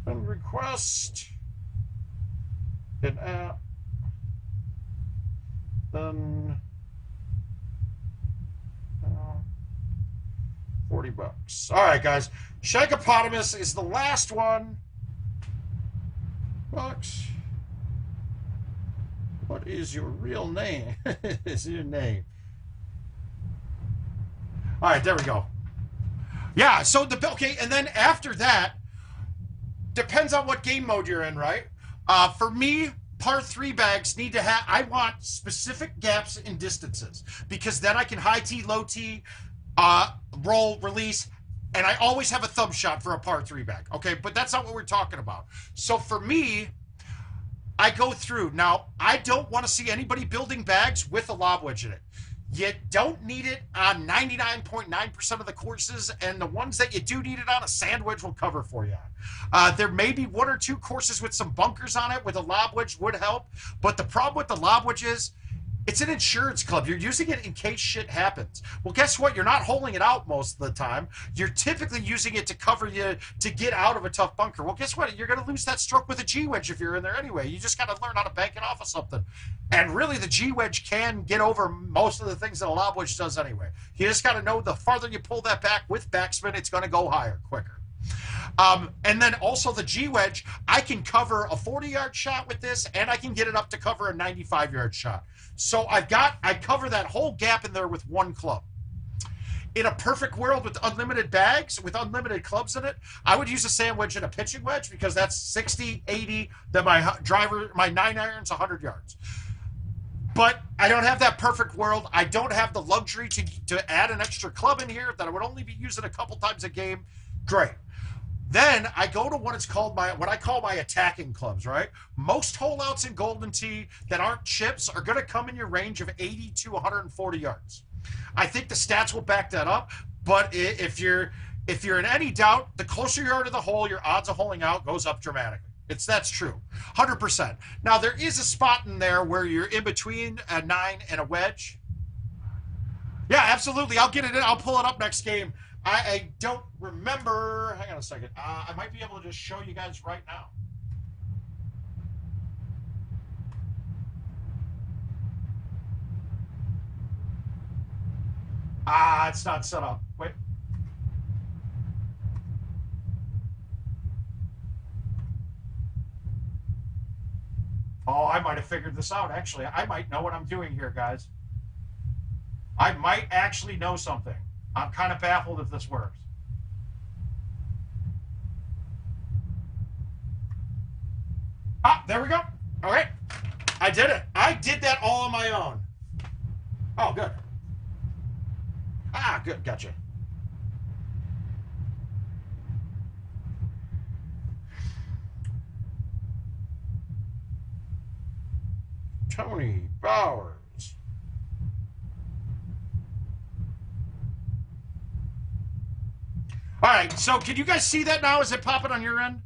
And request an app. Then $40. All right, guys. Shankopotamus is the last one. Bucks. What is your real name? Is your name? All right, there we go. Yeah, so okay, and then after that, depends on what game mode you're in, right? For me, par 3 bags need to have, I want specific gaps in distances, because then I can high tee, low tee, roll, release, and I always have a thumb shot for a par 3 bag, okay? But that's not what we're talking about. So for me, I go through. Now, I don't want to see anybody building bags with a lob wedge in it. You don't need it on 99.9% of the courses, and the ones that you do need it on, a sand wedge will cover for you. There may be 1 or 2 courses with some bunkers on it with a lob wedge would help, but the problem with the lob wedge is it's an insurance club. You're using it in case shit happens. Well, guess what? You're not holding it out most of the time. You're typically using it to cover you to get out of a tough bunker. Well, guess what? You're going to lose that stroke with a G-wedge if you're in there anyway. You just got to learn how to bank it off of something. And really, the G-wedge can get over most of the things that a lob wedge does anyway. You just got to know the farther you pull that back with backspin, it's going to go higher, quicker. And then also the G-wedge, I can cover a 40-yard shot with this, and I can get it up to cover a 95-yard shot. So I cover that whole gap in there with 1 club. In a perfect world with unlimited bags, with unlimited clubs in it, I would use a sand wedge and a pitching wedge because that's 60, 80, then my 9-iron's 100 yards. But I don't have that perfect world. I don't have the luxury to add an extra club in here that I would only be using a couple times a game. Great. Then I go to what I call my attacking clubs, right? Most holeouts in Golden Tee that aren't chips are going to come in your range of 80 to 140 yards. I think the stats will back that up, but if you're in any doubt, the closer you are to the hole, your odds of holing out goes up dramatically. That's true, 100%. Now, there is a spot in there where you're in between a 9 and a wedge. Yeah, absolutely. I'll get it in. I'll pull it up next game. I don't remember. Hang on a second. I might be able to just show you guys right now. It's not set up. Wait. Oh, I might have figured this out, actually. I might know what I'm doing here, guys. I might actually know something. I'm kind of baffled if this works. There we go. All right. I did it. I did that all on my own. Oh, good. Good. Gotcha. Tony Bowers. All right, so can you guys see that now? Is it popping on your end?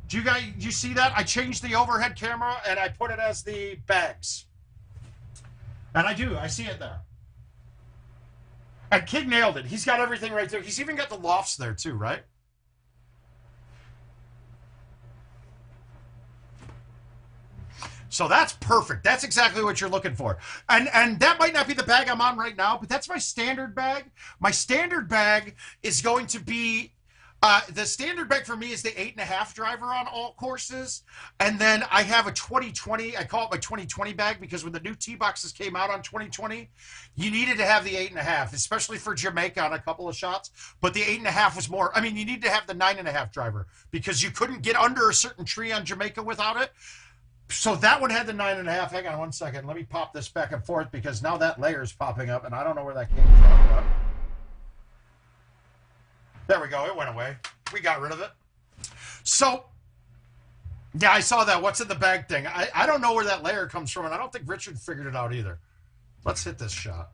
Do you see that? I changed the overhead camera and I put it as the bags. And I see it there. And Kid nailed it. He's got everything right there. He's even got the lofts there too, right? So that's perfect. That's exactly what you're looking for. And that might not be the bag I'm on right now, but that's my standard bag. My standard bag is going to be, the standard bag for me is the 8.5 driver on all courses. And then I have a 2020, I call it my 2020 bag because when the new tee boxes came out on 2020, you needed to have the 8.5, especially for Jamaica on a couple of shots. But the 8.5 was more, you need to have the 9.5 driver because you couldn't get under a certain tree on Jamaica without it. So that one had the 9.5. Hang on one second. Let me pop this back and forth because now that layer is popping up and I don't know where that came from. There we go. It went away. We got rid of it. So, yeah, I saw that. What's in the bag thing? I don't know where that layer comes from, and I don't think Richard figured it out either. Let's hit this shot.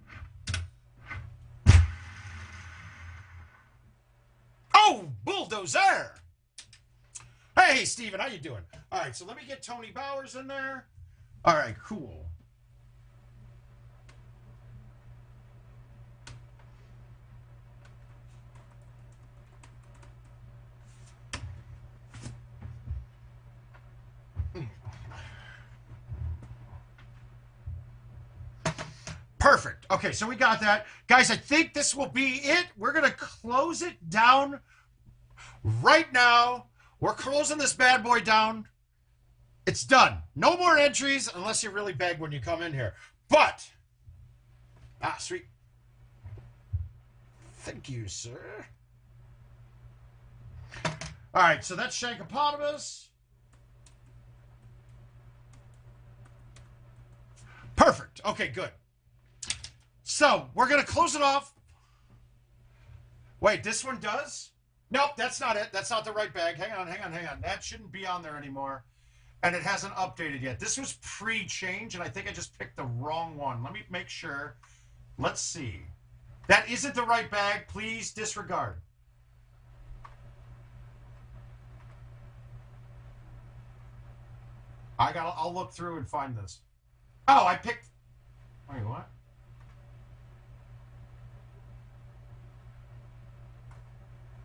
Oh, bulldozer! Hey, Steven, how you doing? All right, so let me get Tony Bowers in there. All right, cool. Perfect. Okay, so we got that. Guys, I think this will be it. We're going to close it down right now. We're closing this bad boy down. It's done. No more entries unless you really beg when you come in here. But, sweet. Thank you, sir. All right, so that's Shankopotamus. Perfect. Okay, good. So we're going to close it off. Wait, this one does? Nope, that's not it. That's not the right bag. Hang on. That shouldn't be on there anymore. And it hasn't updated yet. This was pre-change, and I think I just picked the wrong one. Let me make sure. Let's see. That isn't the right bag. Please disregard. I'll look through and find this. Oh, I picked. Wait, what?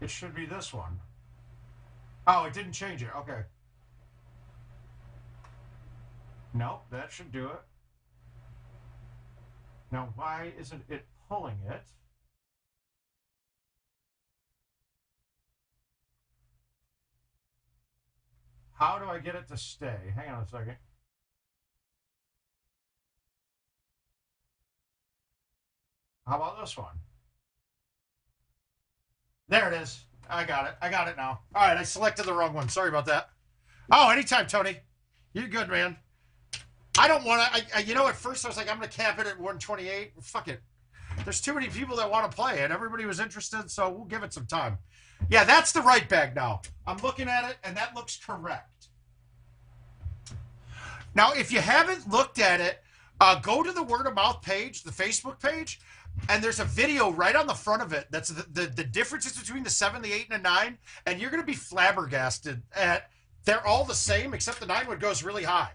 It should be this one. Oh, it didn't change it. Okay. Nope, that should do it. Now, why isn't it pulling it? How do I get it to stay? Hang on a second. How about this one? There it is. I got it. I got it now. All right, I selected the wrong one. Sorry about that. Oh, anytime, Tony. You're good, man. I don't want to. You know, at first I was like, I'm going to cap it at 128. Fuck it. There's too many people that want to play it. Everybody was interested, so we'll give it some time. Yeah, that's the right bag now. I'm looking at it, and that looks correct. Now, if you haven't looked at it, go to the word of mouth page, the Facebook page, and there's a video right on the front of it. That's the differences between the 7, the 8, and the 9, and you're going to be flabbergasted at they're all the same, except the 9 wood goes really high.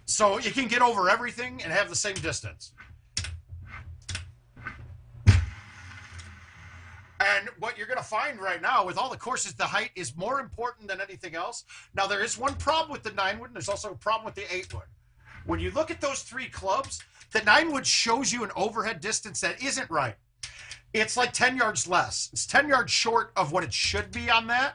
So you can get over everything and have the same distance. And what you're going to find right now with all the courses, the height is more important than anything else. Now, there is one problem with the 9 wood, and there's also a problem with the 8 wood. When you look at those 3 clubs, the 9 wood shows you an overhead distance that isn't right. It's like 10 yards less. It's 10 yards short of what it should be on that.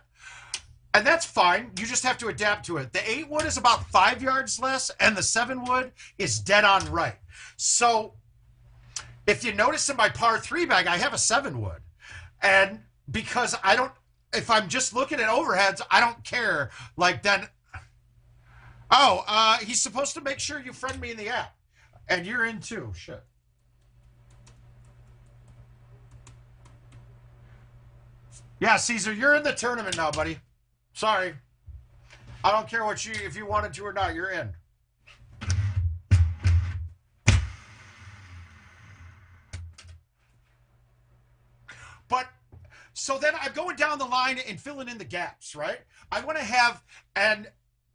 And that's fine. You just have to adapt to it. The 8 wood is about 5 yards less, and the 7 wood is dead on right. So if you notice in my par 3 bag, I have a 7 wood. And because I don't, if I'm just looking at overheads, I don't care. Like then, oh, he's supposed to make sure you friend me in the app. And you're in too. Shit. Yeah, Caesar, you're in the tournament now, buddy. Sorry. I don't care what if you wanted to or not, you're in. But so then I'm going down the line and filling in the gaps, right? I want to have, and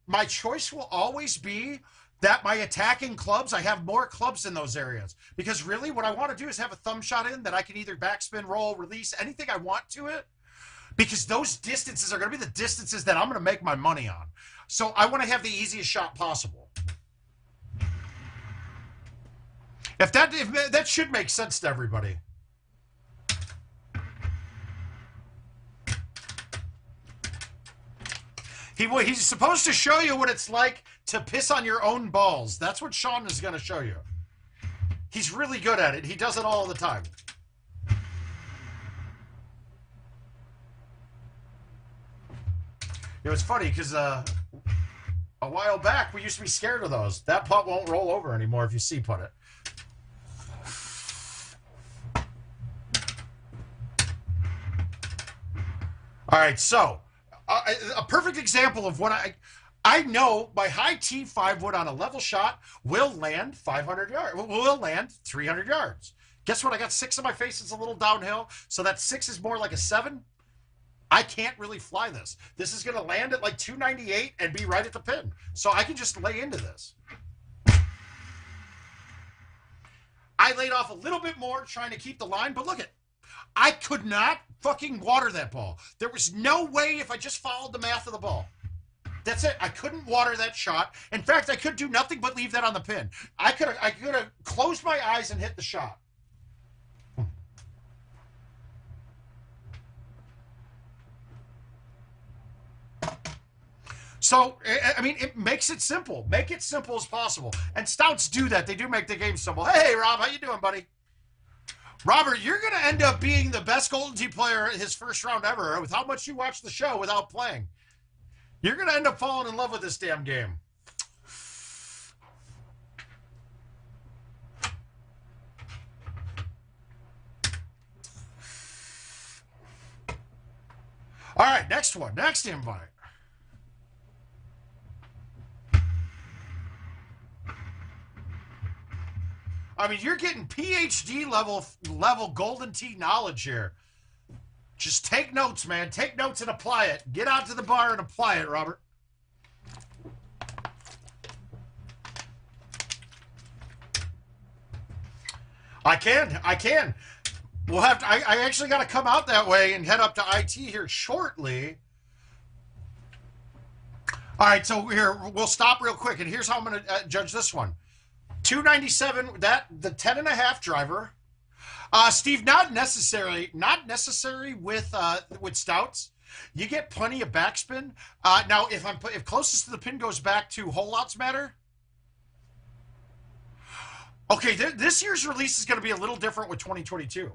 my choice will always be that my attacking clubs, I have more clubs in those areas. Because really what I want to do is have a thumb shot in that I can either backspin, roll, release, anything I want to it. Because those distances are going to be the distances that I'm going to make my money on. So I want to have the easiest shot possible. If that should make sense to everybody. He's supposed to show you what it's like to piss on your own balls. That's what Sean is going to show you. He's really good at it. He does it all the time. It was funny because a while back we used to be scared of those. That putt won't roll over anymore if you see putt it. All right, so a perfect example of what I know my high T5 wood on a level shot will land 500 yards. Will land 300 yards. Guess what? I got 6 in my face. It's a little downhill, so that 6 is more like a 7. I can't really fly this. This is going to land at like 298 and be right at the pin. So I can just lay into this. I laid off a little bit more trying to keep the line, but look at, I could not fucking water that ball. There was no way if I just followed the math of the ball. That's it. I couldn't water that shot. In fact, I could do nothing but leave that on the pin. I could have closed my eyes and hit the shot. So, I mean, it makes it simple. Make it simple as possible. And stouts do that. They do make the game simple. Hey, Rob, how you doing, buddy? Robert, you're going to end up being the best Golden Tee player his first round ever with how much you watch the show without playing. You're going to end up falling in love with this damn game. All right, next one. Next invite. I mean, you're getting PhD level Golden Tee knowledge here. Just take notes, man. Take notes and apply it. Get out to the bar and apply it, Robert. I can. We'll have to. I actually got to come out that way and head up to IT here shortly. All right, so here we'll stop real quick, and here's how I'm going to judge this one. 297. The 10.5 driver. Steve, not necessary with stouts. You get plenty of backspin. Now, if closest to the pin goes back to hole outs matter. Okay, this year's release is going to be a little different with 2022.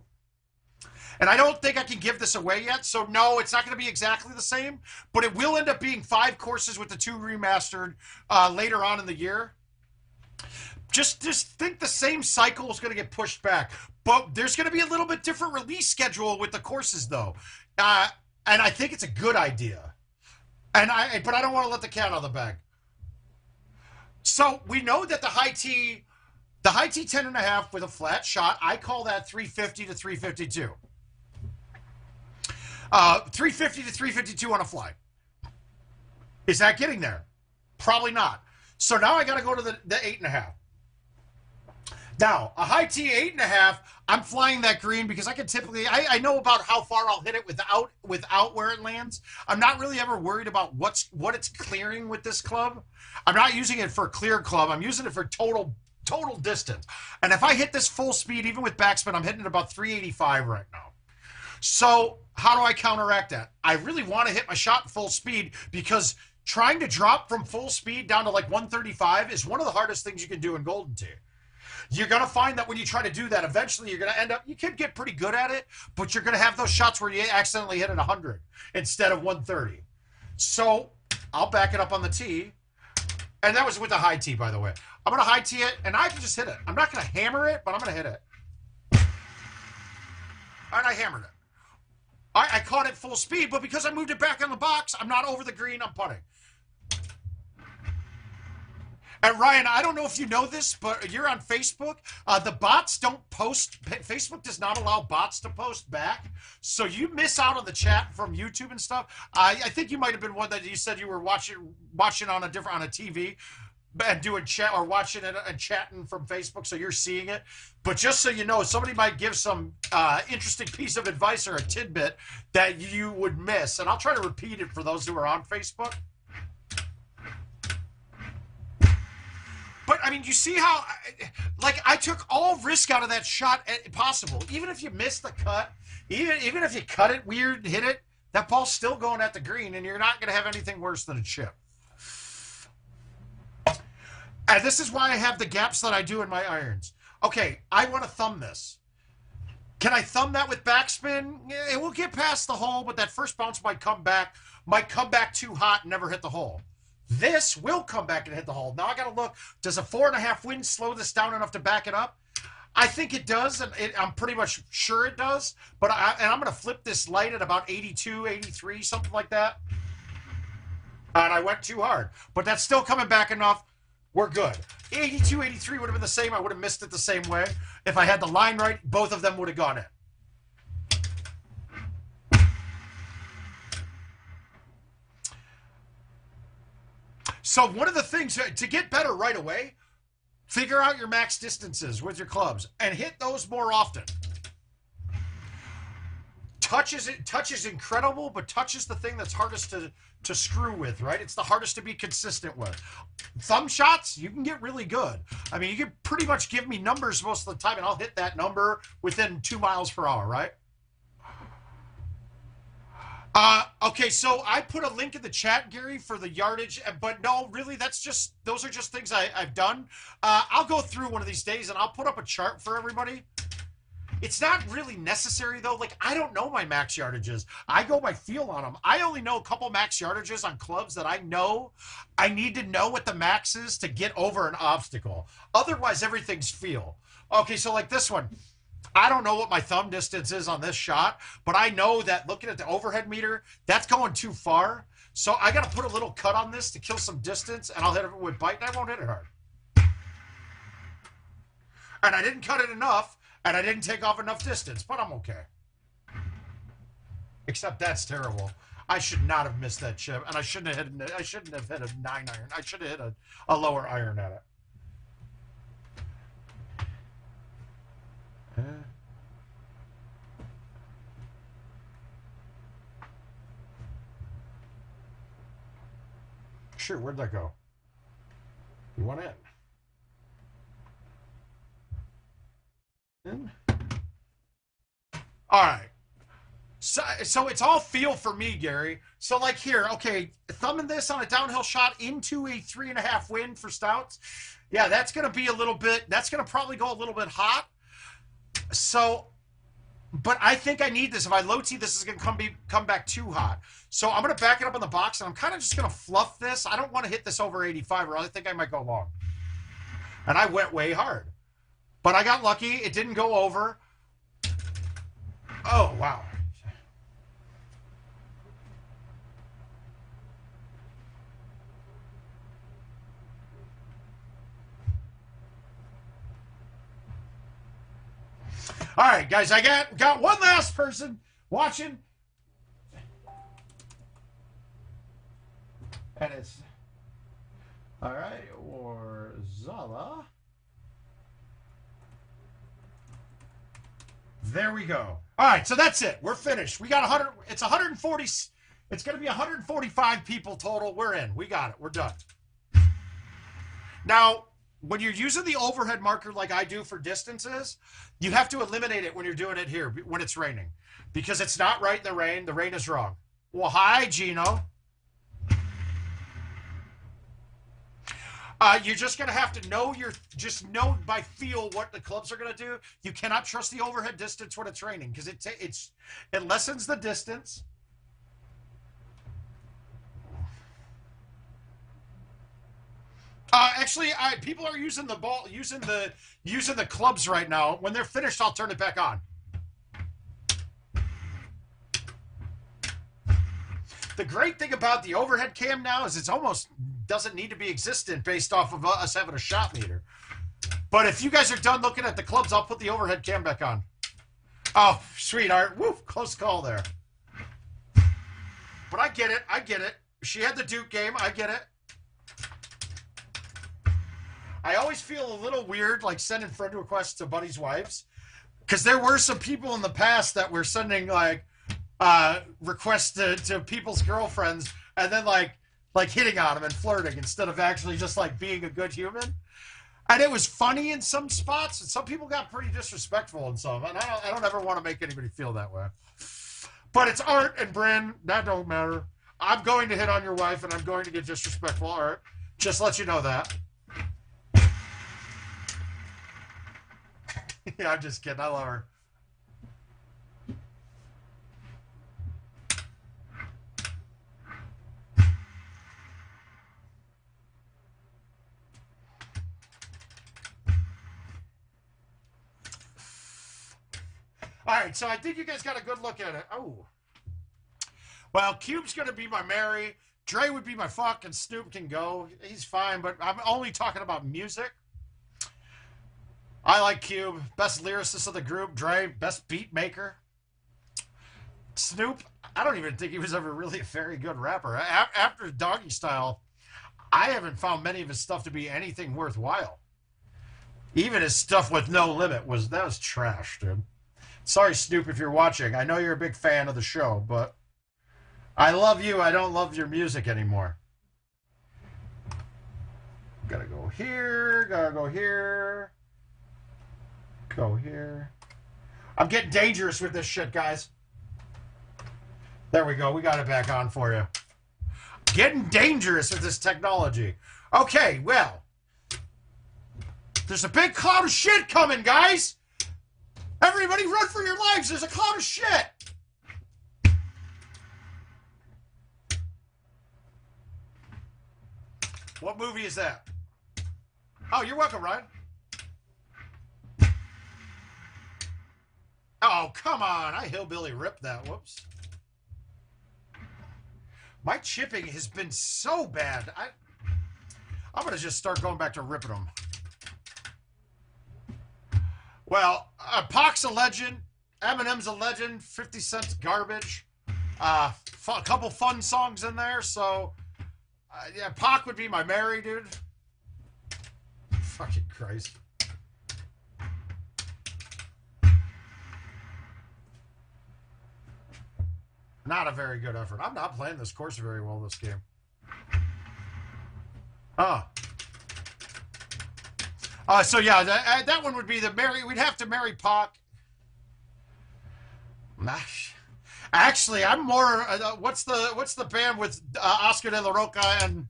And I don't think I can give this away yet, so no, it's not going to be exactly the same, but it will end up being 5 courses with the 2 remastered later on in the year. Just think the same cycle is going to get pushed back, but there's going to be a little bit different release schedule with the courses, though, and I think it's a good idea. But I don't want to let the cat out of the bag. So we know that the high T 10.5 with a flat shot, I call that 350 to 352. 350 to 352 on a fly. Is that getting there? Probably not. So now I got to go to the 8.5. Now, a high T 8.5, I'm flying that green because I can typically, I know about how far I'll hit it without where it lands. I'm not really ever worried about what it's clearing with this club. I'm not using it for a clear club. I'm using it for total distance. And if I hit this full speed, even with backspin, I'm hitting it about 385 right now. So how do I counteract that? I really want to hit my shot full speed because trying to drop from full speed down to like 135 is one of the hardest things you can do in Golden Tee. You're going to find that when you try to do that, eventually you're going to end up, you can get pretty good at it, but you're going to have those shots where you accidentally hit it 100 instead of 130. So I'll back it up on the tee. And that was with the high tee, by the way. I'm going to high tee it, and I can just hit it. I'm not going to hammer it, but I'm going to hit it. And I hammered it. I caught it full speed, but because I moved it back on the box, I'm not over the green, I'm putting. And Ryan, I don't know if you know this, but you're on Facebook. The bots don't post. Facebook does not allow bots to post back. So you miss out on the chat from YouTube and stuff. I think you might have been one that you said you were watching on a TV and doing chat or watching it and chatting from Facebook, so you're seeing it. But just so you know, somebody might give some interesting piece of advice or a tidbit that you would miss. And I'll try to repeat it for those who are on Facebook. But, I mean, you see how, I took all risk out of that shot possible. Even if you miss the cut, even if you cut it weird, hit it, that ball's still going at the green, and you're not going to have anything worse than a chip. And this is why I have the gaps that I do in my irons. Okay, I want to thumb this. Can I thumb that with backspin? It will get past the hole, but that first bounce might come back too hot and never hit the hole. This will come back and hit the hole. Now I got to look, does a 4.5 wind slow this down enough to back it up? I think it does, and I'm pretty much sure it does. But I'm going to flip this light at about 82, 83, something like that. And I went too hard. But that's still coming back enough. We're good. 82, 83 would have been the same. I would have missed it the same way. If I had the line right, both of them would have gone in. So one of the things to get better right away, figure out your max distances with your clubs and hit those more often. Touch is incredible, but touch is the thing that's hardest to screw with, right? It's the hardest to be consistent with. Thumb shots, you can get really good. I mean, you can pretty much give me numbers most of the time, and I'll hit that number within 2 miles per hour, right? Okay, so I put a link in the chat, Gary, for the yardage, but no, really, those are just things I've done. I'll go through one of these days, and I'll put up a chart for everybody. It's not really necessary, though. Like, I don't know my max yardages. I go by feel on them. I only know a couple max yardages on clubs that I know I need to know what the max is to get over an obstacle. Otherwise, everything's feel. Okay, so like this one. I don't know what my thumb distance is on this shot, but I know that looking at the overhead meter, that's going too far. So I got to put a little cut on this to kill some distance, and I'll hit it with bite, and I won't hit it hard. And I didn't cut it enough, and I didn't take off enough distance, but I'm okay. Except that's terrible. I should not have missed that chip, and I shouldn't have hit a 9 iron. I should have hit a lower iron at it. Sure, where'd that go? You want in? All right. So it's all feel for me, Gary. So like here, okay, thumbing this on a downhill shot into a 3.5 wind for Stouts. Yeah, that's going to be a little bit, that's going to probably go a little bit hot. So, but I think I need this. If I low tee, this is going to come back too hot. So I'm going to back it up in the box, and I'm kind of just going to fluff this. I don't want to hit this over 85, or I think I might go long. And I went way hard. But I got lucky. It didn't go over. Oh, wow. All right, guys, I got one last person watching. And it's, all right, or Zala. There we go. All right, so that's it. We're finished. We got 100. It's 140. It's going to be 145 people total. We're in. We got it. We're done. Now, when you're using the overhead marker like I do for distances, you have to eliminate it when you're doing it here, when it's raining. Because it's not right in the rain. The rain is wrong. Well, hi, Gino. You're just going to have to know just know by feel what the clubs are going to do. You cannot trust the overhead distance when it's raining because it lessens the distance. Actually, people are using the ball, using the clubs right now. When they're finished, I'll turn it back on. The great thing about the overhead cam now is it's almost doesn't need to be existent based off of us having a shot meter. But if you guys are done looking at the clubs, I'll put the overhead cam back on. Oh, sweetheart. Woo, close call there. But I get it. I get it. She had the Duke game. I get it. I always feel a little weird like sending friend requests to buddies' wives. Because there were some people in the past that were sending like requests to people's girlfriends and then like hitting on them and flirting instead of actually just like being a good human. And it was funny in some spots, and some people got pretty disrespectful in some. And I don't ever want to make anybody feel that way. But it's Art and Bryn. That don't matter. I'm going to hit on your wife, and I'm going to get disrespectful, Art. Just let you know that. Yeah, I'm just kidding. I love her. All right, so I think you guys got a good look at it. Oh. Well, Cube's going to be my Mary. Dre would be my fuck, and Snoop can go. He's fine, but I'm only talking about music. I like Cube. Best lyricist of the group. Dre, best beat maker. Snoop, I don't even think he was ever really a very good rapper. After Doggy Style, I haven't found many of his stuff to be anything worthwhile. Even his stuff with No Limit was trash, dude. Sorry, Snoop, if you're watching. I know you're a big fan of the show, but I love you. I don't love your music anymore. Gotta go here. Gotta go here. Go here. I'm getting dangerous with this shit, guys. There we go. We got it back on for you. Getting dangerous with this technology. Okay, well. There's a big cloud of shit coming, guys. Everybody run for your lives. There's a cloud of shit. What movie is that? Oh, you're welcome, Ryan. Oh, come on. I hillbilly ripped that. Whoops. My chipping has been so bad. I'm going to just start going back to ripping them. Well, Pac's a legend. Eminem's a legend. 50 Cent's garbage. A couple fun songs in there. So, yeah, Pac would be my Mary, dude. Fucking Christ. Not a very good effort. I'm not playing this course very well this game. So yeah, that one would be the Mary. We'd have to marry Pac. Actually, I'm more. What's the band with Oscar de la Roca and?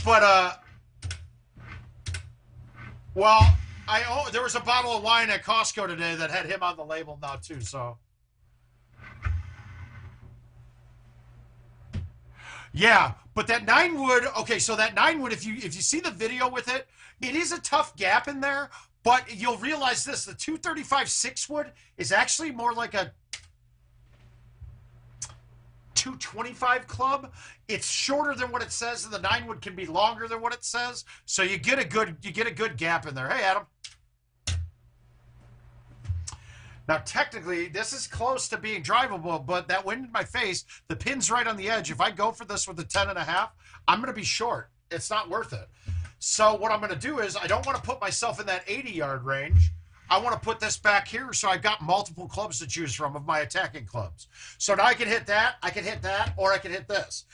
But well, there was a bottle of wine at Costco today that had him on the label now too. So. Yeah, but that 9 wood, okay, so that 9 wood, if you see the video with it, it is a tough gap in there, but you'll realize this, the 235 6 wood is actually more like a 225 club. It's shorter than what it says, and the 9 wood can be longer than what it says, so you get a good gap in there. Hey, Adam. Now, technically, this is close to being drivable, but that wind in my face, the pin's right on the edge. If I go for this with a 10.5, I'm going to be short. It's not worth it. So what I'm going to do is I don't want to put myself in that 80-yard range. I want to put this back here so I've got multiple clubs to choose from of my attacking clubs. So now I can hit that, or I can hit this.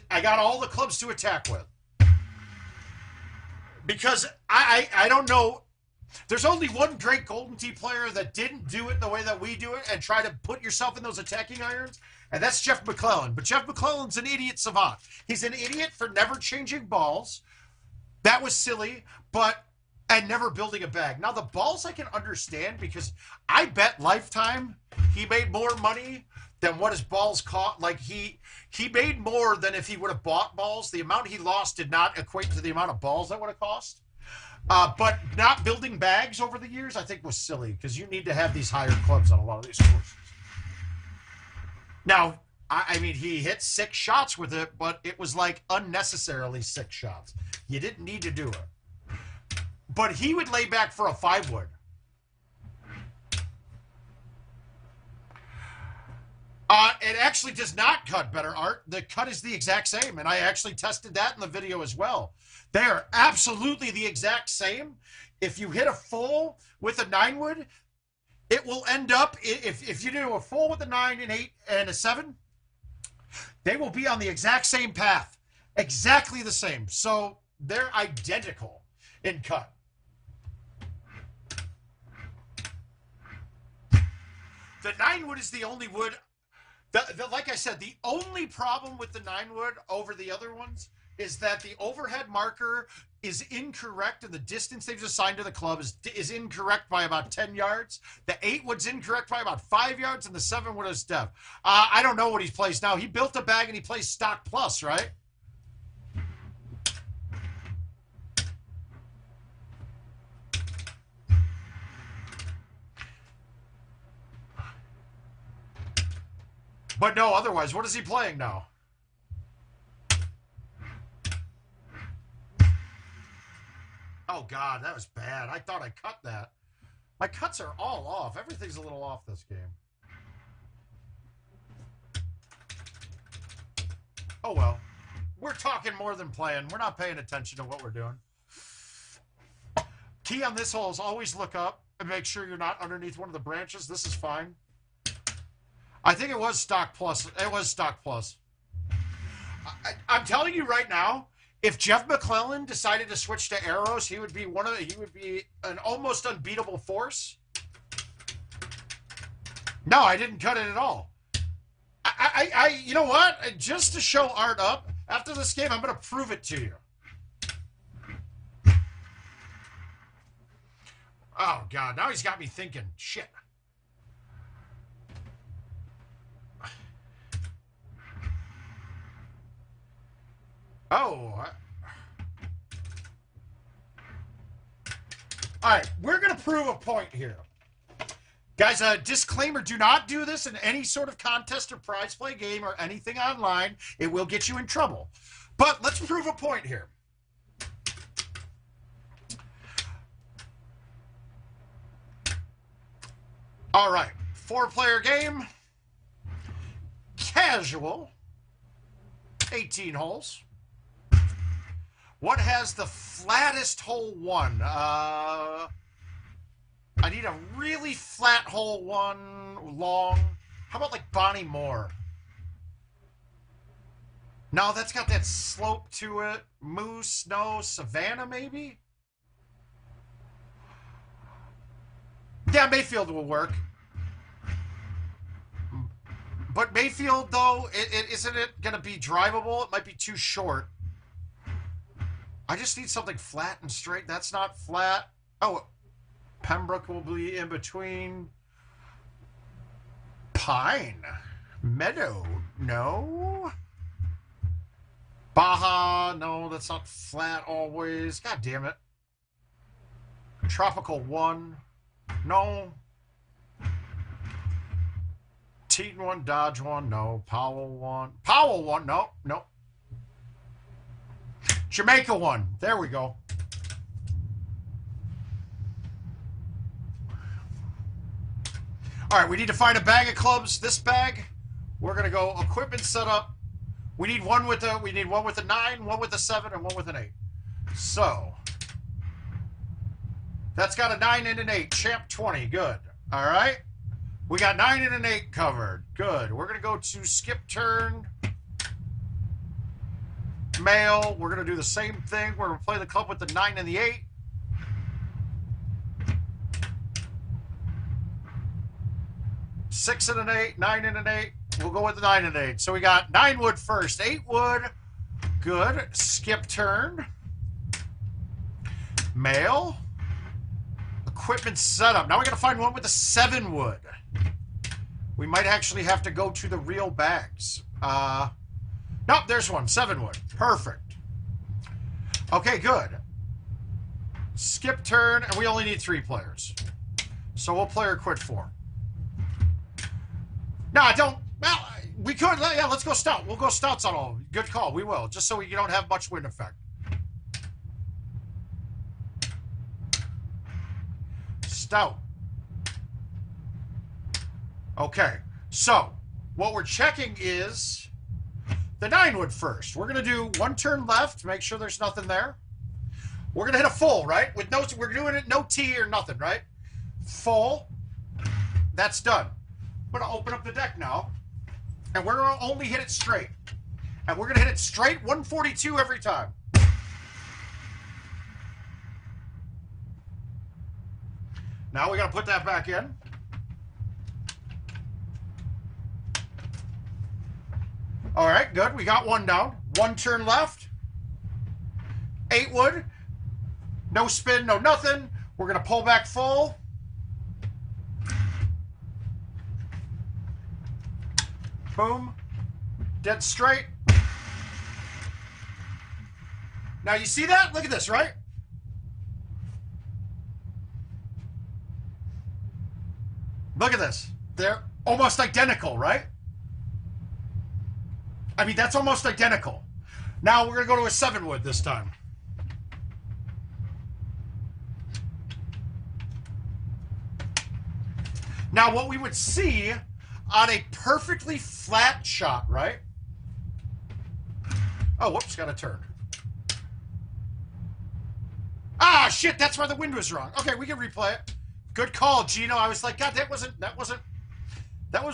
I got all the clubs to attack with. Because I don't know. There's only one great Golden Tee player that didn't do it the way that we do it and try to put yourself in those attacking irons, and that's Jeff McClellan. But Jeff McClellan's an idiot savant. He's an idiot for never changing balls. That was silly, and never building a bag. Now, the balls I can understand because I bet lifetime he made more money than what his balls cost. Like, he made more than if he would have bought balls. The amount he lost did not equate to the amount of balls that would have cost. But not building bags over the years, I think, was silly because you need to have these higher clubs on a lot of these courses. Now, I mean, he hit 6 shots with it, but it was like unnecessarily 6 shots. You didn't need to do it. But he would lay back for a 5 wood. It actually does not cut better, Art. The cut is the exact same, and I actually tested that in the video as well. They are absolutely the exact same. If you hit a full with a 9 wood, it will end up, if you do a full with a 9, an 8, and a 7, they will be on the exact same path. Exactly the same. So they're identical in cut. The 9 wood is the only wood. Like I said, the only problem with the 9 wood over the other ones is that the overhead marker is incorrect and the distance they've assigned to the club is incorrect by about 10 yards. The 8 wood's incorrect by about 5 yards, and the 7 wood is deaf. I don't know what he plays now. He built a bag and he plays stock plus, right? But no, otherwise, what is he playing now? Oh, God, that was bad. I thought I cut that. My cuts are all off. Everything's a little off this game. Oh, well. We're talking more than playing. We're not paying attention to what we're doing. Key on this hole is always look up and make sure you're not underneath one of the branches. This is fine. I think it was stock plus. It was stock plus. I'm telling you right now, if Jeff McClellan decided to switch to arrows, he would be an almost unbeatable force. No, I didn't cut it at all. You know what? Just to show Art up, After this game, I'm going to prove it to you. Oh, God. Now he's got me thinking. Shit. Oh. All right. We're going to prove a point here. Guys, disclaimer, do not do this in any sort of contest or prize play game or anything online. It will get you in trouble. But let's prove a point here. All right, 4-player game, casual, 18 holes. What has the flattest hole one? I need a really flat hole one, long. How about like Bonnie Moore? No, that's got that slope to it. Moose, no, Savannah maybe? Yeah, Mayfield will work. But Mayfield, though, isn't it going to be drivable? It might be too short. I just need something flat and straight. That's not flat. Oh, Pembroke will be in between. Pine. Meadow. No. Baja. No, that's not flat always. God damn it. Tropical 1. No. Teton 1, Dodge 1, no. Powell 1. Powell 1, no, no. Jamaica 1, there we go. All right, we need to find a bag of clubs. This bag, we're gonna go equipment setup. We need one with a 9, one with a 7, and one with an 8. So that's got a 9 and an 8. Champ 20, good. All right. We got 9 and an 8 covered. Good. We're going to go to skip turn. Male. We're going to do the same thing. We're going to play the club with the 9 and the 8. Six and an 8, 9 and an 8. We'll go with the 9 and 8. So we got 9 wood first, 8 wood. Good. Skip turn. Male. Equipment setup. Now we got to find one with a 7 wood. We might actually have to go to the real bags. Nope, there's one. 7 wood. Perfect. Okay, good. Skip turn, and we only need 3 players. So we'll play or quit 4. No, I don't. Well, we could. Yeah, let's go stout. We'll go stouts on all. Good call. We will. Just so you don't have much wind effect. Stout. Okay, so what we're checking is the 9 wood first. We're going to do 1 turn left, make sure there's nothing there. We're going to hit a full, right? With no, we're doing it no tee or nothing, right? Full. That's done. I'm going to open up the deck now, and we're going to only hit it straight. And we're going to hit it straight 142 every time. Now we got to put that back in. All right, good. We got 1 down. 1 turn left. 8 wood. No spin, no nothing. We're going to pull back full. Boom. Dead straight. Now you see that? Look at this, right? Look at this. They're almost identical, right? I mean, that's almost identical. Now we're going to go to a 7 wood this time. Now what we would see on a perfectly flat shot, right? Oh, whoops, got a turn. Ah, shit, that's why the wind was wrong. Okay, we can replay it. Good call, Gino. I was like, God, that was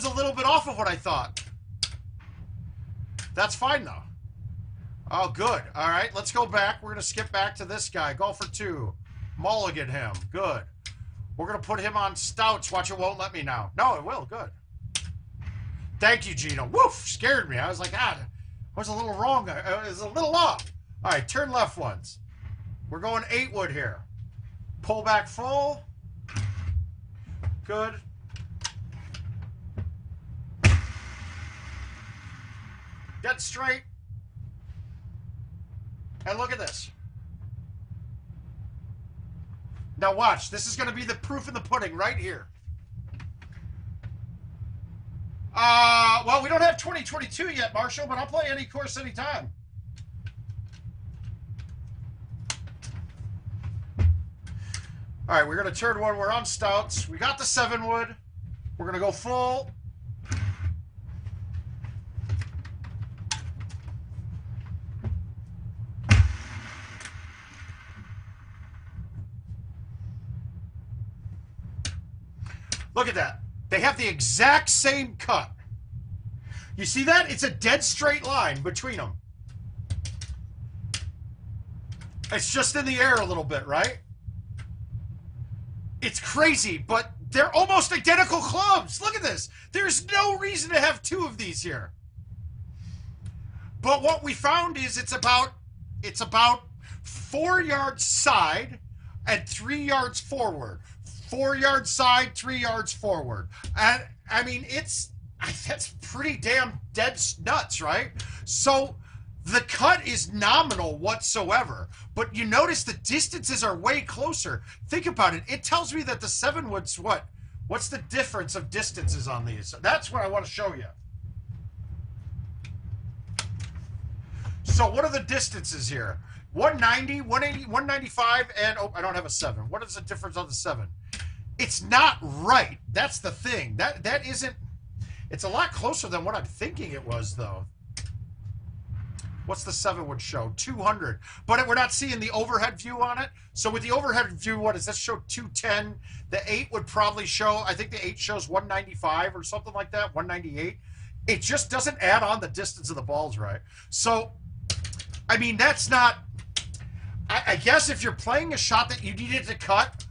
a little bit off of what I thought. That's fine, though. Oh, good. All right, let's go back. We're going to skip back to this guy. Go for 2. Mulligan him. Good. We're going to put him on stouts. Watch, it won't let me now. No, it will. Good. Thank you, Gino. Woof! Scared me. I was like, I was a little wrong. I was a little off. All right, turn left ones. We're going 8 wood here. Pull back full. Good. Dead straight. And look at this. Now watch. This is going to be the proof in the pudding right here. Well, we don't have 2022 yet, Marshall, but I'll play any course anytime. All right, we're going to turn one. We're on stouts. We got the 7 wood. We're going to go full. Look at that. They have the exact same cut. You see that? It's a dead straight line between them. It's just in the air a little bit, right? It's crazy, but they're almost identical clubs. Look at this. There's no reason to have 2 of these here. But what we found is it's about 4 yards side and 3 yards forward. 4 yards side, 3 yards forward. And I mean, that's pretty damn dead nuts, right? So the cut is nominal whatsoever, but you notice the distances are way closer. Think about it. It tells me that the 7 wood's what? What's the difference of distances on these? That's what I want to show you. So what are the distances here? 190, 180, 195, and oh, I don't have a 7. What is the difference on the 7? It's not right. That's the thing. That isn't. It's a lot closer than what I'm thinking it was, though. What's the 7 would show? 200. But we're not seeing the overhead view on it. So with the overhead view, what does this show? 210. The 8 would probably show, I think the 8 shows 195 or something like that, 198. It just doesn't add on the distance of the balls right. So, I mean, that's not... I guess if you're playing a shot that you needed to cut,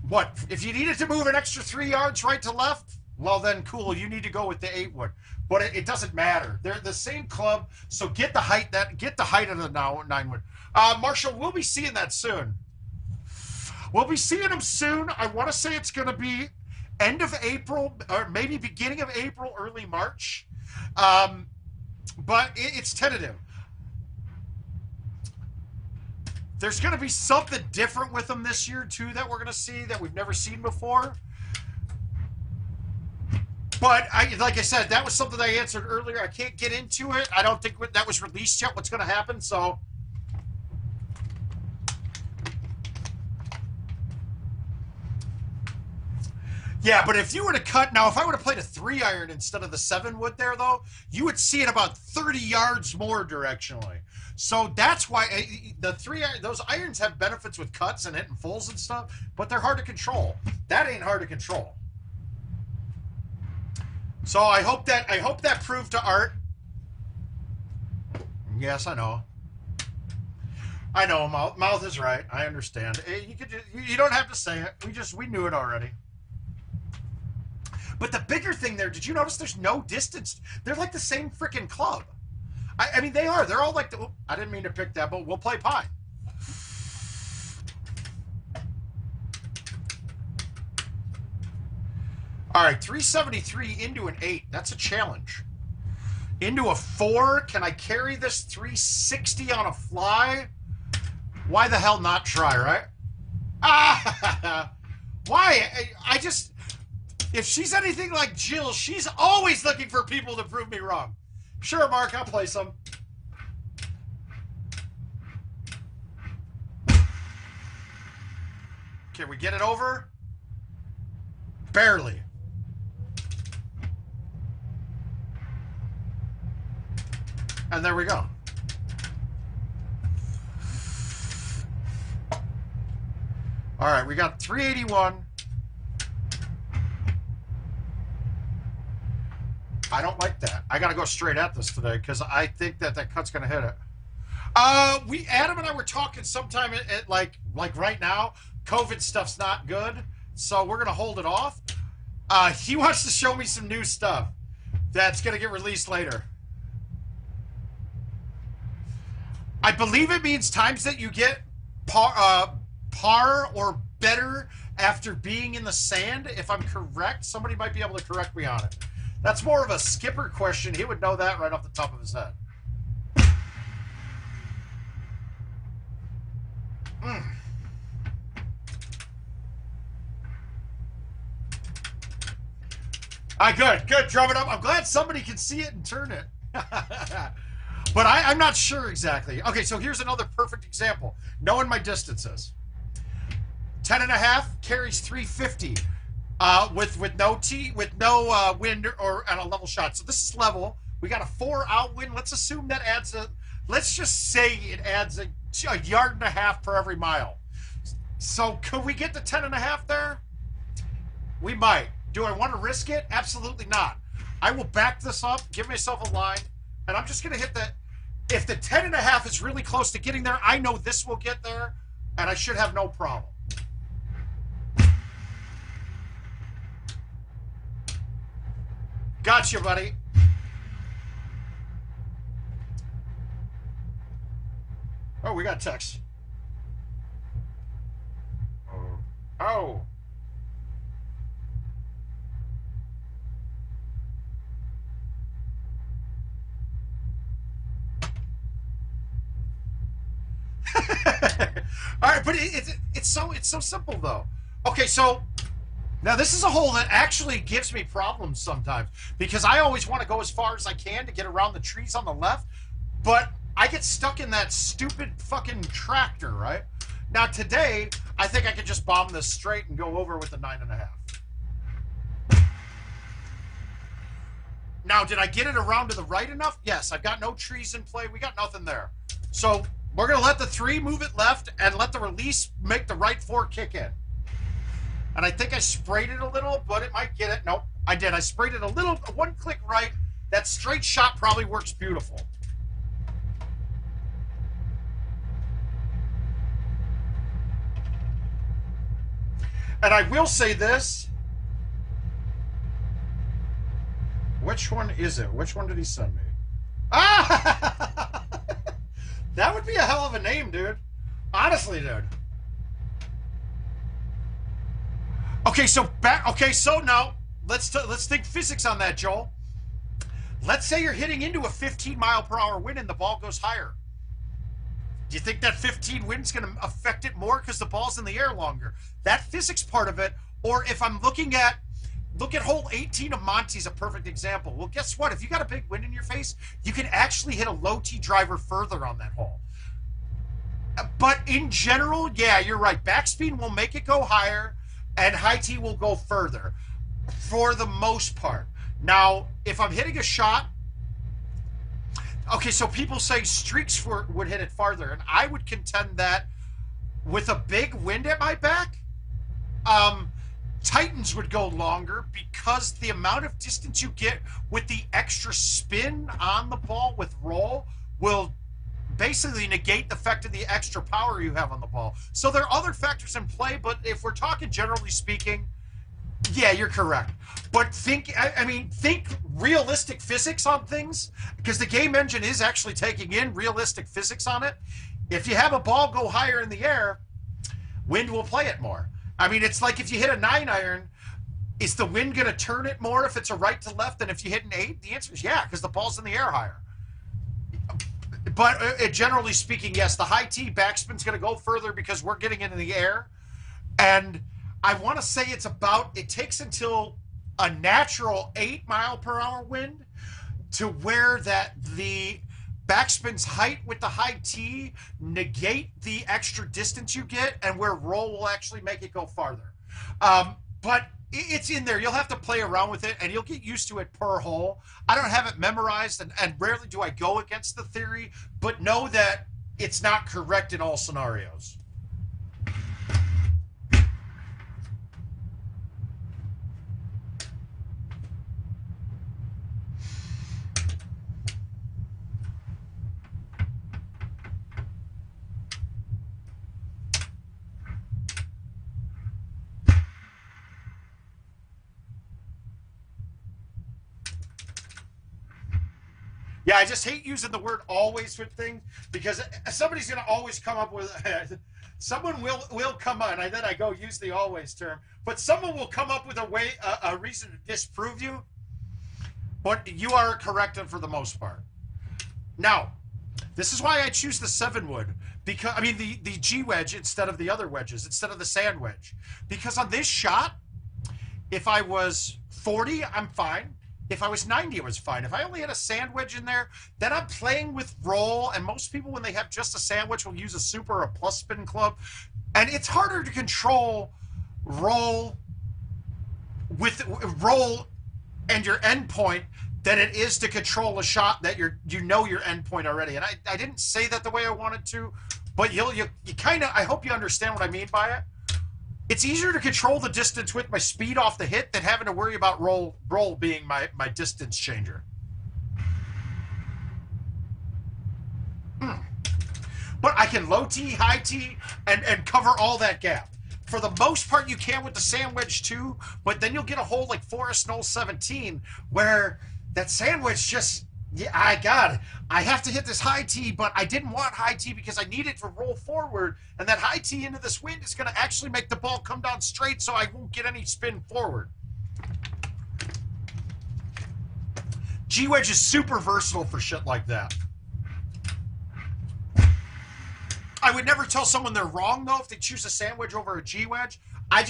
what? If you needed to move an extra 3 yards right to left, well then cool, you need to go with the 8 wood. But it doesn't matter. They're the same club, so get the height of the 9 wood. Marshall, we'll be seeing that soon. We'll be seeing them soon. I want to say it's going to be end of April, or maybe beginning of April, early March. But it's tentative. There's going to be something different with them this year, too, that we're going to see that we've never seen before. But, like I said, that was something I answered earlier. I can't get into it. I don't think that was released yet, what's going to happen, so... Yeah, but if you were to cut... Now, if I would have played a 3-iron instead of the 7 wood there, though, you would see it about 30 yards more directionally. So that's why the 3-iron... Those irons have benefits with cuts and hitting fulls and stuff, but they're hard to control. That ain't hard to control. So I hope that proved to Art. Yes, I know. I know, mouth is right. I understand. You don't have to say it. We knew it already. But the bigger thing there, did you notice there's no distance? They're like the same freaking club. I mean, they are. They're all like the... Oh, I didn't mean to pick that, but we'll play pie. All right, 373 into an 8. That's a challenge. Into a 4. Can I carry this 360 on a fly? Why the hell not try, right? Ah! Why? I just... If she's anything like Jill, she's always looking for people to prove me wrong. Sure, Mark, I'll play some. Can we get it over? Barely. And there we go. All right, we got 381. I don't like that. I got to go straight at this today because I think that cut's going to hit it. Adam and I were talking sometime at like right now. COVID stuff's not good, so we're going to hold it off. He wants to show me some new stuff that's going to get released later. I believe it means times that you get par or better after being in the sand. If I'm correct, somebody might be able to correct me on it. That's more of a skipper question. He would know that right off the top of his head. Mm. All right, good. Drum it up. I'm glad somebody can see it and turn it. But I'm not sure exactly. Okay, so here's another perfect example. Knowing my distances. 10.5 carries 350 with no wind or on a level shot. So this is level. We got a 4 out wind. Let's assume that adds let's just say it adds a yard and a half per every mile. So could we get to 10.5 there? We might. Do I want to risk it? Absolutely not. I will back this up, give myself a line, and I'm just going to hit the... If the 10.5 is really close to getting there, I know this will get there, and I should have no problem. Gotcha, buddy. Oh, we got text. Oh. All right, but it's so simple though. Okay, so now this is a hole that actually gives me problems sometimes because I always want to go as far as I can to get around the trees on the left, but I get stuck in that stupid fucking tractor, right? Now today, I think I could just bomb this straight and go over with the 9.5. Now, did I get it around to the right enough? Yes, I've got no trees in play. We got nothing there. So we're going to let the 3 move it left and let the release make the right 4 kick in. And I think I sprayed it a little, but it might get it. Nope, I did. I sprayed it a little, 1 click right. That straight shot probably works beautiful. And I will say this. Which one is it? Which one did he send me? Ah! That would be a hell of a name, dude. Honestly, dude. Okay, so now let's think physics on that, Joel. Let's say you're hitting into a 15-mile-per-hour wind and the ball goes higher. Do you think that 15 wind's going to affect it more because the ball's in the air longer? That physics part of it, or if I'm look at hole 18 of Monty's a perfect example. Well, guess what? If you got a big wind in your face, you can actually hit a low T driver further on that hole. But in general, yeah, you're right. Backspin will make it go higher, and high T will go further for the most part. Now, if I'm hitting a shot, okay, so people say streaks would hit it farther, and I would contend that with a big wind at my back, Titans would go longer because the amount of distance you get with the extra spin on the ball with roll will basically negate the effect of the extra power you have on the ball. So there are other factors in play, but if we're talking generally speaking, yeah, you're correct. But think realistic physics on things, because the game engine is actually taking in realistic physics on it. If you have a ball go higher in the air, wind will play it more. I mean, it's like if you hit a 9-iron, is the wind going to turn it more if it's a right to left than if you hit an 8? The answer is yeah, because the ball's in the air higher. But generally speaking, yes, the high T backspin's going to go further because we're getting into the air. And I want to say it takes until a natural 8-mile-per-hour wind to where that the backspin's height with the high T negate the extra distance you get, and where roll will actually make it go farther. But it's in there. You'll have to play around with it, and you'll get used to it per hole. I don't have it memorized, and rarely do I go against the theory, but know that it's not correct in all scenarios. Yeah, I just hate using the word always with things because somebody's going to always come up with someone will come on, and then I go use the always term, but someone will come up with a reason to disprove you. But you are correct for the most part. Now, this is why I choose the 7-wood because I mean the G wedge instead of the other wedges, instead of the sand wedge. Because on this shot, if I was 40, I'm fine. If I was 90, it was fine. If I only had a sand wedge in there, then I'm playing with roll. And most people, when they have just a sand wedge, will use a super or a plus spin club. And it's harder to control roll and your end point than it is to control a shot that you know your end point already. And I didn't say that the way I wanted to, but you kind of, I hope you understand what I mean by it. It's easier to control the distance with my speed off the hit than having to worry about roll being my distance changer. But I can low tee, high tee, and cover all that gap. For the most part, you can with the sand wedge too, but then you'll get a hole like Forest Knoll 17 where that sand wedge just, yeah, I have to hit this high tee, but I didn't want high tee because I need it to roll forward, and that high tee into this wind is going to actually make the ball come down straight so I won't get any spin forward. G-wedge is super versatile for shit like that. I would never tell someone they're wrong, though, if they choose a sand wedge over a G-wedge. I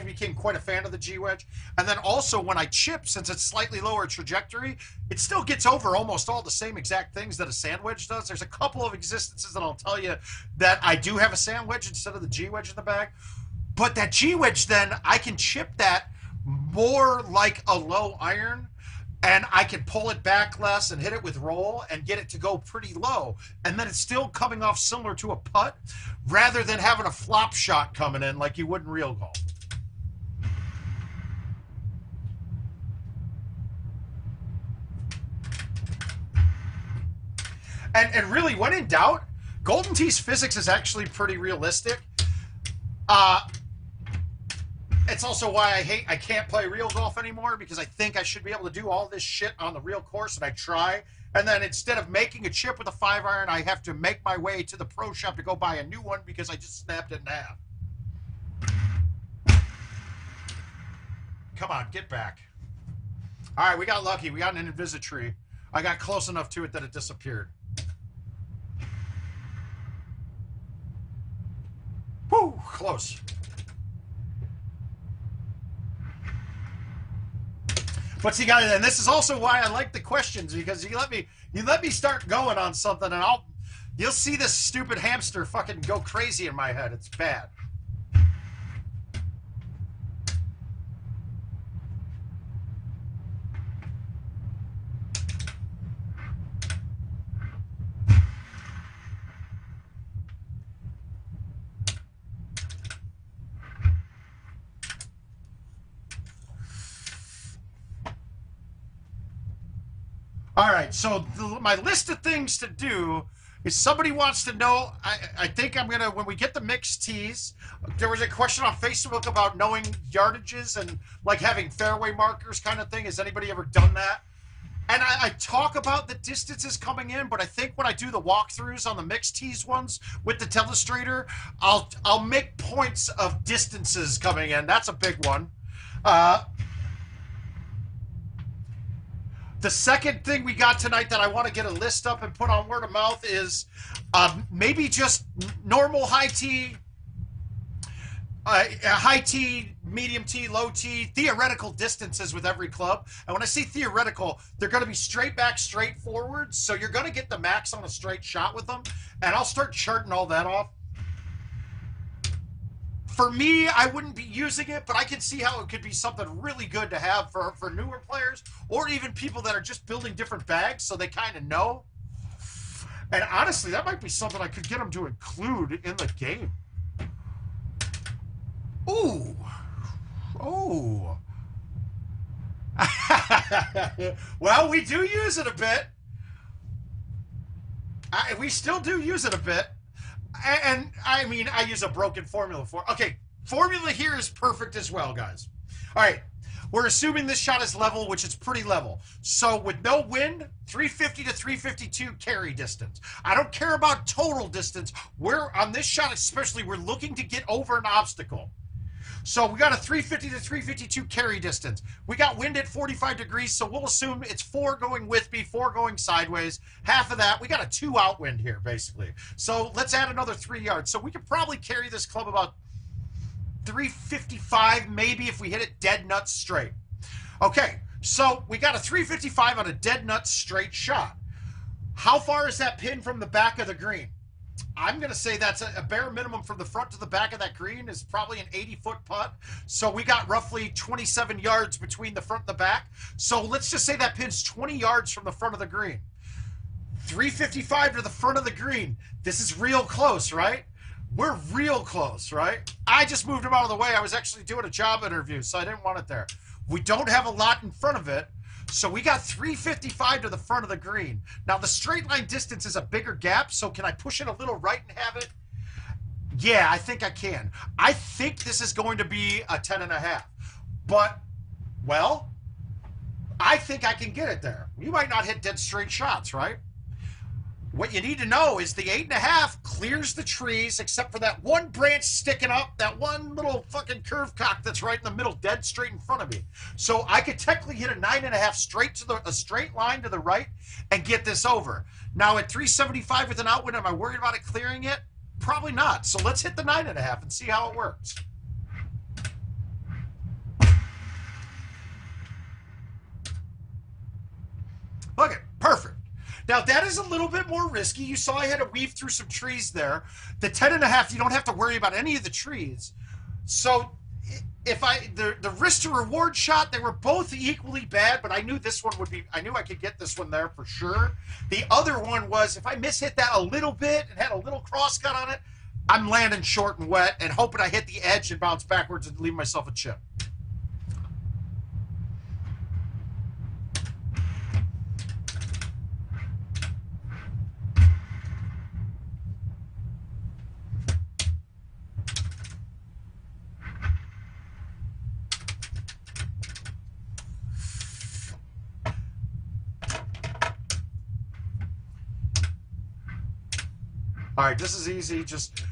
became quite a fan of the G-wedge. And then also when I chip, since it's slightly lower trajectory, it still gets over almost all the same exact things that a sand wedge does. There's a couple of existences that I'll tell you that I do have a sand wedge instead of the G-wedge in the bag. But that G-wedge, then, I can chip that more like a low iron, and I can pull it back less and hit it with roll and get it to go pretty low. And then it's still coming off similar to a putt rather than having a flop shot coming in like you would in real golf. And really, when in doubt, Golden Tee's physics is actually pretty realistic. It's also why I can't play real golf anymore, because I think I should be able to do all this shit on the real course, and I try. And then instead of making a chip with a 5-iron, I have to make my way to the pro shop to go buy a new one because I just snapped it in half. Come on, get back. All right, we got lucky. We got an invisitory. I got close enough to it that it disappeared. Whew, close. But see, guys, and this is also why I like the questions, because you let me start going on something, and you'll see this stupid hamster fucking go crazy in my head. It's bad. All right, so my list of things to do is somebody wants to know, I think I'm going to, when we get the mixed tees, there was a question on Facebook about knowing yardages and like having fairway markers kind of thing. Has anybody ever done that? And I talk about the distances coming in, but I think when I do the walkthroughs on the mixed tees ones with the telestrator, I'll make points of distances coming in. That's a big one. The second thing we got tonight that I want to get a list up and put on word of mouth is maybe just normal high tee, medium tee, low tee, theoretical distances with every club. And when I say theoretical, they're going to be straight back, straight forward. So you're going to get the max on a straight shot with them. And I'll start charting all that off. For me, I wouldn't be using it, but I can see how it could be something really good to have for newer players, or even people that are just building different bags so they kind of know. And honestly, that might be something I could get them to include in the game. Ooh. Oh. Well, we do use it a bit. We still do use it a bit. And I mean, I use a broken formula for. Okay, formula here is perfect as well, guys. All right, We're assuming this shot is level, which is pretty level. So with no wind, 350 to 352 carry distance. I don't care about total distance. We're on this shot especially, we're looking to get over an obstacle. So we got a 350 to 352 carry distance. We got wind at 45 degrees, so we'll assume it's 4 going with me, 4 going sideways. Half of that, we got a 2 out wind here, basically. So let's add another 3 yards. So we could probably carry this club about 355, maybe, if we hit it dead nuts straight. Okay, so we got a 355 on a dead nuts straight shot. How far is that pin from the back of the green? I'm going to say that's a bare minimum from the front to the back of that green is probably an 80-foot putt. So we got roughly 27 yards between the front and the back. So let's just say that pin's 20 yards from the front of the green. 355 to the front of the green. This is real close, right? We're real close, right? I just moved him out of the way. I was actually doing a job interview, so I didn't want it there. We don't have a lot in front of it. So we got 355 to the front of the green. Now, the straight line distance is a bigger gap, so can I push it a little right and have it? Yeah, I think I can. I think this is going to be a 10.5. But, well, I think I can get it there. You might not hit dead straight shots, right? What you need to know is the 8.5 clears the trees, except for that one branch sticking up, that one little fucking curve cock that's right in the middle, dead straight in front of me. So I could technically hit a 9.5 straight to a straight line to the right and get this over. Now at 375 with an outwind, am I worried about it clearing it? Probably not. So let's hit the 9.5 and see how it works. Look it, perfect. Now, that is a little bit more risky. You saw I had to weave through some trees there. The 10.5, you don't have to worry about any of the trees. So, if the risk to reward shot, they were both equally bad, but I knew this one would be, I knew I could get this one there for sure. The other one was, if I mishit that a little bit and had a little cross cut on it, I'm landing short and wet and hoping I hit the edge and bounce backwards and leave myself a chip. All right, this is easy. Just,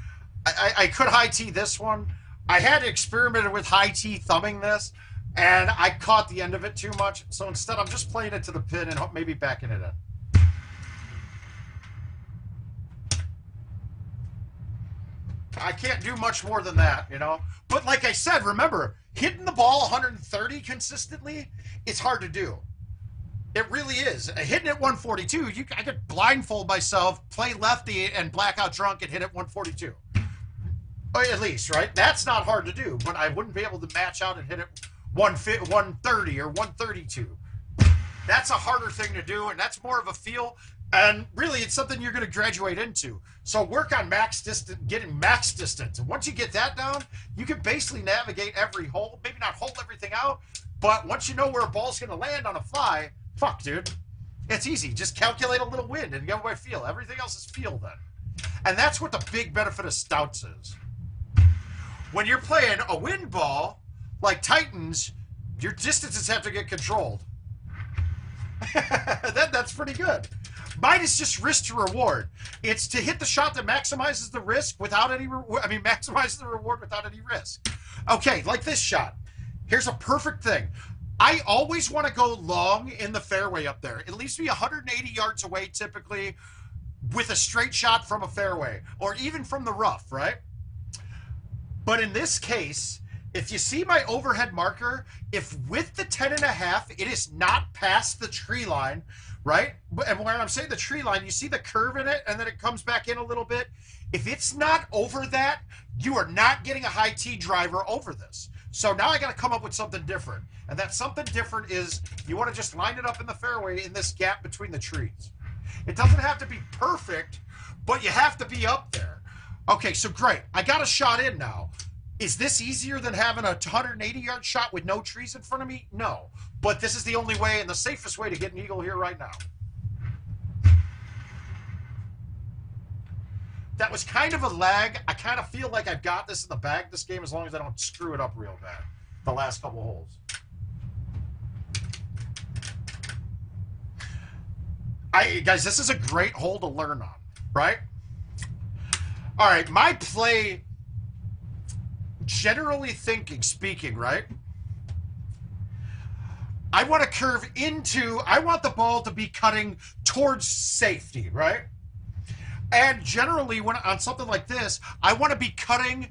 I could high tee this one. I had experimented with high tee thumbing this, and I caught the end of it too much. So instead, I'm just playing it to the pin and maybe backing it in. I can't do much more than that, you know. But like I said, remember, hitting the ball 130 consistently, it's hard to do. It really is. Hitting at 142, I could blindfold myself, play lefty, and blackout drunk and hit at 142. Or at least, right? That's not hard to do, but I wouldn't be able to match out and hit it 130 or 132. That's a harder thing to do, and that's more of a feel. And really, it's something you're going to graduate into. So work on max distance, getting max distance. And once you get that down, you can basically navigate every hole. Maybe not hold everything out, but once you know where a ball's going to land on a fly, fuck, dude. It's easy. Just calculate a little wind and go by feel. Everything else is feel then. And that's what the big benefit of stouts is. When you're playing a wind ball, like Titans, your distances have to get controlled. That's pretty good. Mine is just risk to reward. It's to hit the shot that maximizes the risk without any maximizes the reward without any risk. Okay, like this shot. Here's a perfect thing. I always want to go long in the fairway up there. At least be 180 yards away typically with a straight shot from a fairway or even from the rough, right? But in this case, if you see my overhead marker, if with the 10.5, it is not past the tree line, right? And when I'm saying the tree line, you see the curve in it and then it comes back in a little bit. If it's not over that, you are not getting a high tee driver over this. So now I got to come up with something different. And that something different is you want to just line it up in the fairway in this gap between the trees. It doesn't have to be perfect, but you have to be up there. Okay, so great. I got a shot in now. Is this easier than having a 180-yard shot with no trees in front of me? No. But this is the only way and the safest way to get an eagle here right now. That was kind of a lag. I kind of feel like I've got this in the bag this game as long as I don't screw it up real bad the last couple holes. Guys, this is a great hole to learn on, right? All right, my play, generally speaking, right? I want to curve into, I want the ball to be cutting towards safety, right? And generally, when on something like this, I want to be cutting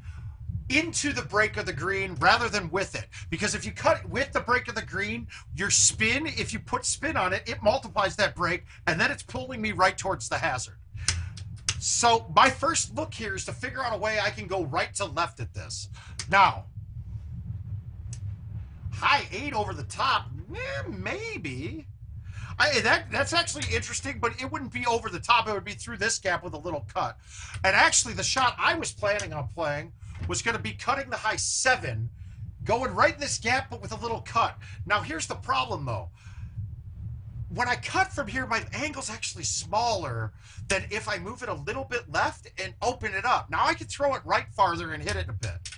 into the break of the green rather than with it. Because if you cut with the break of the green, your spin, if you put spin on it, it multiplies that break, and then it's pulling me right towards the hazard. So my first look here is to figure out a way I can go right to left at this. Now, high 8 over the top, maybe. That's actually interesting, but it wouldn't be over the top. It would be through this gap with a little cut. And actually, the shot I was planning on playing was going to be cutting the high 7, going right in this gap, but with a little cut. Now, here's the problem, though. When I cut from here, my angle's actually smaller than if I move it a little bit left and open it up. Now, I can throw it right farther and hit it a bit.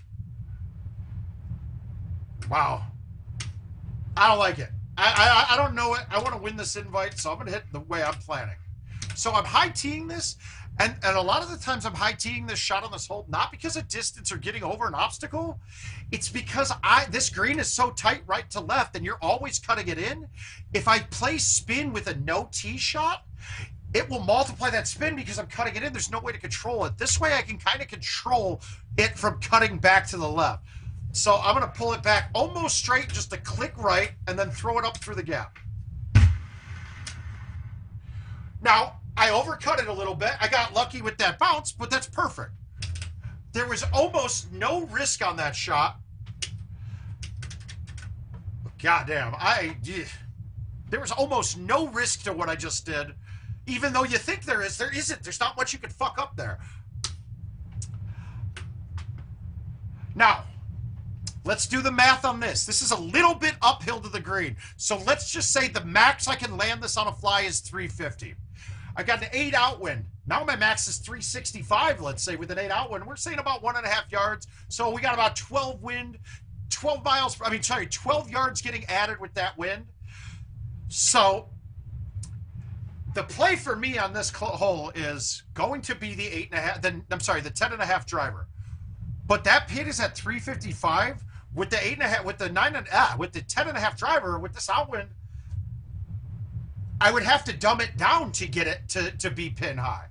Wow. I don't like it. I don't know it. I want to win this invite, so I'm going to hit the way I'm planning. So I'm high teeing this, and a lot of the times I'm high teeing this shot on this hole, not because of distance or getting over an obstacle. It's because this green is so tight right to left, and you're always cutting it in. If I play spin with a no tee shot, it will multiply that spin because I'm cutting it in. There's no way to control it. This way I can kind of control it from cutting back to the left. So I'm going to pull it back almost straight, just a click right, and then throw it up through the gap. Now, I overcut it a little bit. I got lucky with that bounce, but that's perfect. There was almost no risk on that shot. Goddamn, there was almost no risk to what I just did. Even though you think there is, there isn't. There's not much you could fuck up there. Now, let's do the math on this. This is a little bit uphill to the green. So let's just say the max I can land this on a fly is 350. I got an 8 out wind. Now my max is 365, let's say, with an 8 out wind. We're saying about 1.5 yards. So we got about 12 wind, 12 yards getting added with that wind. So the play for me on this hole is going to be the 10.5 driver. But that pin is at 355 with the 8.5, with the 10.5 driver with this outwind. I would have to dumb it down to get it to be pin high.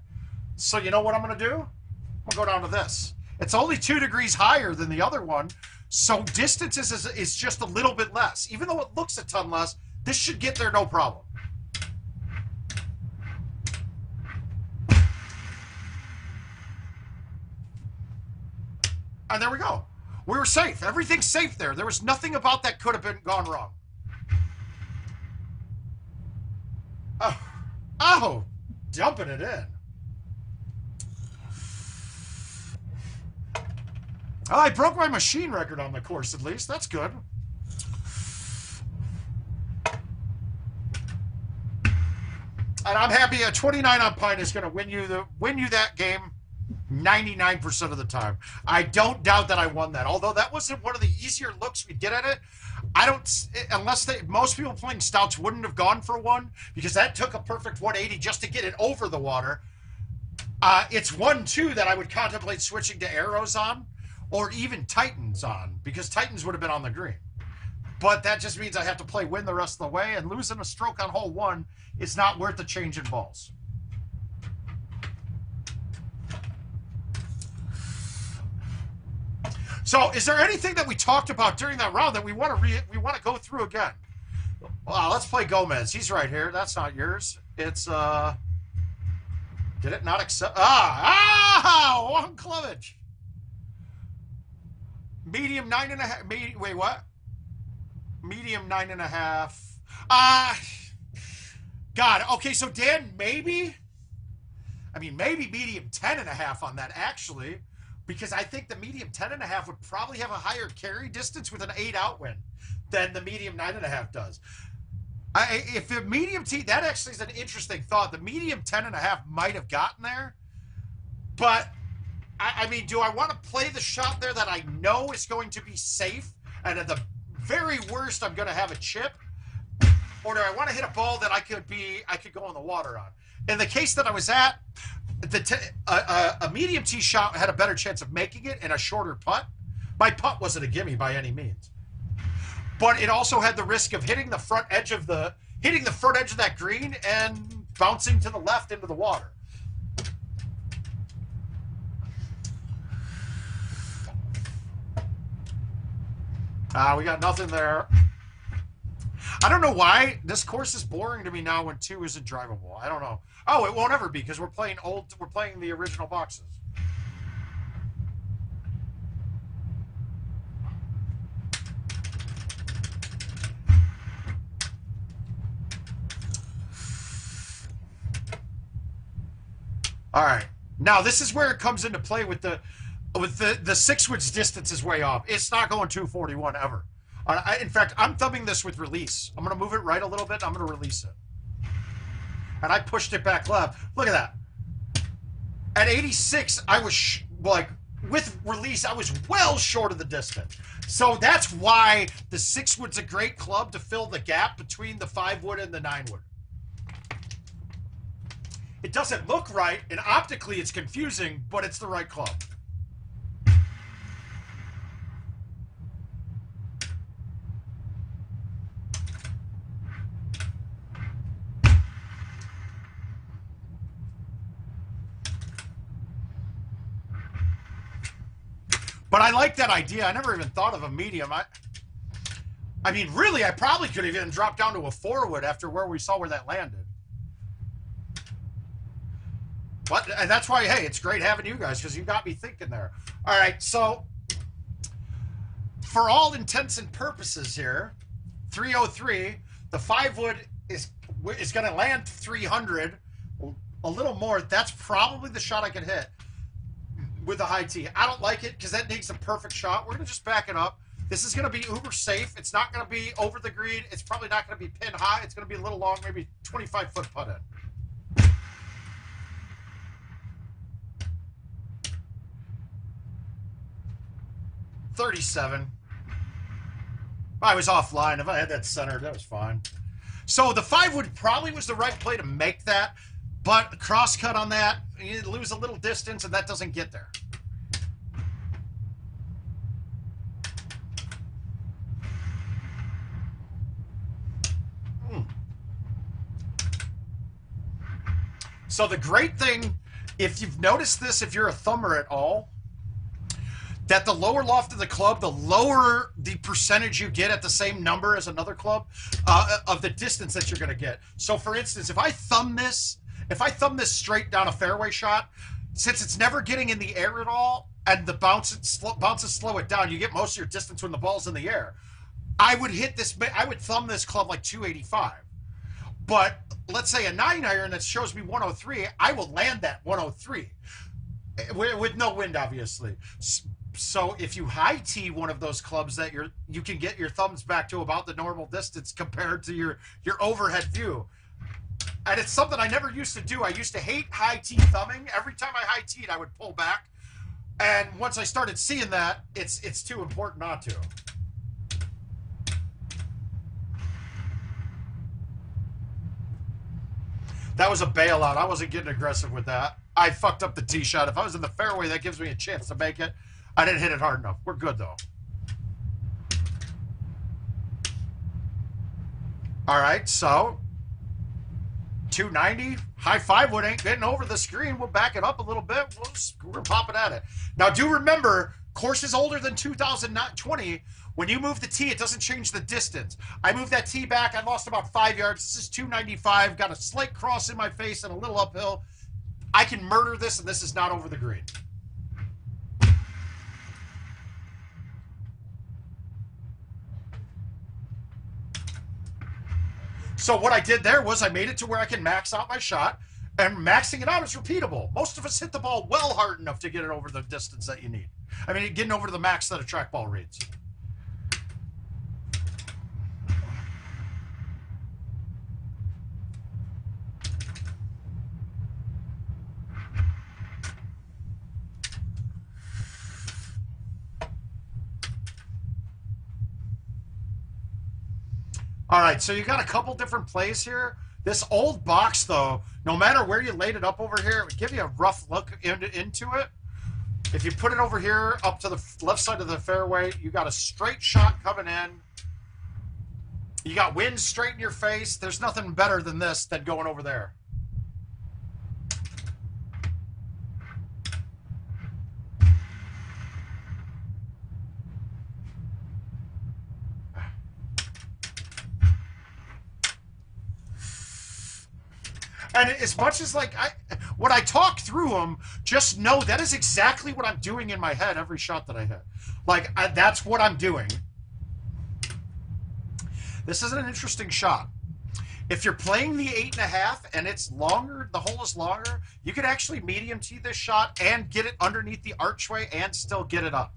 So you know what I'm going to do? I'm going to go down to this. It's only 2 degrees higher than the other one, so distance is just a little bit less. Even though it looks a ton less, this should get there no problem. And there we go. We were safe. Everything's safe there. There was nothing about that could have gone wrong. Oh, dumping it in. Oh, I broke my machine record on the course at least. That's good. And I'm happy a 29 on pine is going to win you that game 99% of the time. I don't doubt that I won that. Although that wasn't one of the easier looks we did at it. Most people playing stouts wouldn't have gone for one because that took a perfect 180 just to get it over the water. It's 1-2 that I would contemplate switching to arrows on or even Titans on because Titans would have been on the green. But that just means I have to play win the rest of the way, and losing a stroke on hole 1 is not worth the change in balls. So, is there anything that we talked about during that round that we want to go through again? Well, let's play Gomez. He's right here. That's not yours. It's did it not accept? Muklewicz. Medium 9.5. Wait, what? Medium 9.5. God. Okay, so Dan, maybe medium 10.5 on that actually. Because I think the medium 10.5 would probably have a higher carry distance with an 8 out wind than the medium 9.5 does. If the medium T, that actually is an interesting thought. The medium 10.5 might have gotten there, but I mean, do I want to play the shot there that I know is going to be safe, and at the very worst, I'm going to have a chip? or do I want to hit a ball that I could go in the water on? In the case that I was at, a medium tee shot had a better chance of making it, and a shorter putt. My putt wasn't a gimme by any means, but it also had the risk of hitting the front edge of that green and bouncing to the left into the water. We got nothing there. I don't know why this course is boring to me now when 2 isn't drivable. I don't know. Oh, it won't ever be because we're playing the original boxes. All right. Now this is where it comes into play with the 6-woods distance is way off. It's not going 241 ever. In fact, I'm thumbing this with release. I'm going to move it right a little bit. I'm going to release it. And I pushed it back left. Look at that. At 86, I was with release, I was well short of the distance. So that's why the 6-wood's a great club to fill the gap between the 5-wood and the 9-wood. It doesn't look right, and optically it's confusing, but it's the right club. But I like that idea. I never even thought of a medium. I mean, really, I probably could have even dropped down to a 4-wood after where we saw where that landed. But, and that's why, hey, it's great having you guys because you got me thinking there. All right, so for all intents and purposes here, 303, the 5-wood is going to land 300, a little more. That's probably the shot I can hit with a high tee. I don't like it because that needs a perfect shot. We're going to just back it up. This is going to be uber safe. It's not going to be over the green. It's probably not going to be pin high. It's going to be a little long, maybe 25-foot putt in. .37. I was offline. If I had that centered, that was fine. So the 5-wood probably was the right play to make that, but cross cut on that, you lose a little distance, and that doesn't get there. So the great thing, if you've noticed this, if you're a thumber at all, that the lower loft of the club, the lower the percentage you get at the same number as another club of the distance that you're going to get. So for instance, if I thumb this straight down a fairway shot, since it's never getting in the air at all, and the bounces slow it down, you get most of your distance when the ball's in the air. I would thumb this club like 285. But let's say a 9-iron that shows me 103, I will land that 103 with no wind, obviously. So if you high tee one of those clubs, that you can get your thumbs back to about the normal distance compared to your overhead view. And it's something I never used to do. I used to hate high tee thumbing. Every time I high teed, I would pull back. And once I started seeing that, it's too important not to. That was a bailout. I wasn't getting aggressive with that. I fucked up the tee shot. If I was in the fairway, that gives me a chance to make it. I didn't hit it hard enough. We're good, though. All right, so 290, high 5-wood ain't getting over the screen. We'll back it up a little bit. We're popping at it. Now, do remember, course is older than 2020. When you move the tee, it doesn't change the distance. I moved that tee back. I lost about 5 yards. This is 295. Got a slight cross in my face and a little uphill. I can murder this, and this is not over the green. So what I did there was I made it to where I can max out my shot, and maxing it out is repeatable. Most of us hit the ball well hard enough to get it over the distance that you need. I mean, getting over the max that a trackball reads. All right, so you got a couple different plays here. This old box, though, no matter where you laid it up over here, it would give you a rough look into it. If you put it over here up to the left side of the fairway, you got a straight shot coming in. You got wind straight in your face. There's nothing better than this than going over there. And as much as like when I talk through them, just know that is exactly what I'm doing in my head every shot that I hit. Like that's what I'm doing. This is an interesting shot. If you're playing the 8.5 and it's longer, the hole is longer, you could actually medium tee this shot and get it underneath the archway and still get it up.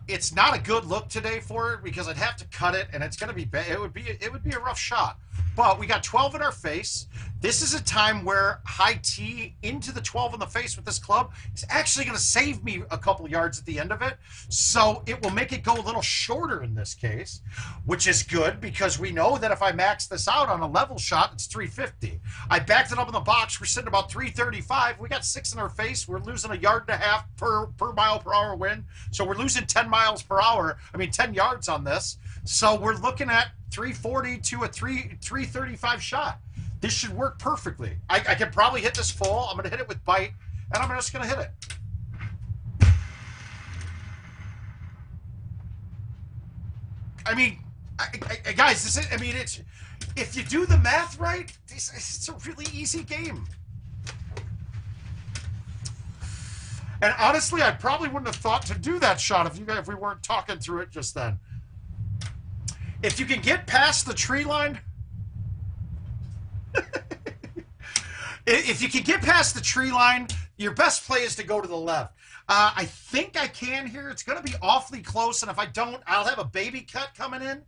It's not a good look today for it because I'd have to cut it and it's going to be bad. It would be a rough shot. But we got 12 in our face. This is a time where high tee into the 12 in the face with this club is actually going to save me a couple yards at the end of it. So it will make it go a little shorter in this case, which is good because we know that if I max this out on a level shot, it's 350. I backed it up in the box. We're sitting about 335. We got 6 in our face. We're losing 1.5 yards per mile per hour wind. So we're losing 10 miles per hour. I mean, 10 yards on this. So we're looking at 340 to a 335 shot. This should work perfectly. I can probably hit this full. I'm going to hit it with bite, and I'm just going to hit it. I mean, guys, it's if you do the math right, it's a really easy game. And honestly, I probably wouldn't have thought to do that shot if we weren't talking through it just then. If you can get past the tree line, if you can get past the tree line, your best play is to go to the left. I think I can here. It's going to be awfully close, and if I don't, I'll have a baby cut coming in.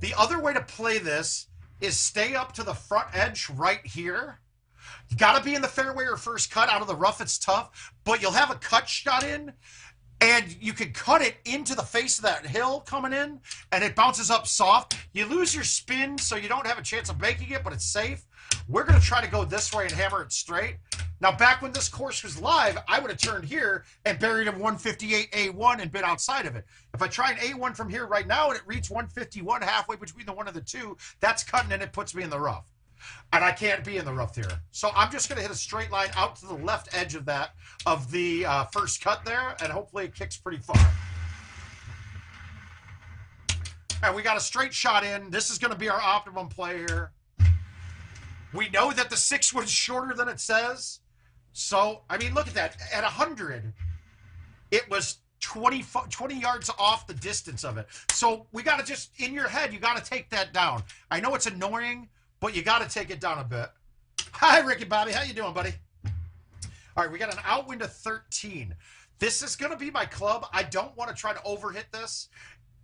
The other way to play this is stay up to the front edge right here. You got to be in the fairway or first cut. Out of the rough, it's tough, but you'll have a cut shot in. And you can cut it into the face of that hill coming in, and it bounces up soft. You lose your spin, so you don't have a chance of making it, but it's safe. We're going to try to go this way and hammer it straight. Now, back when this course was live, I would have turned here and buried a 158 A1 and been outside of it. If I try an A1 from here right now and it reaches 151 halfway between the one and the two, that's cutting and it puts me in the rough. And I can't be in the rough here. So I'm just going to hit a straight line out to the left edge of the first cut there, and hopefully it kicks pretty far. And we got a straight shot in. This is going to be our optimum play here. We know that the 6 was shorter than it says. So, I mean, look at that. At 100, it was 20 yards off the distance of it. So we got to just, in your head, you got to take that down. I know it's annoying, but you got to take it down a bit. Hi, Ricky Bobby. How you doing, buddy? All right, we got an outwind of 13. This is going to be my club. I don't want to try to overhit this.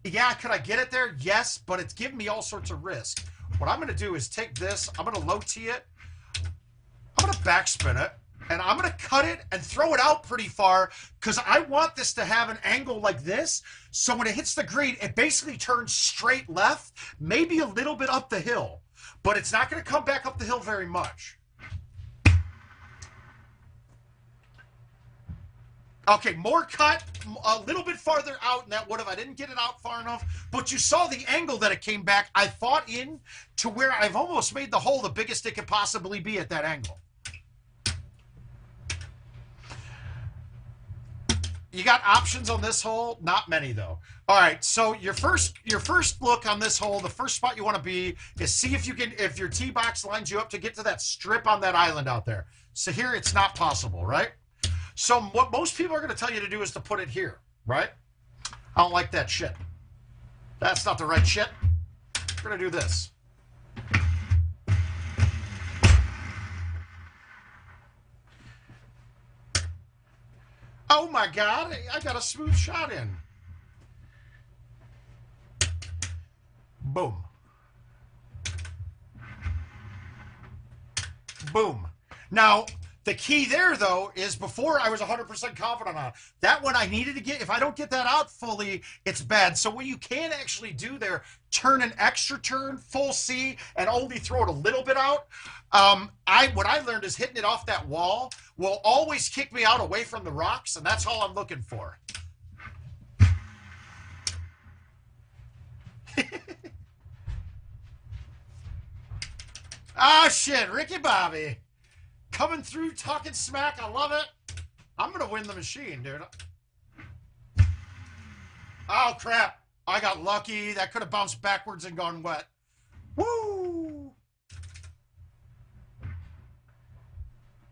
Yeah, could I get it there? Yes, but it's giving me all sorts of risk. What I'm going to do is take this. I'm going to low tee it. I'm going to backspin it. And I'm going to cut it and throw it out pretty far because I want this to have an angle like this. So when it hits the green, it basically turns straight left, maybe a little bit up the hill. But it's not going to come back up the hill very much. Okay, more cut, a little bit farther out than that would have. I didn't get it out far enough, but you saw the angle that it came back. I fought in to where I've almost made the hole the biggest it could possibly be at that angle. You got options on this hole? Not many, though. All right, so your first look on this hole, the first spot you want to be is see if your tee box lines you up to get to that strip on that island out there. So here it's not possible, right? So what most people are going to tell you to do is to put it here, right? I don't like that shit. That's not the right shit. We're going to do this. Oh my God, I got a smooth shot in. Boom. Boom. Now, The key there, though, is before I was 100% confident on it. That one I needed to get, if I don't get that out fully, it's bad. So what you can actually do there, turn an extra turn, full C, and only throw it a little bit out. What I learned is hitting it off that wall will always kick me out away from the rocks, and that's all I'm looking for. Ah, shit, Ricky Bobby. Coming through, talking smack. I love it. I'm going to win the machine, dude. Oh, crap. I got lucky. That could have bounced backwards and gone wet. Woo!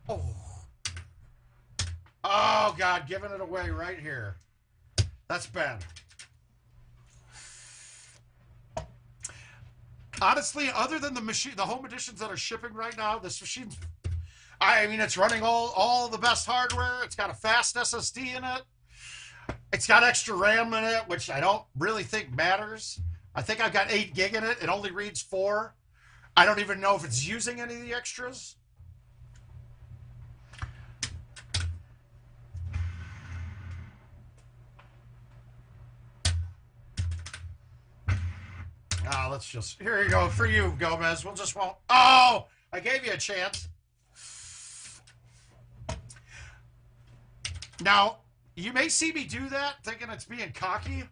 Oh. Oh, God. Giving it away right here. That's bad. Honestly, other than the machine, the home editions that are shipping right now, this machine's... I mean, it's running all the best hardware. It's got a fast SSD in it. It's got extra RAM in it, which I don't really think matters. I think I've got 8 gig in it. It only reads 4. I don't even know if it's using any of the extras. Let's just... Here you go. For you, Gomez. We'll just won't... Oh! I gave you a chance. Now, you may see me do that, thinking it's being cocky.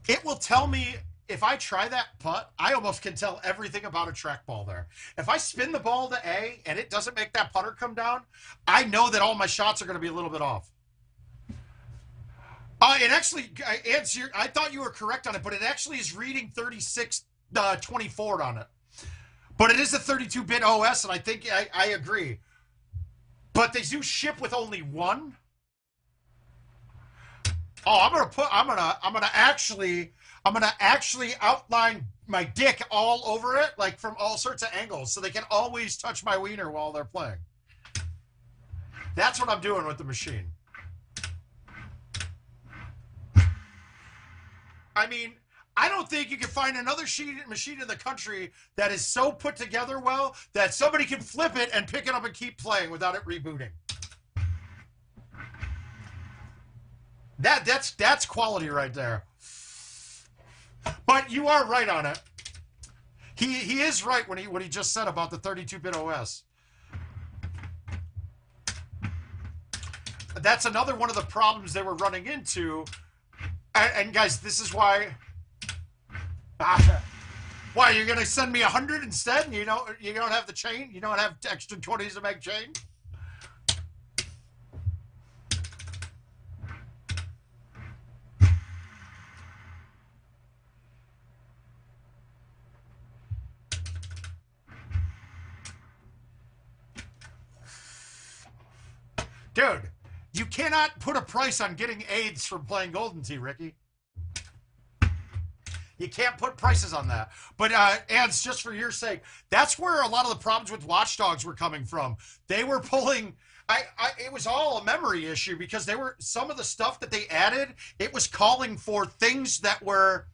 It will tell me, if I try that putt, I almost can tell everything about a trackball there. If I spin the ball to A and it doesn't make that putter come down, I know that all my shots are going to be a little bit off. And actually, I thought you were correct on it, but it actually is reading 3624 on it. But it is a 32-bit OS, and I think I agree. But they do ship with only one. Oh, I'm gonna actually outline my dick all over it, like from all sorts of angles, so they can always touch my wiener while they're playing. That's what I'm doing with the machine. I mean, I don't think you can find another machine in the country that is so put together well that somebody can flip it and pick it up and keep playing without it rebooting. That's quality right there. But you are right on it. He is right when he just said about the 32-bit OS. That's another one of the problems they were running into. And guys, this is why. Why, you're gonna send me 100 instead? You don't have the chain? You don't have extra 20s to make chain? Dude, you cannot put a price on getting AIDS from playing Golden Tee, Ricky. You can't put prices on that. But, ads, just for your sake, that's where a lot of the problems with Watch Dogs were coming from. They were pulling... it was all a memory issue because some of the stuff that they added, it was calling for things that were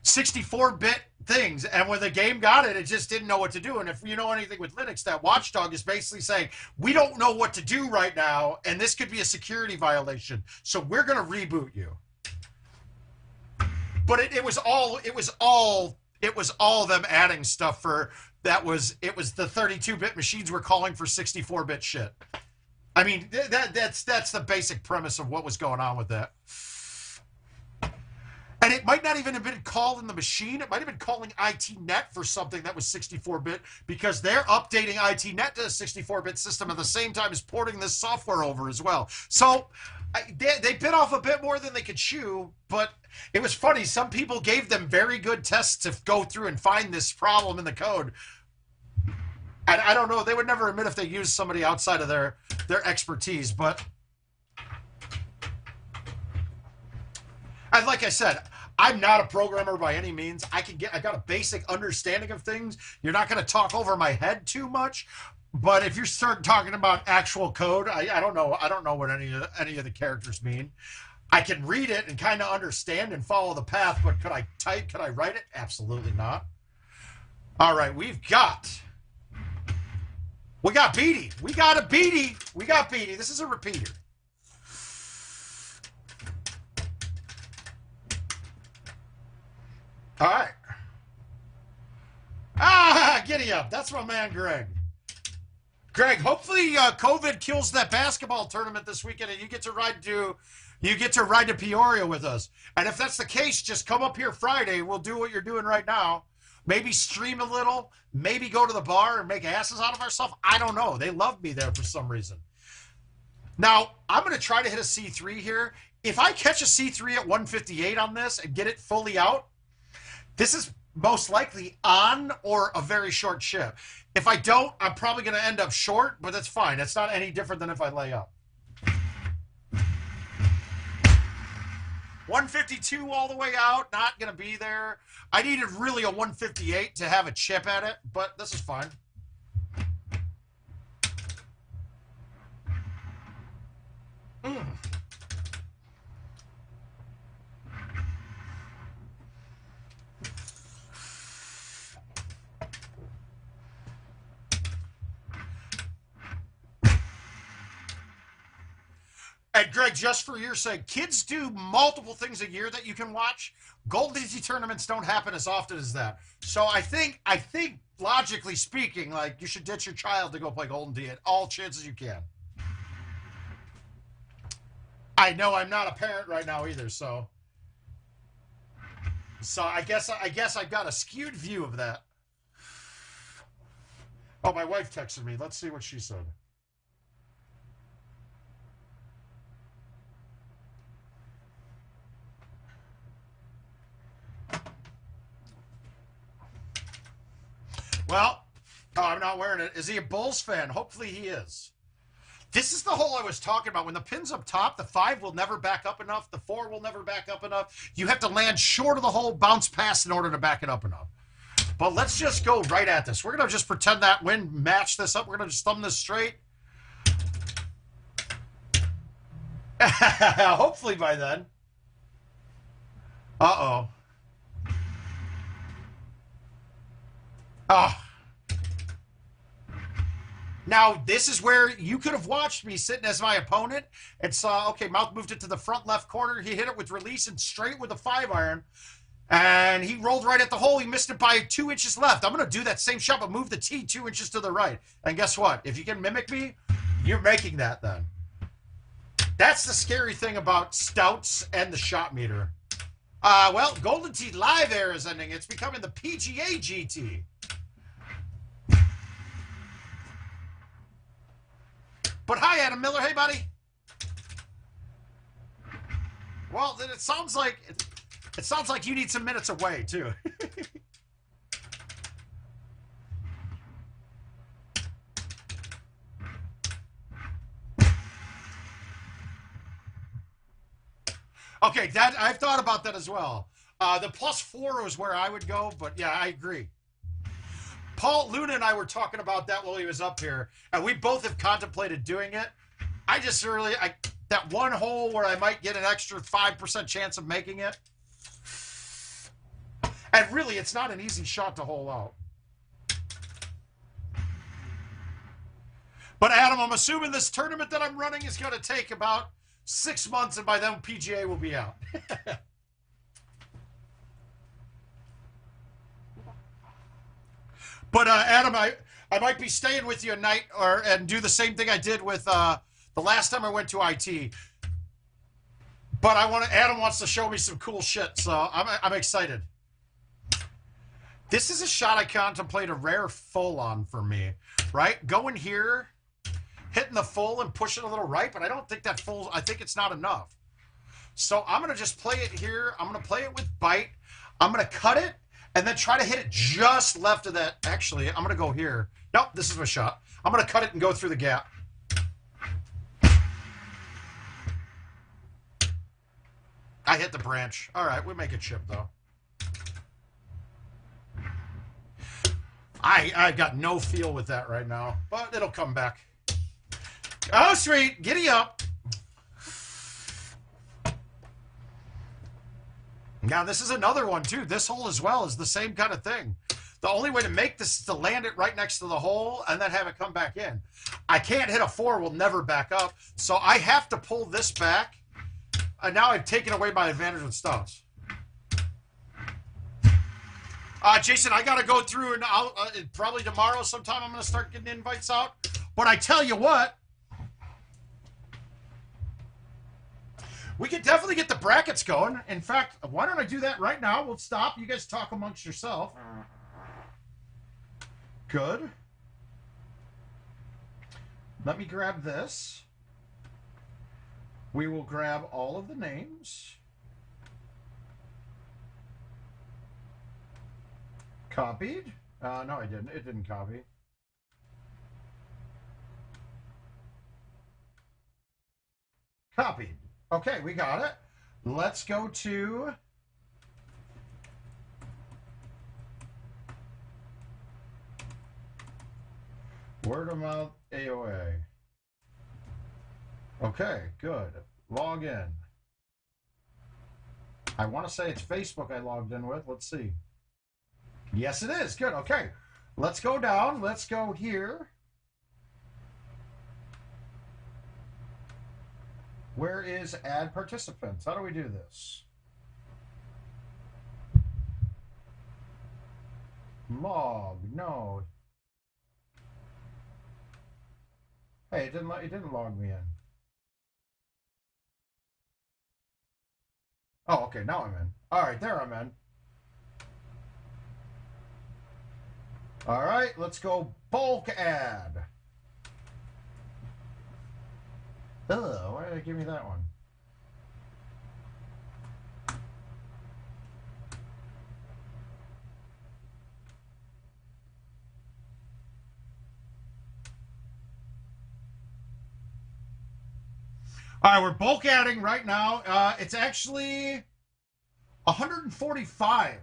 64-bit things. And when the game got it, it just didn't know what to do. And if you know anything with Linux, that Watchdog is basically saying, we don't know what to do right now, and this could be a security violation. So we're going to reboot you. But it was all them adding stuff for it was the 32-bit machines were calling for 64-bit shit. I mean, that's the basic premise of what was going on with that. And it might not even have been called in the machine. It might have been calling ITnet for something that was 64-bit because they're updating ITnet to a 64-bit system at the same time as porting this software over as well. So they bit off a bit more than they could chew, but it was funny. Some people gave them very good tests to go through and find this problem in the code. And I don't know. They would never admit if they used somebody outside of their expertise, but... And like I said, I'm not a programmer by any means. I've got a basic understanding of things. You're not going to talk over my head too much. But if you start talking about actual code, I don't know. I don't know what any of the characters mean. I can read it and kind of understand and follow the path, but could I type? Could I write it? Absolutely not. All right, we've got We got Beatty. We got a Beatty. We got Beatty. This is a repeater. All right. Ah, giddy up. That's my man, Greg. Greg, hopefully COVID kills that basketball tournament this weekend, and you get to ride to Peoria with us. And if that's the case, just come up here Friday. We'll do what you're doing right now. Maybe stream a little. Maybe go to the bar and make asses out of ourselves. I don't know. They love me there for some reason. Now, I'm going to try to hit a C3 here. If I catch a C3 at 158 on this and get it fully out, this is most likely on or a very short chip. If I don't, I'm probably going to end up short, but that's fine. It's not any different than if I lay up. 152 all the way out, not going to be there. I needed really a 158 to have a chip at it, but this is fine. And Greg, just for your sake, kids do multiple things a year that you can watch. GoldenTeeTV tournaments don't happen as often as that. So I think logically speaking, like, you should ditch your child to go play GoldenTeeTV at all chances you can. I know I'm not a parent right now either, so I guess I've got a skewed view of that. Oh, my wife texted me. Let's see what she said. Well, oh, I'm not wearing it. Is he a Bulls fan? Hopefully he is. This is the hole I was talking about. When the pin's up top, the 5 will never back up enough. The 4 will never back up enough. You have to land short of the hole, bounce past in order to back it up enough. But let's just go right at this. We're going to just pretend that wind match this up. We're going to just thumb this straight. Hopefully by then. Uh-oh. Oh. Now, this is where you could have watched me sitting as my opponent and saw, okay, Mouth moved it to the front left corner. He hit it with release and straight with a 5-iron. And he rolled right at the hole. He missed it by 2 inches left. I'm going to do that same shot, but move the tee 2 inches to the right. And guess what? If you can mimic me, you're making that then. That's the scary thing about stouts and the shot meter. Well, GoldenTeeTV era is ending. It's becoming the PGA GT. But hi, Adam Miller. Hey, buddy. Well, then it sounds like you need some minutes away too. Okay, that I've thought about that as well. The +4 was where I would go, but yeah, I agree. Paul Luna and I were talking about that while he was up here, and we both have contemplated doing it. I just really, that one hole where I might get an extra 5% chance of making it. And really, it's not an easy shot to hole out. But Adam, I'm assuming this tournament that I'm running is going to take about 6 months, and by then PGA will be out. But Adam, I might be staying with you a night and do the same thing I did with the last time I went to IT. But Adam wants to show me some cool shit, so I'm excited. This is a shot I contemplate a rare full on for me, right? Going here, hitting the full and pushing a little right, but I don't think that full, I think it's not enough. So I'm going to just play it here. I'm going to play it with bite. I'm going to cut it and then try to hit it just left of that. Actually, I'm going to go here. Nope, this is my shot. I'm going to cut it and go through the gap. I hit the branch. All right, we make a chip, though. I got no feel with that right now, but it'll come back. Oh, sweet. Giddy up. Now, this is another one, too. This hole as well is the same kind of thing. The only way to make this is to land it right next to the hole and then have it come back in. I can't hit a 4, will never back up. So I have to pull this back. And now I've taken away my advantage with stones. Jason, I got to go through and I'll, probably tomorrow sometime I'm going to start getting invites out. But I tell you what, we could definitely get the brackets going. In fact, why don't I do that right now? We'll stop. You guys talk amongst yourself. Good. Let me grab this. We will grab all of the names. Copied. No, I didn't. It didn't copy. Copied. Okay, we got it. Let's go to word of mouth AOA. Okay, good. Log in. I want to say it's Facebook I logged in with. Let's see. Yes, it is. Good. Okay. Let's go down. Let's go here. Where is add participants? How do we do this? Log. No. Hey, it didn't log me in. Oh, okay. Now I'm in. All right, there I'm in. All right, let's go bulk add. Ugh, why did they give me that one? All right, we're bulk adding right now. It's actually 145.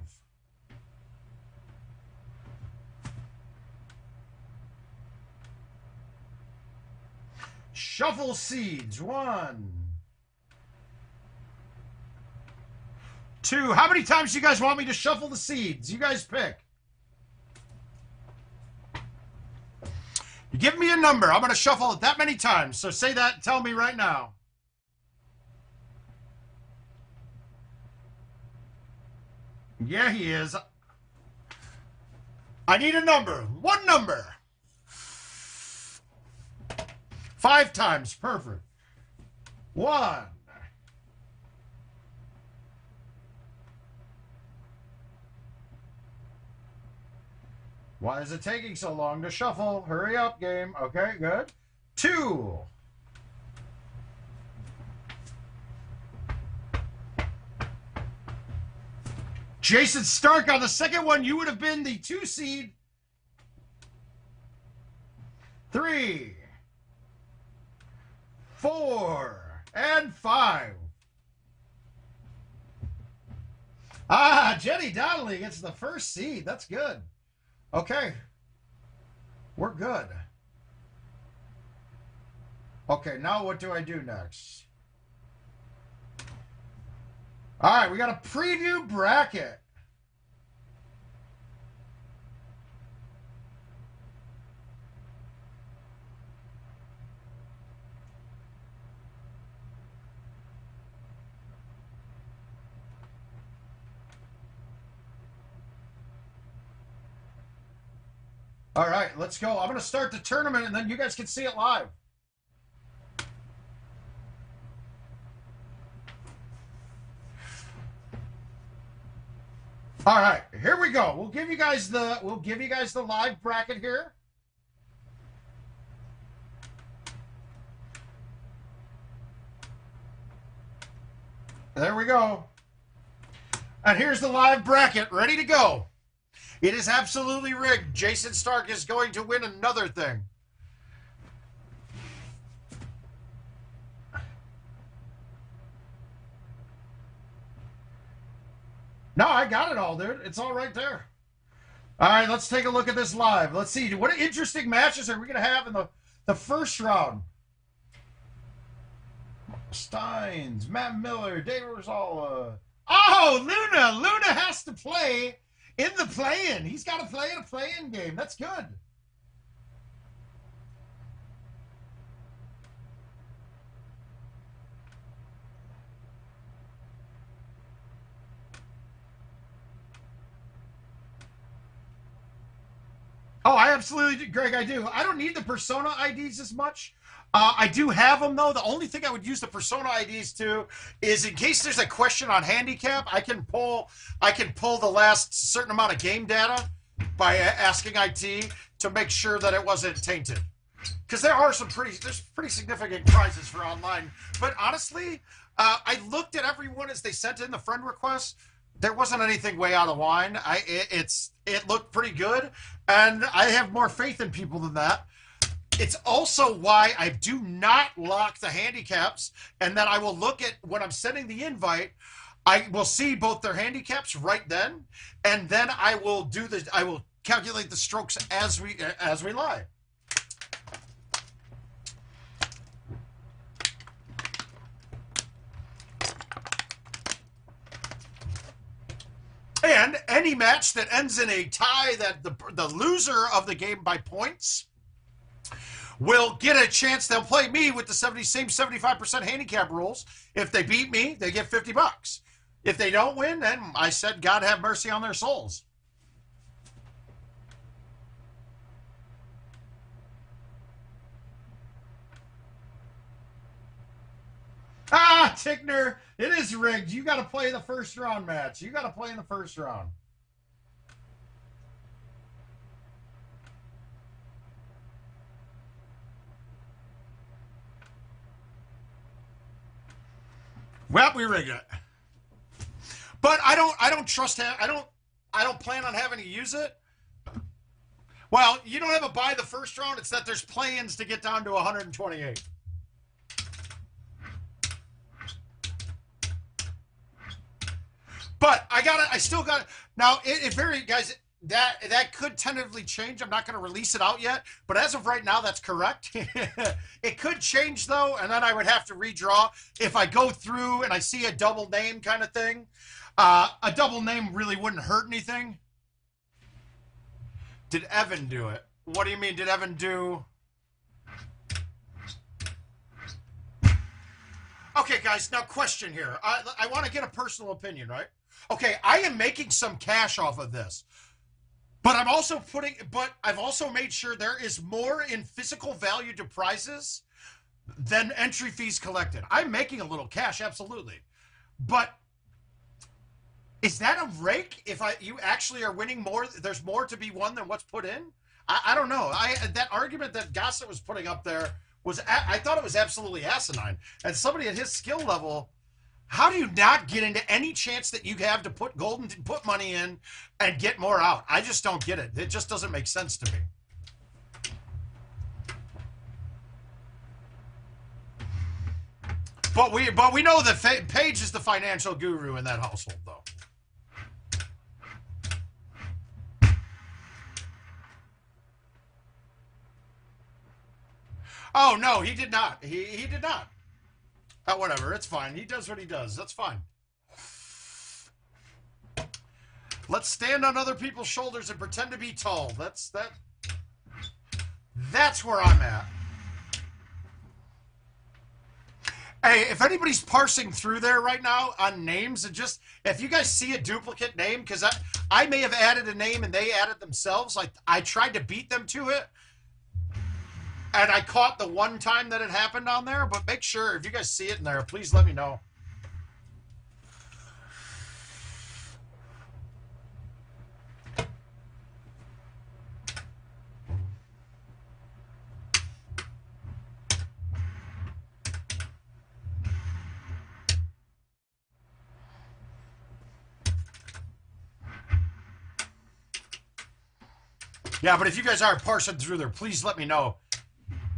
Shuffle seeds. 1, 2. How many times do you guys want me to shuffle the seeds? You guys pick. You give me a number. I'm going to shuffle it that many times. So say that. Tell me right now. Yeah, he is. I need a number. One number. 5 times. Perfect. 1. Why is it taking so long to shuffle? Hurry up, game. Okay, good. 2. Jason Stark on the second one. You would have been the 2 seed. 3, 4, and 5. Jenny Donnelly gets the first seed. That's good. Okay. We're good. Okay, now what do I do next? All right, we got a preview bracket. All right, let's go. I'm going to start the tournament, and then you guys can see it live. All right, here we go. We'll give you guys the live bracket here. There we go. And here's the live bracket, ready to go. It is absolutely rigged. Jason Stark is going to win another thing. No, I got it all, dude. It's all right there. All right, let's take a look at this live. Let's see. What interesting matches are we going to have in the first round? Steins, Matt Miller, Dave Rosala. Oh, Luna. Luna has to play In the play-in. He's got to play in a play-in game. That's good. Oh, I absolutely do, Greg. I do. I don't need the persona IDs as much. I do have them though. The only thing I would use the persona IDs to is in case there's a question on handicap, I can pull the last certain amount of game data by asking IT to make sure that it wasn't tainted. Because there's pretty significant prizes for online. But honestly, I looked at everyone as they sent in the friend request. There wasn't anything way out of line. It looked pretty good, and I have more faith in people than that. It's also why I do not lock the handicaps, and then I will look at when I'm sending the invite. I will see both their handicaps right then, and then I will calculate the strokes as we lie. And any match that ends in a tie, that the loser of the game by points will get a chance. They'll play me with the same 75% handicap rules. If they beat me, they get $50. If they don't win, then I said God have mercy on their souls. Ah, Tickner, it is rigged. You got to play the first round match. You got to play in the first round. Well, we rigged it. But I don't trust him. I don't plan on having to use it. Well, you don't have a buy the first round. It's that there's play-ins to get down to 128. But I still got it. Now, guys, that could tentatively change. I'm not going to release it out yet. But as of right now, that's correct. It could change, though, and then I would have to redraw. If I go through and I see a double name kind of thing, a double name really wouldn't hurt anything. Did Evan do it? What do you mean, did Evan do... Okay, guys, now question here. I want to get a personal opinion, right? Okay, I am making some cash off of this. But I've also made sure there is more in physical value to prizes than entry fees collected. I'm making a little cash, absolutely. But is that a rake if you actually are winning more? There's more to be won than what's put in? I don't know. That argument that Gossett was putting up there I thought it was absolutely asinine. And somebody at his skill level, how do you not get into any chance that you have to put money in and get more out? I just don't get it. It just doesn't make sense to me. But we know that Paige is the financial guru in that household, though. Oh, no, he did not. He did not. Whatever, it's fine. He does what he does. That's fine. Let's stand on other people's shoulders and pretend to be tall. That's where I'm at. Hey, if anybody's parsing through there right now on names, and just if you guys see a duplicate name, because I may have added a name and they added themselves. Like I tried to beat them to it. And I caught the one time that it happened on there, but make sure, if you guys see it in there, please let me know. Yeah, but if you guys are parsing through there, please let me know.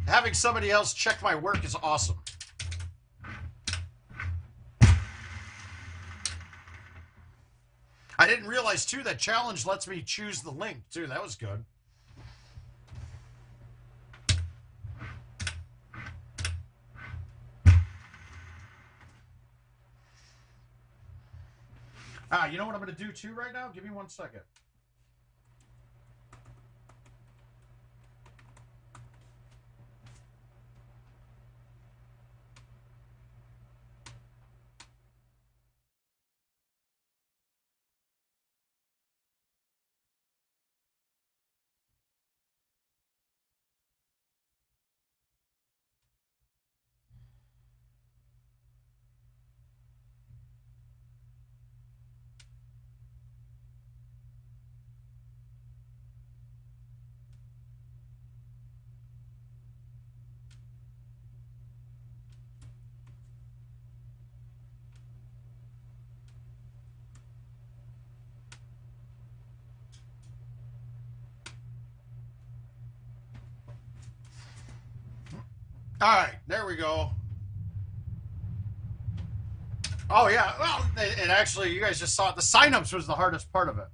Having somebody else check my work is awesome. I didn't realize, too, that challenge lets me choose the link, too. That was good. You know what I'm going to do, too, right now? Give me 1 second. All right, there we go. Oh yeah, well, and actually, you guys just saw it. The signups was the hardest part of it.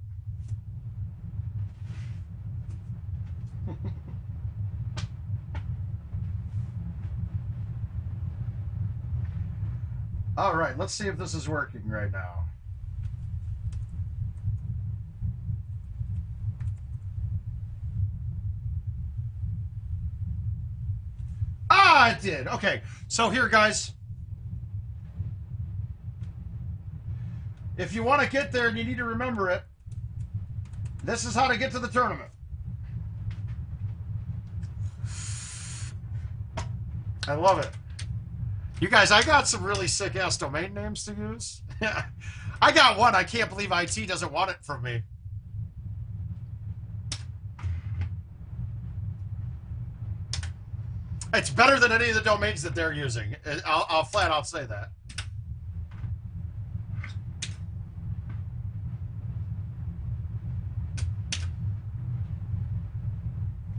All right, let's see if this is working right now. Ah, it did. Okay, so here, guys. If you want to get there and you need to remember it, this is how to get to the tournament. I love it. You guys, I got some really sick-ass domain names to use. I got one. I can't believe IT doesn't want it from me. It's better than any of the domains that they're using. I'll flat out say that.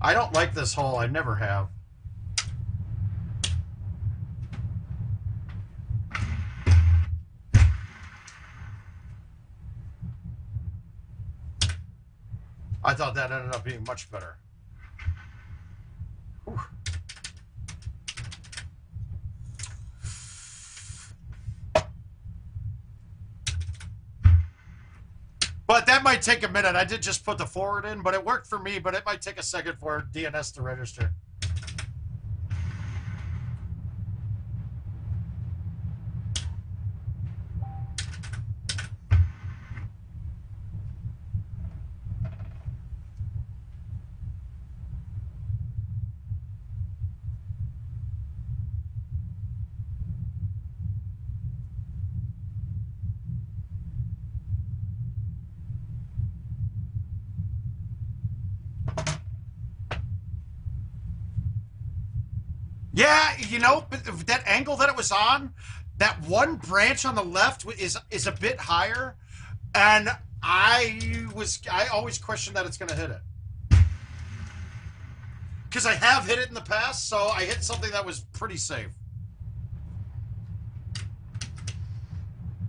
I don't like this hole. I never have. I thought that ended up being much better. Whew. But that might take a minute. I did just put the forward in, but it worked for me, but it might take a second for DNS to register. Yeah, you know, that angle that it was on, that one branch on the left is a bit higher, and I always question that it's going to hit it. Because I have hit it in the past, so I hit something that was pretty safe.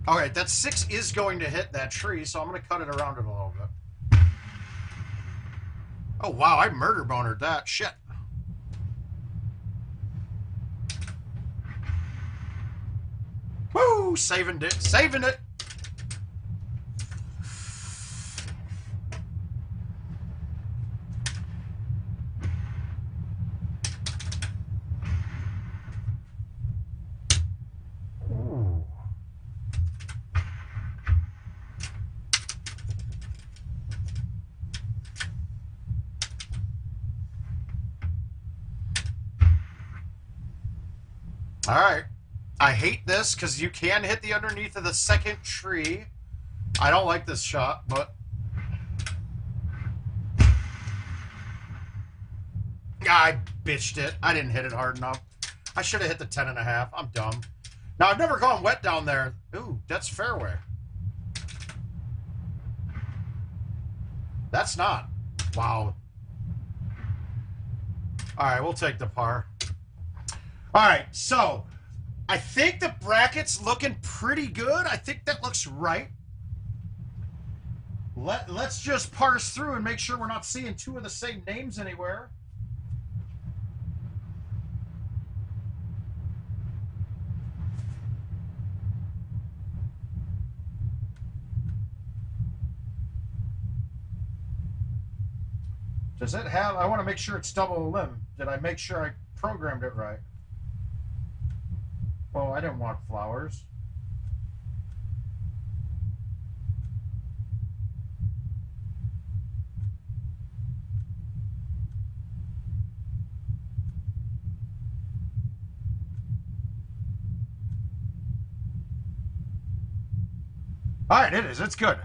All right, that 6 is going to hit that tree, so I'm going to cut it around it a little bit. Oh, wow, I murder bonered that. Shit. Woo! Saving it. Saving it. Ooh. All right. I hate this because you can hit the underneath of the second tree. I don't like this shot, but I bitched it. I didn't hit it hard enough. I should have hit the 10.5. I'm dumb. Now, I've never gone wet down there. Ooh, that's fairway. That's not. Wow. All right, we'll take the par. All right, so I think the bracket's looking pretty good. I think that looks right. Let's just parse through and make sure we're not seeing two of the same names anywhere. Does it have, I want to make sure it's double limb. Did I make sure I programmed it right? Oh, I didn't want flowers. All right, it is. It's good.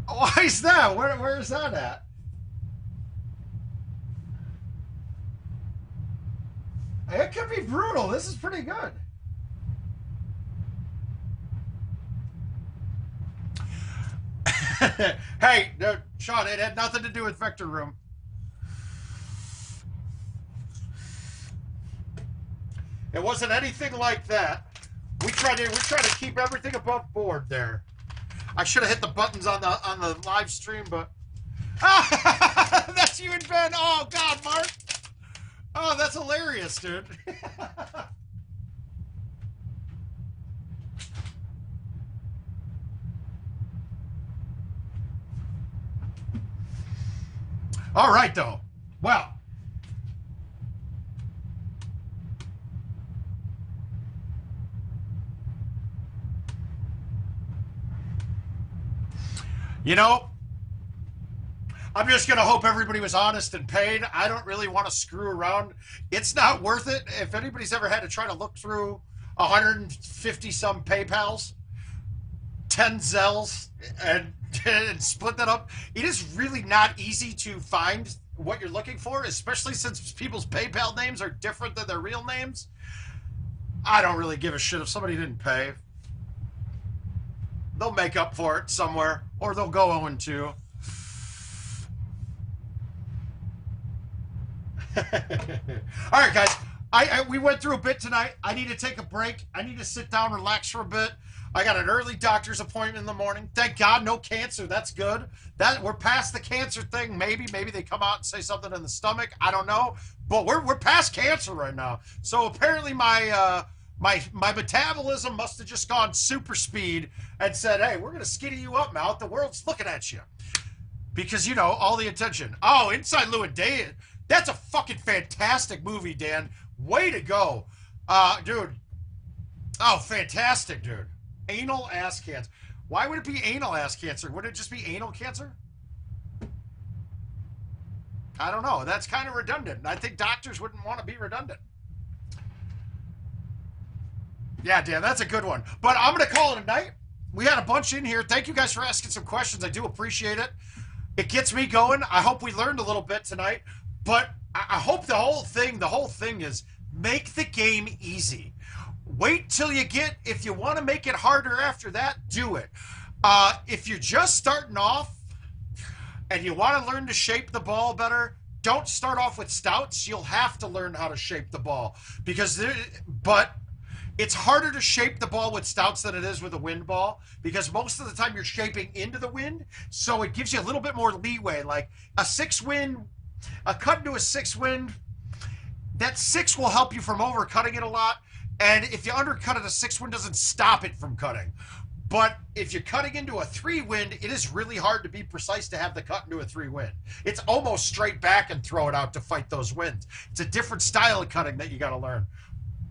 Why is that? Where is that at? It could be brutal. This is pretty good. Hey, no, Sean, it had nothing to do with Vector Room. It wasn't anything like that. We try to keep everything above board there. I should have hit the buttons on the live stream, but that's you and Ben. Oh God, Mark. Oh, that's hilarious, dude. All right, though. Well, you know, I'm just going to hope everybody was honest and paid. I don't really want to screw around. It's not worth it. If anybody's ever had to try to look through 150 some PayPals, 10 Zells, and split that up, it is really not easy to find what you're looking for, especially since people's PayPal names are different than their real names. I don't really give a shit if somebody didn't pay. They'll make up for it somewhere, or they'll go 0-2. All right, guys. We went through a bit tonight. I need to take a break. I need to sit down, relax for a bit. I got an early doctor's appointment in the morning. Thank God, no cancer. That's good. That we're past the cancer thing. Maybe they come out and say something in the stomach. I don't know, but we're past cancer right now. So apparently my metabolism must have just gone super speed and said, "Hey, we're gonna skinny you up, mouth. The world's looking at you," because you know all the attention. Oh, Inside Llewyn Davis. That's a fucking fantastic movie, Dan. Way to go, dude. Oh, fantastic, dude. Anal ass cancer. Why would it be anal ass cancer? Would it just be anal cancer? I don't know. That's kind of redundant. I think doctors wouldn't want to be redundant. Yeah, Dan, that's a good one. But I'm going to call it a night. We had a bunch in here. Thank you guys for asking some questions. I do appreciate it. It gets me going. I hope we learned a little bit tonight. But I hope the whole thing is make the game easy. Wait till you get, if you want to make it harder after that, do it. If you're just starting off and you want to learn to shape the ball better, don't start off with stouts. You'll have to learn how to shape the ball but it's harder to shape the ball with stouts than it is with a wind ball, because most of the time you're shaping into the wind, so it gives you a little bit more leeway. Like a 6-wind, a cut into a 6-wind, that 6 will help you from overcutting it a lot. And if you undercut it, a 6-wind doesn't stop it from cutting. But if you're cutting into a 3-wind, it is really hard to be precise to have the cut into a 3-wind. It's almost straight back and throw it out to fight those winds. It's a different style of cutting that you got to learn.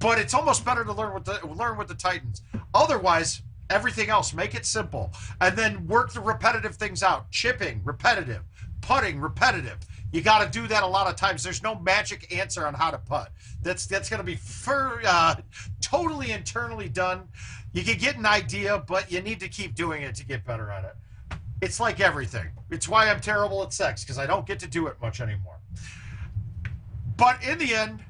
But it's almost better to learn with the Titans. Otherwise, everything else, make it simple. And then work the repetitive things out. Chipping, repetitive. Putting, repetitive. You got to do that a lot of times. There's no magic answer on how to putt. That's going to be totally internally done. You can get an idea, but you need to keep doing it to get better at it. It's like everything. It's why I'm terrible at sex, because I don't get to do it much anymore. But in the end,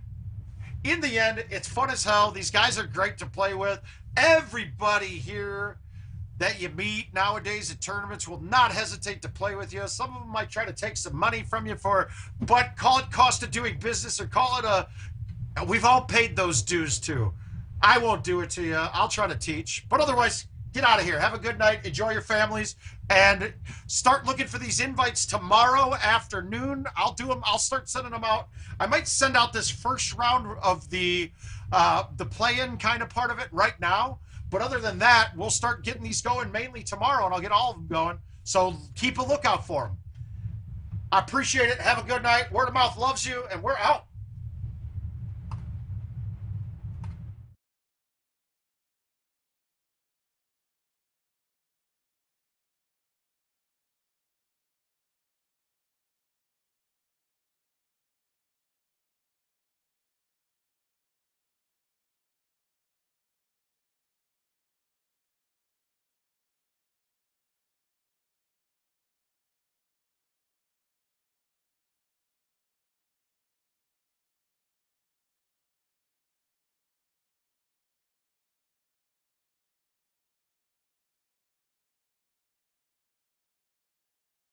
it's fun as hell. These guys are great to play with. Everybody here that you meet nowadays at tournaments will not hesitate to play with you. Some of them might try to take some money from you but call it cost of doing business, or call it we've all paid those dues too. I won't do it to you. I'll try to teach. But otherwise, get out of here. Have a good night. Enjoy your families. And start looking for these invites tomorrow afternoon. I'll do them. I'll start sending them out. I might send out this first round of the play-in kind of part of it right now. But other than that, we'll start getting these going mainly tomorrow, and I'll get all of them going. So keep a lookout for them. I appreciate it. Have a good night. Word of mouth loves you, and we're out.